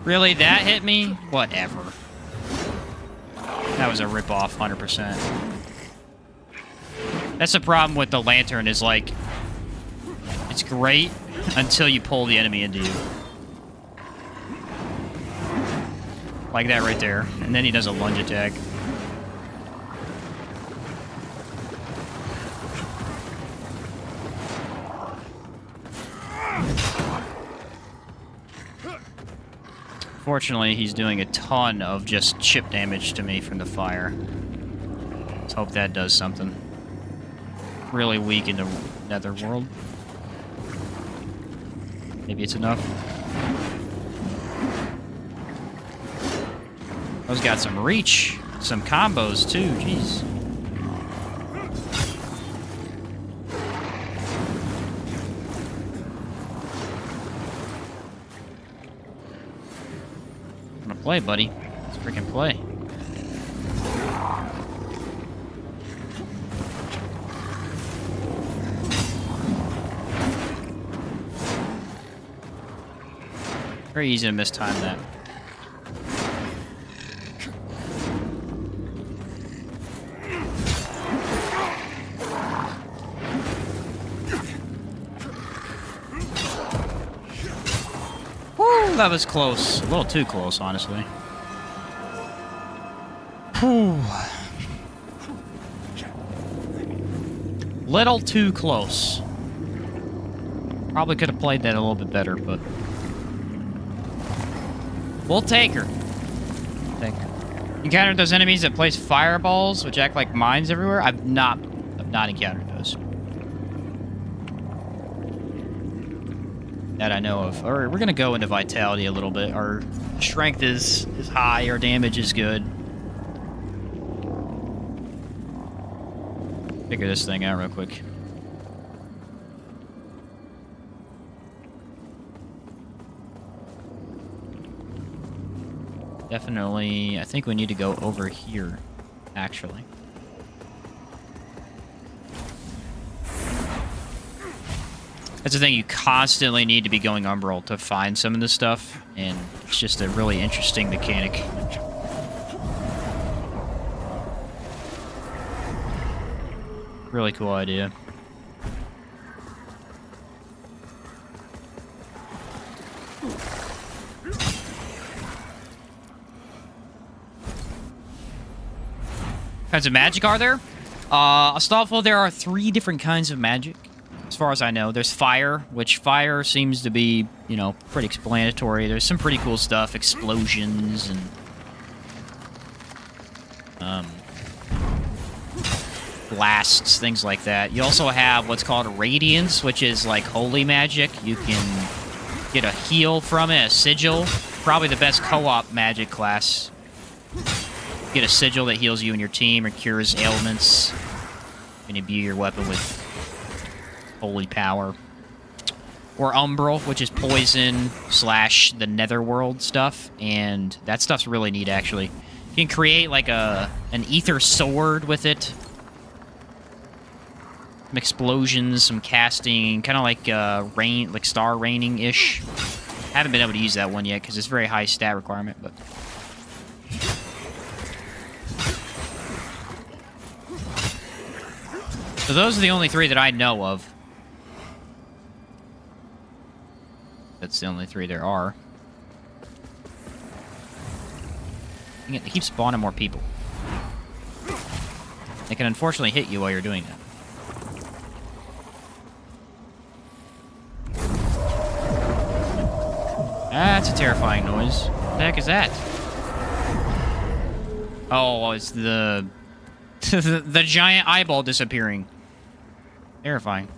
Really? That hit me? Whatever. That was a rip-off, 100%. That's the problem with the lantern, is like, it's great until you pull the enemy into you. Like that right there. And then he does a lunge attack. Fortunately, he's doing a ton of just chip damage to me from the fire. Let's hope that does something. Really weak in the Nether world. Maybe it's enough. Those got some reach. Some combos, too. Jeez. Play, buddy. Let's freaking play. Very easy to mistime that. Woo, that was close. A little too close, honestly. Whew. Little too close. Probably could have played that a little bit better, but we'll take her. Encountered those enemies that place fireballs, which act like mines everywhere. I've not encountered those. That I know of. Alright, we're gonna go into vitality a little bit. Our strength is high, our damage is good. Figure this thing out real quick. Definitely, I think we need to go over here, actually. That's the thing, you constantly need to be going umbral to find some of this stuff, and it's just a really interesting mechanic. Really cool idea. Kinds of magic are there? Astolfo, there are 3 different kinds of magic. As far as I know, there's fire, which fire seems to be, you know, pretty explanatory. There's some pretty cool stuff, explosions and blasts, things like that. You also have what's called radiance, which is like holy magic. You can get a heal from it, a sigil. Probably the best co-op magic class. Get a sigil that heals you and your team or cures ailments. And imbue your weapon with holy power. Or umbral, which is poison / the netherworld stuff, and that stuff's really neat, actually. You can create like an ether sword with it. Some explosions, some casting, kind of like rain, like star raining-ish. Haven't been able to use that one yet because it's very high stat requirement, but... So those are the only 3 that I know of. That's the only 3 there are. Dang it, they keep spawning more people. They can unfortunately hit you while you're doing that. That's a terrifying noise. What the heck is that? Oh, it's the... the giant eyeball disappearing. Terrifying.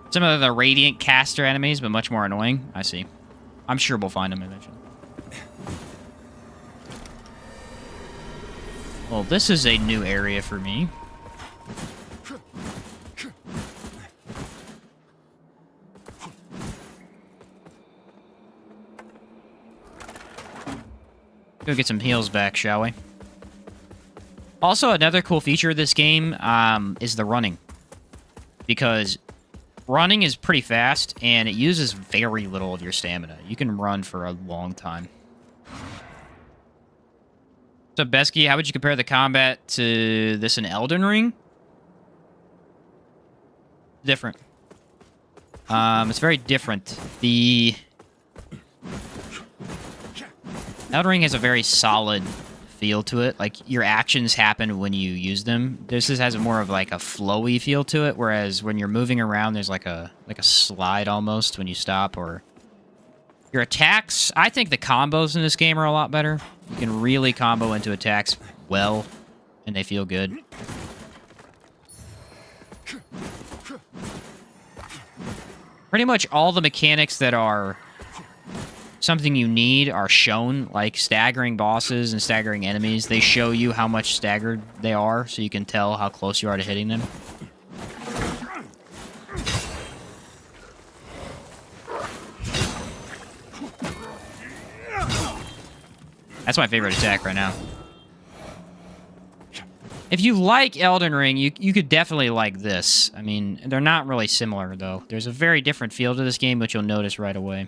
Some of the radiant caster enemies, but much more annoying. I see. I'm sure we'll find them eventually. Well, this is a new area for me. Go get some heals back, shall we? Also, another cool feature of this game is the running. Because running is pretty fast, and it uses very little of your stamina. You can run for a long time. So, Besky, how would you compare the combat to this in Elden Ring? Different. It's very different. The Elden Ring has a very solid feel to it. Like, your actions happen when you use them. This has more of like a flowy feel to it, whereas when you're moving around, there's like a slide almost when you stop. Or your attacks, I think the combos in this game are a lot better. You can really combo into attacks well, and they feel good. Pretty much all the mechanics that are something you need are shown, like staggering bosses and staggering enemies. They show you how much staggered they are, so you can tell how close you are to hitting them. That's my favorite attack right now. If you like Elden Ring, you could definitely like this. I mean, they're not really similar, though. There's a very different feel to this game, which you'll notice right away.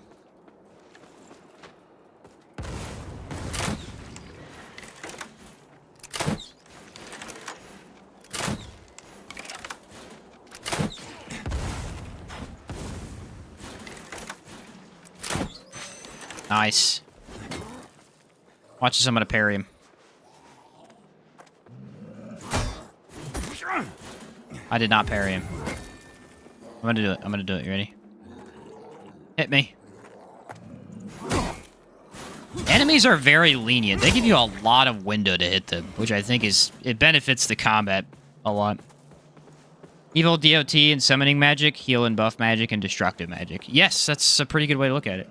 Nice. Watch this, I'm gonna parry him. I did not parry him. I'm gonna do it. I'm gonna do it. You ready? Hit me. Enemies are very lenient. They give you a lot of window to hit them, which I think it benefits the combat a lot. Evil DOT and summoning magic, heal and buff magic, and destructive magic. Yes, that's a pretty good way to look at it.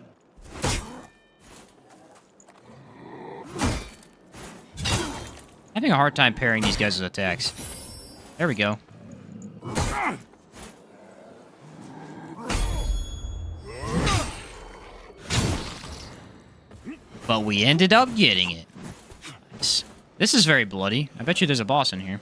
Having a hard time parrying these guys' attacks. There we go. But we ended up getting it. Nice. This is very bloody. I bet you there's a boss in here.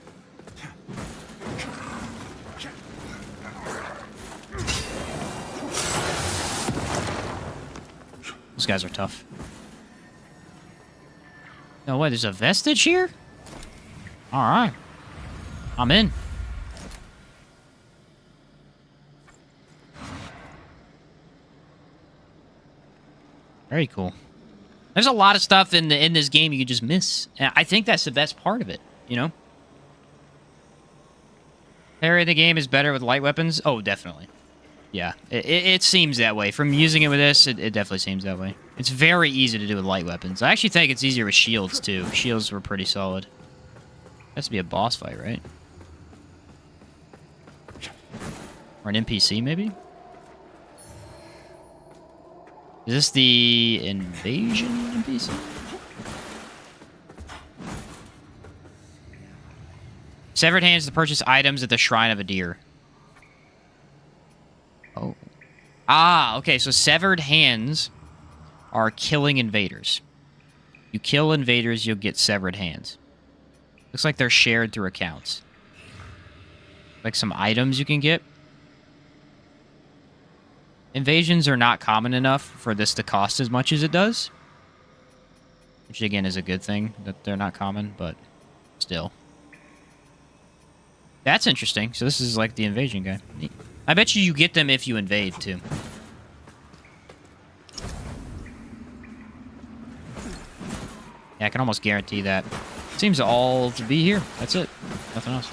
Those guys are tough. No way, there's a vestige here? Alright. I'm in. Very cool. There's a lot of stuff in this game you can just miss. And I think that's the best part of it, you know? Parry in the game is better with light weapons? Oh, definitely. Yeah, it seems that way. From using it with this, it definitely seems that way. It's very easy to do with light weapons. I actually think it's easier with shields, too. Shields were pretty solid. Has to be a boss fight, right? Or an NPC, maybe? Is this the invasion NPC? Severed hands to purchase items at the Shrine of a Deer. Oh. Ah, okay, so severed hands are killing invaders. You kill invaders, you'll get severed hands. Looks like they're shared through accounts. Like some items you can get. invasions are not common enough for this to cost as much as it does. Which, again, is a good thing that they're not common, but still. That's interesting. So this is like the invasion guy. Neat. I bet you get them if you invade, too. Yeah, I can almost guarantee that. Seems all to be here. That's it. Nothing else.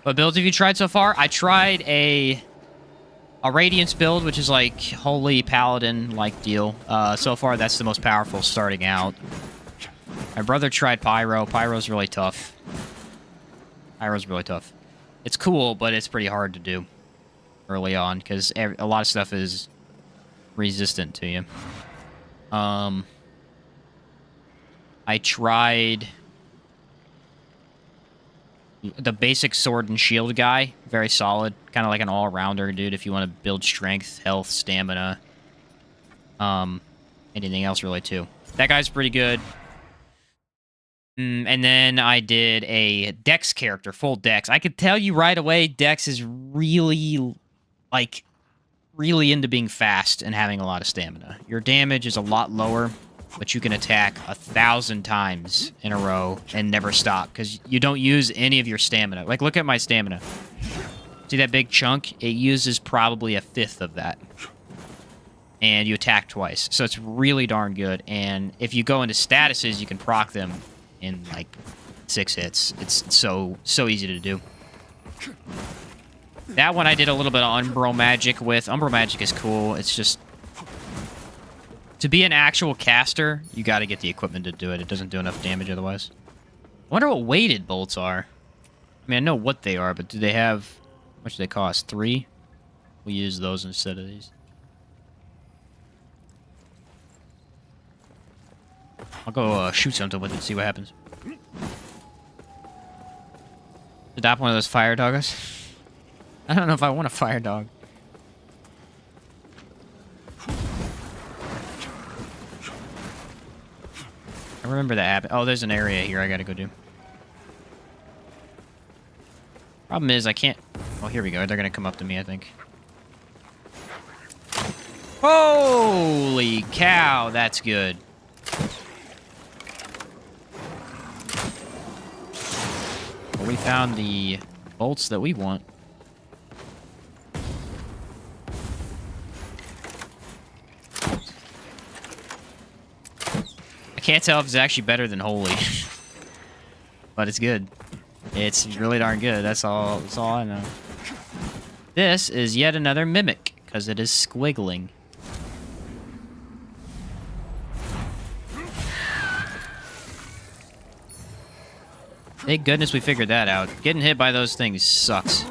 What builds have you tried so far? I tried a Radiance build, which is like holy paladin-like deal. So far, that's the most powerful starting out. My brother tried Pyro. Pyro's really tough. Pyro's really tough. It's cool, but it's pretty hard to do early on, because a lot of stuff is resistant to you. I tried the basic sword and shield guy. Very solid. Kind of like an all-rounder, dude, if you want to build strength, health, stamina. Anything else, really, too. That guy's pretty good. And then I did a Dex character, full Dex. I could tell you right away, Dex is really, like, really into being fast and having a lot of stamina. Your damage is a lot lower, but you can attack 1,000 times in a row and never stop, because you don't use any of your stamina. Like, look at my stamina. See that big chunk? It uses probably 1/5 of that. And you attack twice. So it's really darn good. And if you go into statuses, you can proc them in, like, 6 hits. It's so easy to do. That one I did a little bit of Umbral Magic with. Umbral Magic is cool. It's just... to be an actual caster, you gotta get the equipment to do it. It doesn't do enough damage otherwise. I wonder what weighted bolts are. I mean, I know what they are, but do they have... how much do they cost? 3? We'll use those instead of these. I'll go shoot something with it and see what happens. Adopt one of those fire doggos? I don't know if I want a fire dog. I remember that happened. Oh, there's an area here I gotta go do. Problem is, I can't... oh, here we go. They're gonna come up to me, I think. Holy cow, that's good. Well, we found the bolts that we want. I can't tell if it's actually better than Holy. But it's good. It's really darn good. That's all I know. This is yet another mimic, because it is squiggling. Thank goodness we figured that out. Getting hit by those things sucks.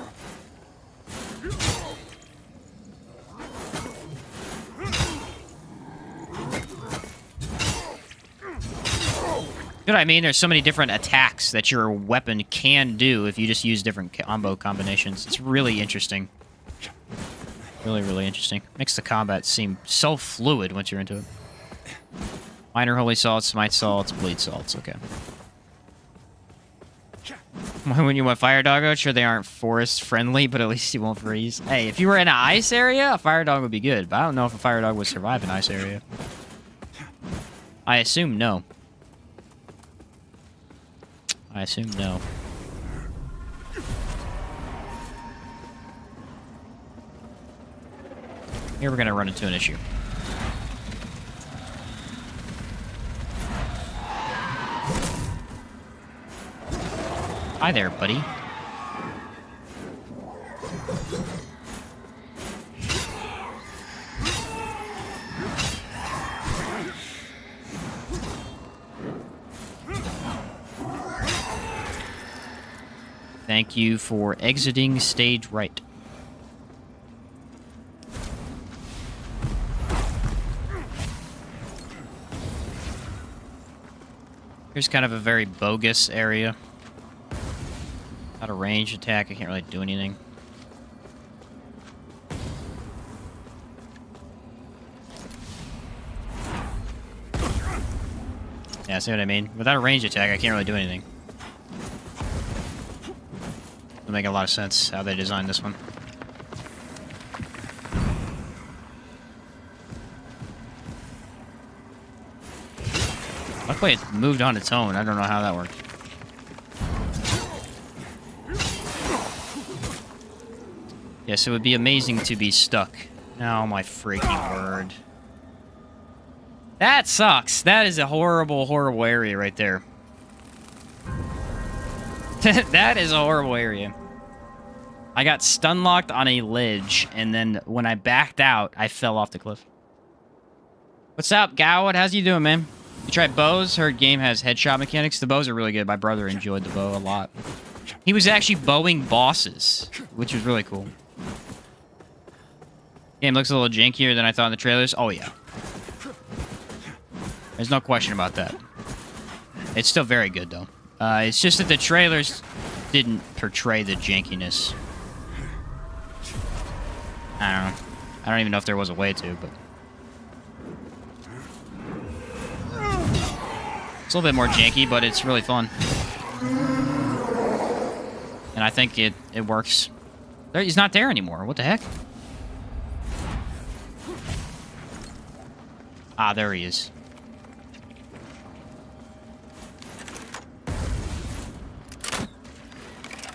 Good, I mean, there's so many different attacks that your weapon can do if you just use different combo combinations. It's really interesting. Really, really interesting. Makes the combat seem so fluid once you're into it. Minor holy salts, smite salts, bleed salts. Okay. When you want fire doggo, sure they aren't forest friendly, but at least you won't freeze. Hey, if you were in an ice area, a fire dog would be good, but I don't know if a fire dog would survive an ice area. I assume no. I assume no. Here we're gonna run into an issue. Hi there, buddy. Thank you for exiting stage right. Here's kind of a very bogus area. Not a range attack, I can't really do anything. Yeah, see what I mean? Without a range attack, I can't really do anything. It'll make a lot of sense how they designed this one. Luckily, it moved on its own. I don't know how that worked. Yes, it would be amazing to be stuck. Oh, my freaking word. That sucks. That is a horrible, horrible area right there. That is a horrible area. I got stun locked on a ledge, and then when I backed out, I fell off the cliff. What's up, Gowad? How's you doing, man? You tried bows? Heard game has headshot mechanics. The bows are really good. My brother enjoyed the bow a lot. He was actually bowing bosses, which was really cool. Game looks a little jankier than I thought in the trailers. Oh, yeah. There's no question about that. It's still very good, though. It's just that the trailers didn't portray the jankiness. I don't know. I don't even know if there was a way to, but... It's a little bit more janky, but it's really fun. And I think it works. He's not there anymore. What the heck? Ah, there he is.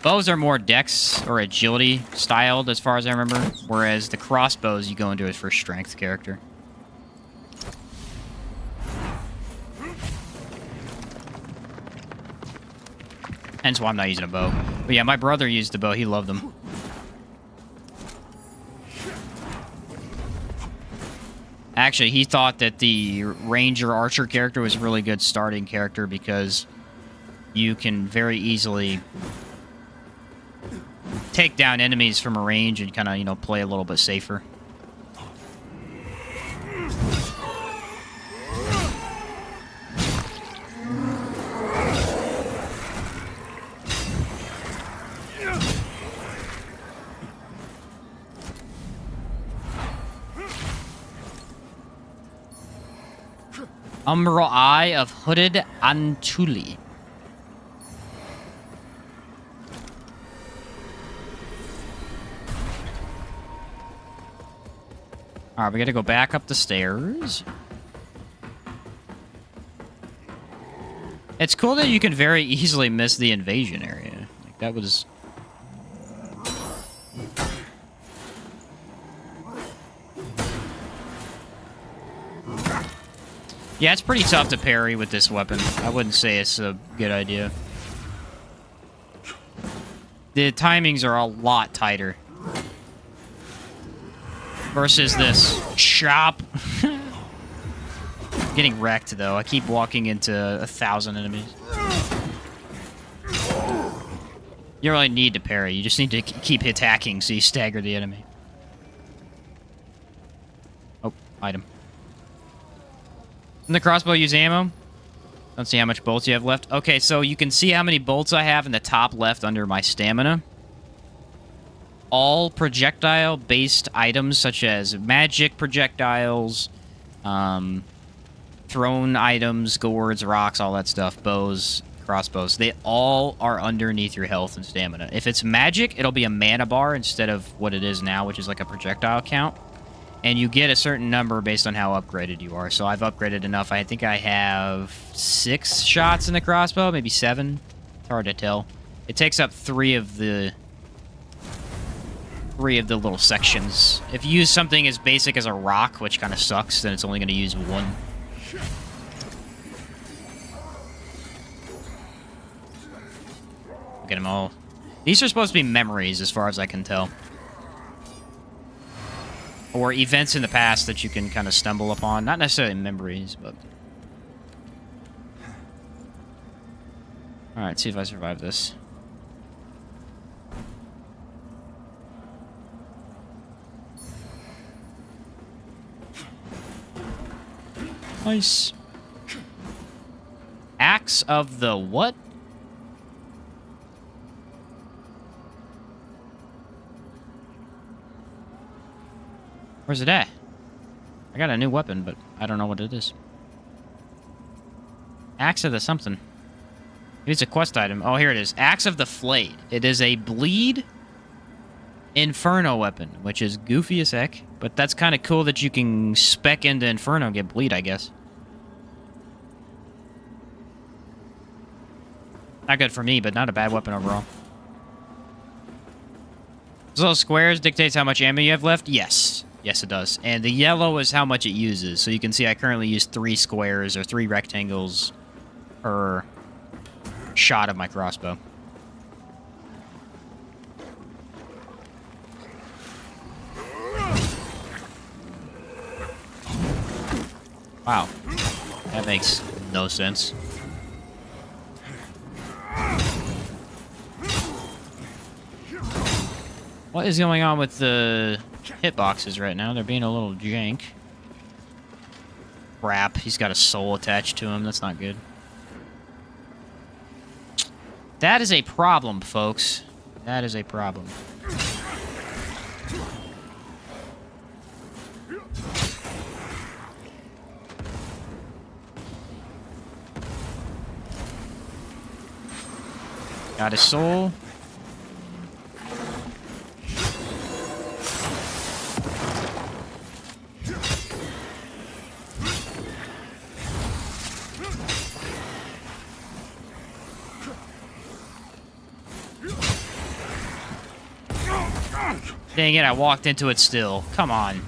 Bows are more dex or agility styled as far as I remember, whereas the crossbows you go into it for strength character. Hence why I'm not using a bow. But yeah, my brother used the bow. He loved them. Actually, he thought that the ranger archer character was a really good starting character because you can very easily take down enemies from a range and kind of, you know, play a little bit safer. Umbral Eye of Hooded Antuli. Alright, we gotta go back up the stairs. It's cool that you can very easily miss the invasion area. Like, that was... Yeah, it's pretty tough to parry with this weapon. I wouldn't say it's a good idea. The timings are a lot tighter. Versus this chop. Getting wrecked, though. I keep walking into 1,000 enemies. You don't really need to parry. You just need to keep attacking so you stagger the enemy. Oh, item. Doesn't the crossbow use ammo? Don't see how much bolts you have left. Okay, so you can see how many bolts I have in the top left under my stamina. All projectile-based items, such as magic projectiles, thrown items, gourds, rocks, all that stuff, bows, crossbows, they all are underneath your health and stamina. If it's magic, it'll be a mana bar instead of what it is now, which is like a projectile count. And you get a certain number based on how upgraded you are. So I've upgraded enough. I think I have 6 shots in the crossbow, maybe 7. It's hard to tell. It takes up 3 of the little sections. If you use something as basic as a rock, which kind of sucks, then it's only going to use 1. Look at them all. These are supposed to be memories, as far as I can tell. Or events in the past that you can kind of stumble upon. Not necessarily memories, but... Alright, see if I survive this. Nice. Axe of the what? Where's it at? I got a new weapon, but I don't know what it is. Axe of the something. Maybe it's a quest item. Oh, here it is. Axe of the Flayed. It is a bleed Inferno weapon, which is goofy as heck. But that's kind of cool that you can spec into Inferno and get bleed, I guess. Not good for me, but not a bad weapon overall. Those little squares dictates how much ammo you have left? Yes. Yes, it does. And the yellow is how much it uses. So you can see I currently use 3 squares or 3 rectangles per shot of my crossbow. Wow. That makes no sense. What is going on with the hitboxes right now? They're being a little jank. Crap, he's got a soul attached to him. That's not good. That is a problem, folks. That is a problem. Got his soul. Dang it, I walked into it still. Come on.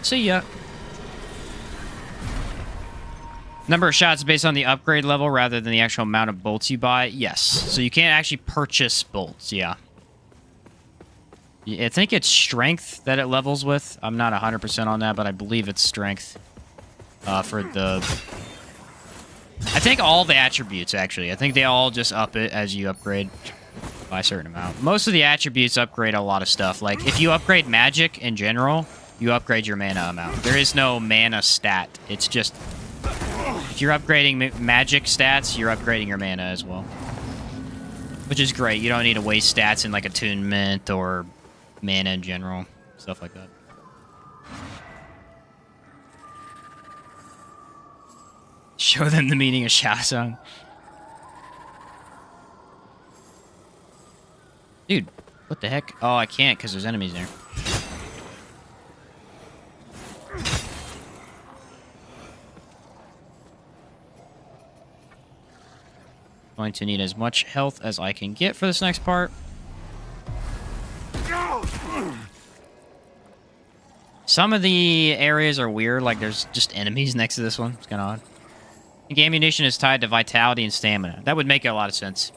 See ya. Number of shots based on the upgrade level rather than the actual amount of bolts you buy? Yes. So you can't actually purchase bolts, yeah. I think it's strength that it levels with. I'm not 100% on that, but I believe it's strength. For the... I think all the attributes, actually. I think they all just up it as you upgrade by a certain amount. Most of the attributes upgrade a lot of stuff. Like, if you upgrade magic in general, you upgrade your mana amount. There is no mana stat. It's just... If you're upgrading magic stats, you're upgrading your mana as well. Which is great. You don't need to waste stats in, like, attunement or mana in general. Stuff like that. Show them the meaning of Shasung. Dude, what the heck? Oh, I can't because there's enemies there. Going to need as much health as I can get for this next part. Some of the areas are weird, like there's just enemies next to this one. It's kind of odd. I think ammunition is tied to vitality and stamina. That would make a lot of sense.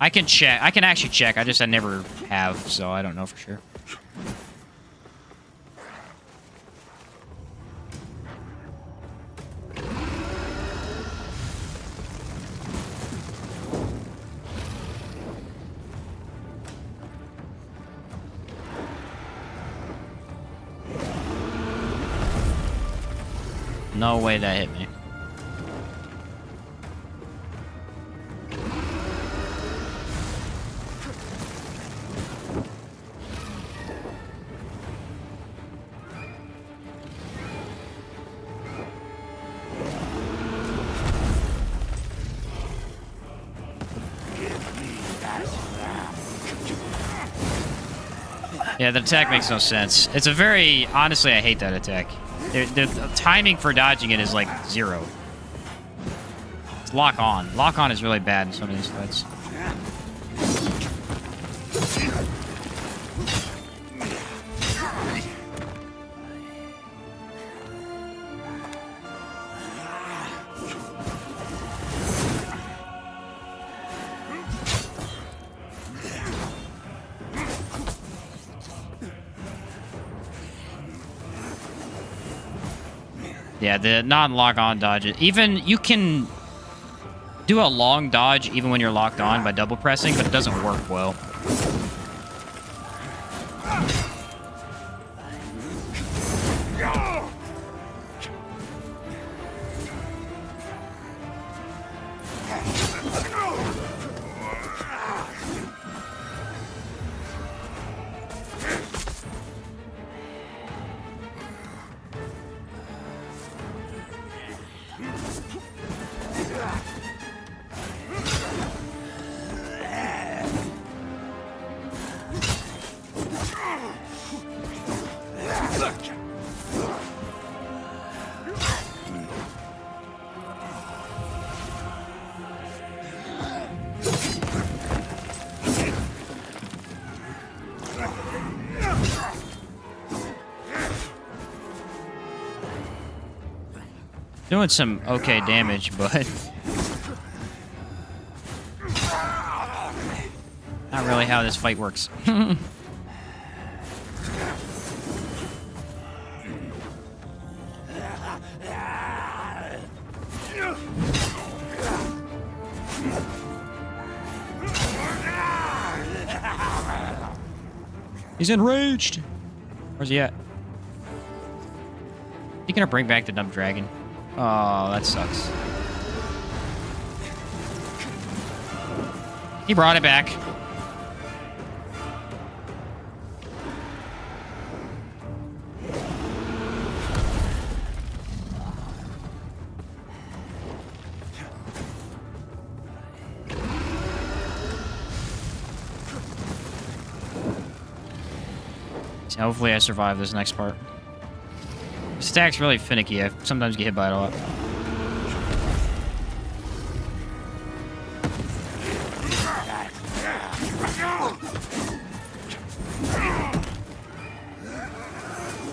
I can check. I can actually check. I never have, so I don't know for sure. No way that hit me. Yeah, the attack makes no sense. It's a very... Honestly, I hate that attack. The timing for dodging it is like 0. It's lock on. Lock on is really bad in some of these fights. Yeah, the non-lock-on dodge. Even you can do a long dodge even when you're locked on by double pressing, but it doesn't work well. Doing some okay damage, but not really how this fight works. He's enraged. Where's he at? He gonna bring back the dumb dragon? Oh, that sucks. He brought it back. So hopefully I survive this next part. The stack's really finicky. I sometimes get hit by it a lot.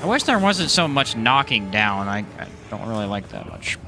I wish there wasn't so much knocking down. I don't really like that much.